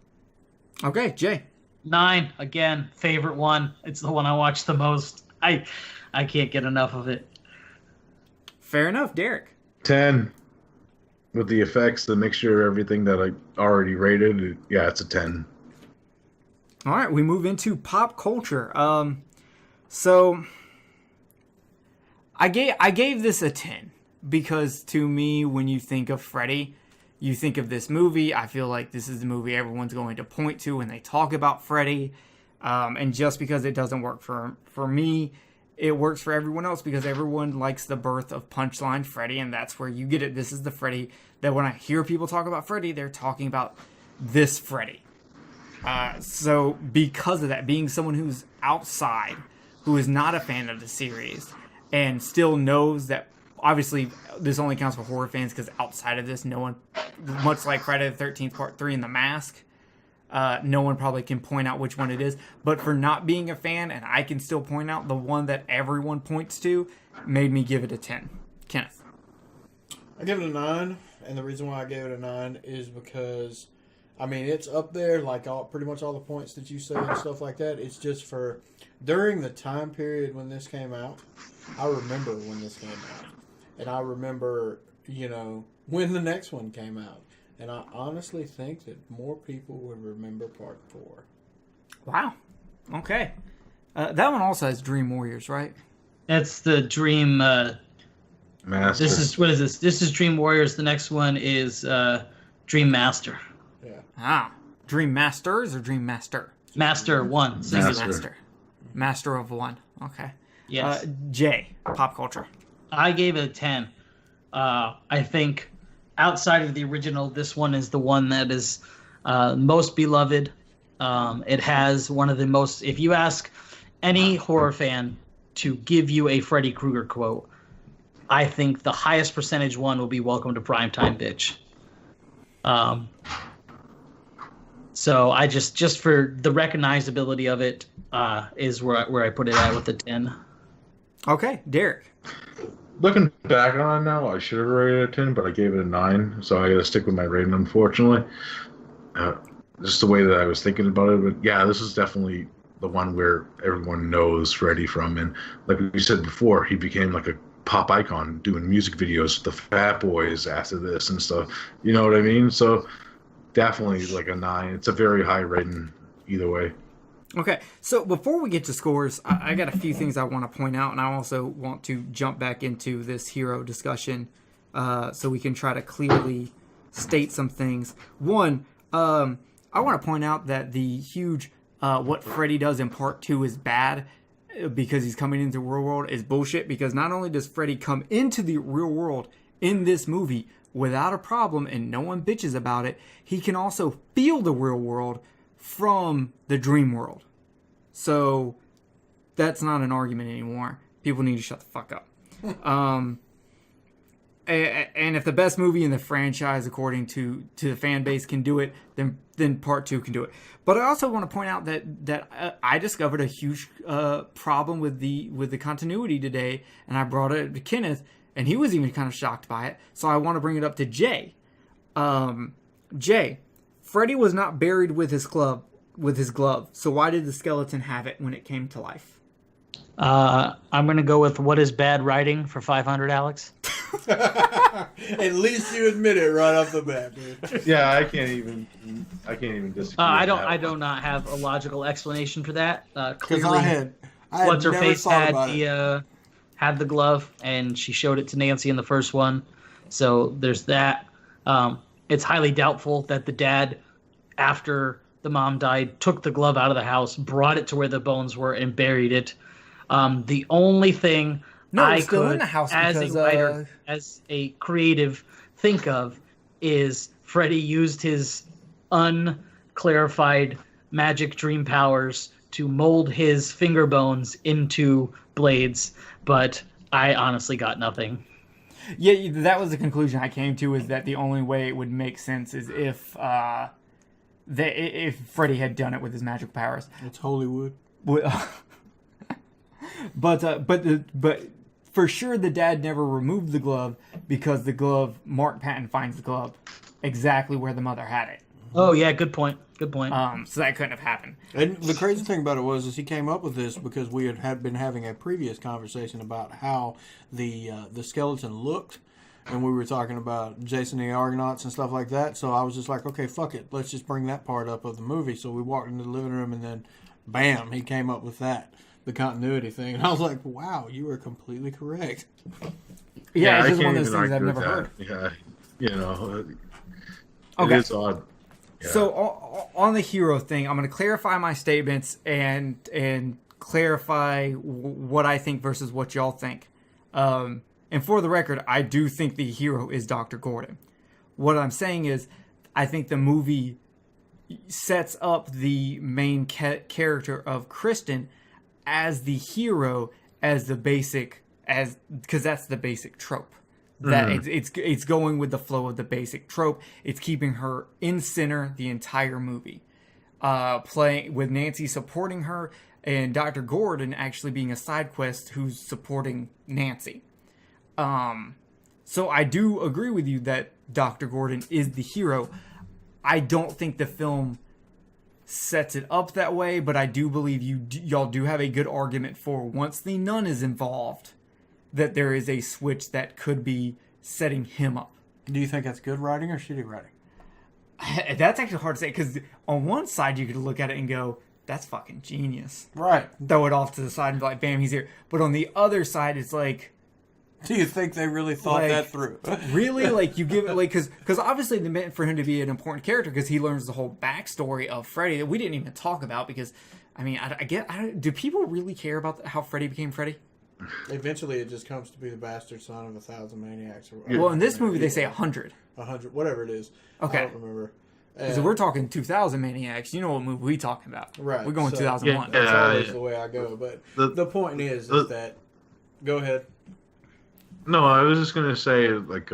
Okay, Jay. 9, again, favorite one. It's the one I watch the most. I can't get enough of it. Fair enough, Derek. 10. With the effects, the mixture, everything that I already rated, yeah, it's a 10. All right, we move into pop culture. So I gave this a 10 because to me, when you think of Freddy, you think of this movie. I feel like this is the movie everyone's going to point to when they talk about Freddy. And just because it doesn't work for me, it works for everyone else because everyone likes the birth of Punchline Freddy, and that's where you get it. This is the Freddy that when I hear people talk about Freddy, they're talking about this Freddy. So because of that, being someone who's outside, who is not a fan of the series, and still knows that, obviously, this only counts for horror fans because outside of this, no one, much like Friday the 13th Part 3 and The Mask, no one probably can point out which one it is. But for not being a fan, and I can still point out the one that everyone points to, made me give it a 10. Kenneth. I give it a 9, and the reason why I gave it a 9 is because, I mean, it's up there, like pretty much all the points that you say and stuff like that. It's just for, during the time period when this came out, I remember when this came out. And I remember, when the next one came out. And I honestly think that more people would remember Part 4. Wow. Okay. That one also has Dream Warriors, right? That's the Dream... Master. What is this? This is Dream Warriors. The next one is Dream Master. Yeah. Ah. Dream Masters or Dream Master? Master 1. Single. Master. Master of 1. Okay. Yes. Jay, pop culture. I gave it a 10. I think outside of the original, this one is the one that is most beloved. It has one of the most... If you ask any horror fan to give you a Freddy Krueger quote, I think the highest percentage one will be "Welcome to Primetime, Bitch." So I just for the recognizability of it is where I put it at with the 10. Okay, Derek. Looking back on it now, I should have rated it a 10, but I gave it a 9, so I got to stick with my rating, unfortunately. Just the way that I was thinking about it. But yeah, this is definitely the one where everyone knows Freddy from. And like we said before, he became like a pop icon doing music videos with the Fat Boys after this and stuff. You know what I mean? So definitely like a 9. It's a very high rating either way. Okay, so before we get to scores, I got a few things I want to point out, and I also want to jump back into this hero discussion so we can try to clearly state some things. One, I want to point out that the huge what Freddy does in part 2 is bad because he's coming into the real world is bullshit, because not only does Freddy come into the real world in this movie without a problem and no one bitches about it, he can also feel the real world from the dream world. So that's not an argument anymore. People need to shut the fuck up. And if the best movie in the franchise, according to the fan base, can do it, then part 2 can do it. But I also want to point out that I discovered a huge problem with the continuity today, and I brought it to Kenneth, and he was even kind of shocked by it. So I want to bring it up to Jay. Jay, Freddy was not buried with his glove. So why did the skeleton have it when it came to life? I'm going to go with what is bad writing for 500, Alex. At least you admit it right off the bat, dude. Yeah, I can't even disagree. I do not have a logical explanation for that. Clearly, I had what's her never face thought had the glove, and she showed it to Nancy in the first one. So there's that. It's highly doubtful that the dad, after the mom died, took the glove out of the house, brought it to where the bones were, and buried it. The only thing I could, as a writer, as a creative, think of is Freddy used his unclarified magic dream powers to mold his finger bones into blades, but I honestly got nothing. Yeah, that was the conclusion I came to, is that the only way it would make sense is if Freddy had done it with his magic powers. It's Hollywood. But for sure the dad never removed the glove, because the glove, Mark Patton finds the glove exactly where the mother had it. Oh yeah, good point. Good point. So that couldn't have happened. And the crazy thing about it is he came up with this because we had been having a previous conversation about how the skeleton looked, and we were talking about Jason and the Argonauts and stuff like that. So I was just like, okay, fuck it, let's just bring that part up of the movie. So we walked into the living room, and then, bam, he came up with that, the continuity thing, and I was like, wow, you were completely correct. Yeah, it's I just can't one of those even things I've argue never with heard. Yeah, Okay. It is odd. Yeah. So on the hero thing, I'm going to clarify my statements and clarify what I think versus what y'all think. And for the record, I do think the hero is Dr. Gordon. What I'm saying is, I think the movie sets up the main character of Kristen as the hero, as the basic, because that's the basic trope. That it's going with the flow of the basic trope. It's keeping her in center the entire movie, playing with Nancy supporting her, and Dr. Gordon actually being a side quest who's supporting Nancy. So I do agree with you that Dr. Gordon is the hero. I don't think the film sets it up that way, but I do believe y'all do have a good argument for, once the nun is involved, that there is a switch that could be setting him up. Do you think that's good writing or shitty writing? That's actually hard to say, because on one side you could look at it and go, that's fucking genius. Right. Throw it off to the side and be like, bam, he's here. But on the other side, it's like... Do you think they really thought that through? Really? Like, you give it, like, because obviously they meant for him to be an important character, because he learns the whole backstory of Freddy that we didn't even talk about, because, I mean, do people really care about how Freddy became Freddy? Eventually, it just comes to be the bastard son of 1,000 maniacs. Well, in this movie, they say 100. 100, whatever it is. Okay. I don't remember. Because we're talking 2,000 maniacs. You know what movie we talking about. Right. We're going So, 2001. That's always the way I go. But the point is that... Go ahead. No, I was just gonna say, like,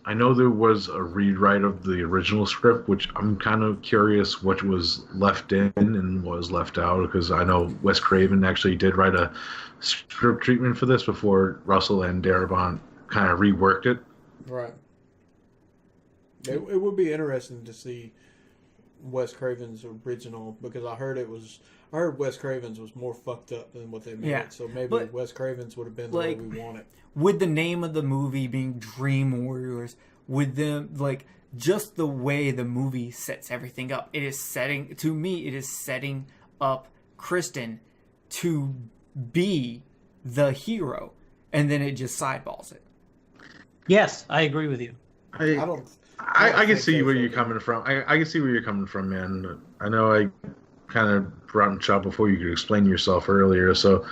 I know there was a rewrite of the original script, which I'm kind of curious what was left in and was left out, because I know Wes Craven actually did write a script treatment for this before Russell and Darabont kind of reworked it. Right. It would be interesting to see Wes Craven's original, because I heard Wes Craven's was more fucked up than what they made. Yeah. So maybe But, Wes Craven's would have been the way like, we want it. with the name of the movie being Dream Warriors, with them, like, just the way the movie sets everything up, it is setting up Kristen to be the hero, and then it just sideballs it. Yes, I agree with you. I can see where you're coming from. I can see where you're coming from, man. I know I kind of brought in trouble before you could explain yourself earlier, so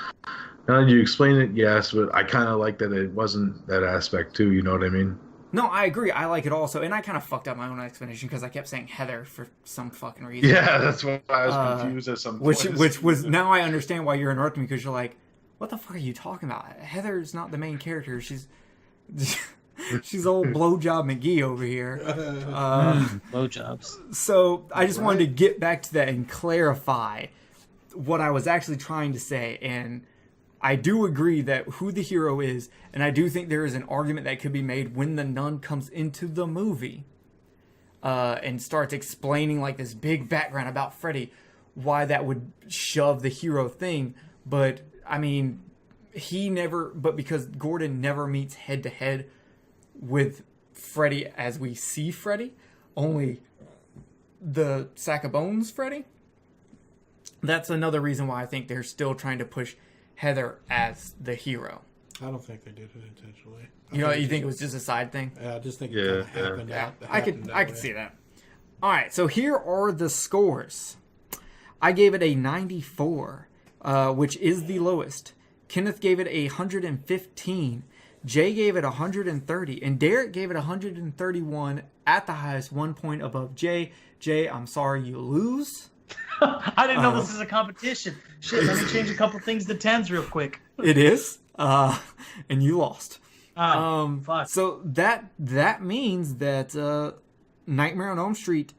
now that you explain it, yes, but I kind of like that it wasn't that aspect too, you know what I mean? No, I agree. I like it also, and I kind of fucked up my own explanation because I kept saying Heather for some fucking reason. Yeah, that's why I was confused at some point. Which was, now I understand why you're interrupting me, because you're like, what the fuck are you talking about? Heather's not the main character. She's old Blowjob McGee over here. Blowjobs. So I just wanted to get back to that and clarify what I was actually trying to say. And I do agree that who the hero is, and I do think there is an argument that could be made when the nun comes into the movie and starts explaining like this big background about Freddy, why that would shove the hero thing. But I mean, because Gordon never meets head to head with Freddy as we see Freddy, only the sack of bones Freddy. That's another reason why I think they're still trying to push Heather as the hero. I don't think they did it intentionally. You think it was just a side thing? Yeah, I just think it kind of happened. Yeah, I could see that. All right, so here are the scores. I gave it a 94, which is the lowest. Kenneth gave it 115. Jay gave it 130, and Derek gave it 131 at the highest, 1 point above Jay. Jay, I'm sorry you lose. I didn't know this was a competition. Shit, let me change a couple things to tens real quick. It is, and you lost. Fuck. So that means that Nightmare on Elm Street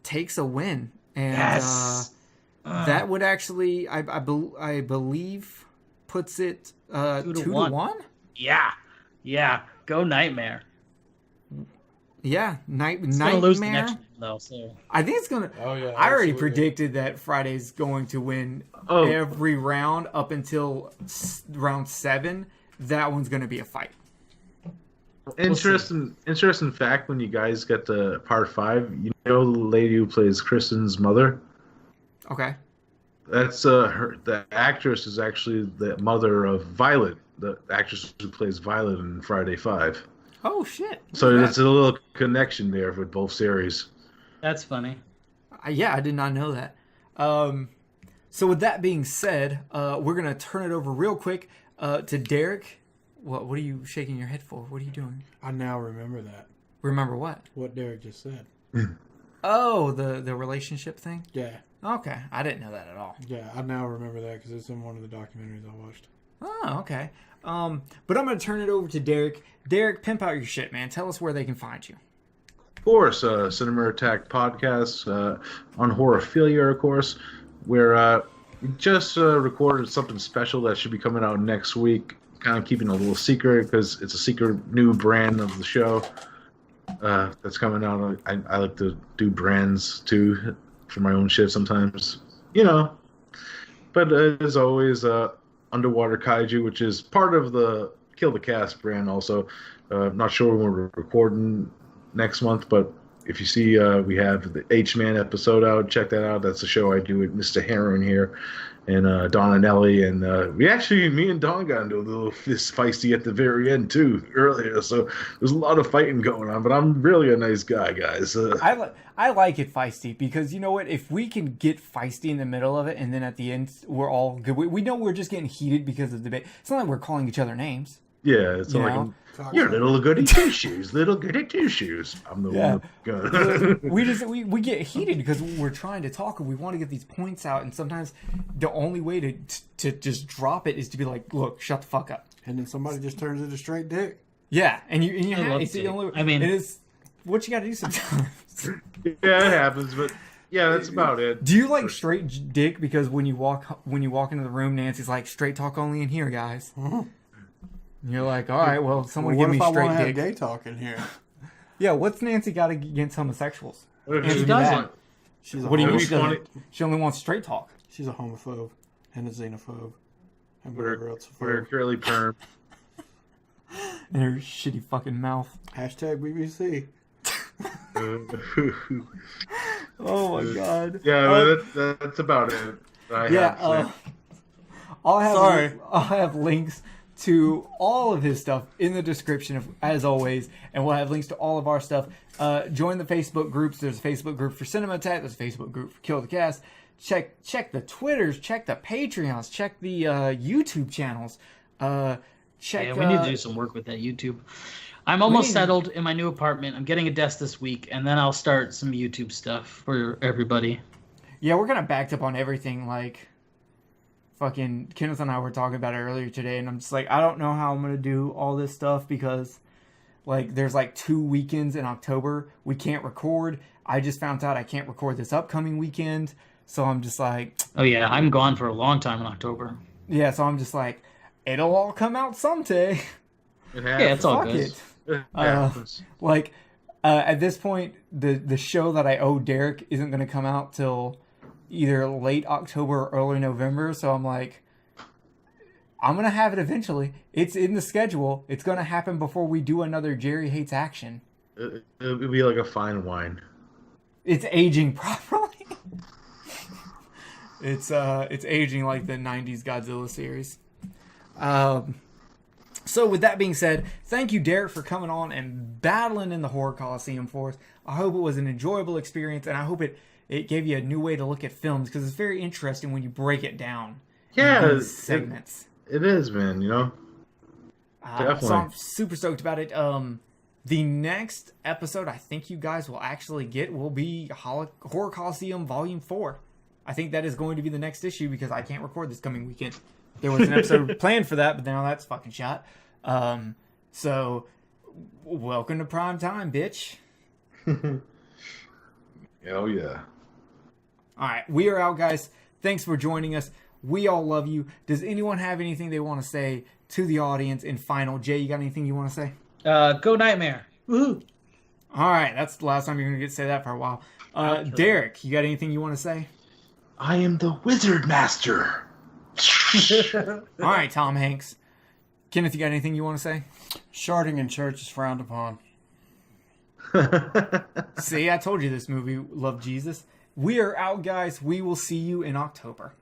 takes a win, and Yes. that would actually, I believe, puts it 2 to 1. Yeah. Go Nightmare. Yeah, It's gonna lose the Nightmare. next one though. So I think it's gonna. Oh, yeah, I already absolutely. predicted that Friday's going to win Oh. every round up until round 7. That one's going to be a fight. Interesting fact, when you guys get to part 5, you know the lady who plays Kristen's mother? Okay. That's the actress is actually the mother of Violet, the actress who plays Violet in Friday 5. Oh shit. So it's a little connection there with both series. that's funny. Yeah, I did not know that. So with that being said, we're gonna turn it over real quick to Derek. What are you shaking your head for? What are you doing? I now remember that. Remember what? What Derek just said. Oh, the relationship thing? Yeah. Okay. I didn't know that at all. Yeah, I now remember that because it's in one of the documentaries I watched. Oh, okay. But I'm gonna turn it over to Derek. Derek, pimp out your shit, man. Tell us where they can find you. Of course, Cinema Attack podcast on Horrorphilia, of course. Where we just recorded something special that should be coming out next week. Kind of keeping a little secret because it's a secret new brand of the show that's coming out. I like to do brands too for my own shit sometimes, you know. But as always, Underwater Kaiju, which is part of the Kill the Cast brand also. Not sure when we're recording next month, but if you see we have the H-Man episode out, check that out. That's the show I do with Mr. Heron here and Don and Ellie. And me and Don got into a little fist feisty at the very end too earlier. So there's a lot of fighting going on, but I'm really a nice guy, guys. I like it feisty because you know what? If we can get feisty in the middle of it and then at the end we're all good. We know we're just getting heated because of the debate. It's not like we're calling each other names. Yeah, it's like you're little goody two shoes, little goody two shoes. I'm the one. We get heated because we're trying to talk and we want to get these points out, and sometimes the only way to just drop it is to be like, look, shut the fuck up. And then somebody just turns into straight dick. Yeah, and you I have, love it's the Jake. only. I mean- it is what you got to do sometimes. Yeah, it happens, but yeah, that's about it. Do you like straight dick? Because when you walk into the room, Nancy's like, straight talk only in here, guys. And you're like, all right, well, someone What give if me I straight want to have dick. gay talk in here? Yeah, what's Nancy got against homosexuals? What if Answer she's me that. like- She's a What do you mean That'd she be doesn't? funny. She only wants straight talk. She's a homophobe and a xenophobe and With whatever else. her curly perm. In her shitty fucking mouth. Hashtag BBC. Oh my god. Yeah, but that's about it. I Yeah, have I'll have links to all of his stuff in the description, as always, and we'll have links to all of our stuff. Join the Facebook groups. There's a Facebook group for Cinema Attack. There's a Facebook group for Kill the Cast. Check the Twitters. Check the Patreons. Check the YouTube channels. Check. Yeah, we need to do some work with that YouTube. I'm almost settled in my new apartment. I'm getting a desk this week, and then I'll start some YouTube stuff for everybody. Yeah, we're kind of backed up on everything. Like, fucking Kenneth and I were talking about it earlier today, and I'm just like, I don't know how I'm gonna do all this stuff because, like, there's like 2 weekends in October we can't record. I just found out I can't record this upcoming weekend, so I'm just like, Oh yeah, I'm gone for a long time in October. yeah. So I'm just like, it'll all come out someday. It Yeah, happens. it's all Fuck good. it. It happens. Like, at this point, the show that I owe Derek isn't going to come out till either late October or early November. So I'm like, I'm going to have it eventually. It's in the schedule. It's going to happen before we do another Jerry Hates Action. It'll be like a fine wine. It's aging properly. It's aging like the 90s Godzilla series. So with that being said, thank you, Derek, for coming on and battling in the Horror Coliseum for us. I hope it was an enjoyable experience, and I hope it gave you a new way to look at films, because it's very interesting when you break it down Yeah, in these segments. it is, man. You know, definitely. So I'm super stoked about it. The next episode I think you guys will actually get will be Horror Coliseum Volume 4. I think that is going to be the next issue because I can't record this coming weekend. There was an episode planned for that, but now that's fucking shot. So, welcome to prime time, bitch. Oh yeah. All right, we are out, guys. Thanks for joining us. We all love you. Does anyone have anything they want to say to the audience in final? Jay, you got anything you want to say? Go Nightmare. Woohoo! All right, that's the last time you're going to get to say that for a while. Derek, you got anything you want to say? I am the Wizard Master. All right, Tom Hanks. Kenneth, you got anything you want to say? Sharding in church is frowned upon. See, I told you this movie loved Jesus. We are out, guys. We will see you in October.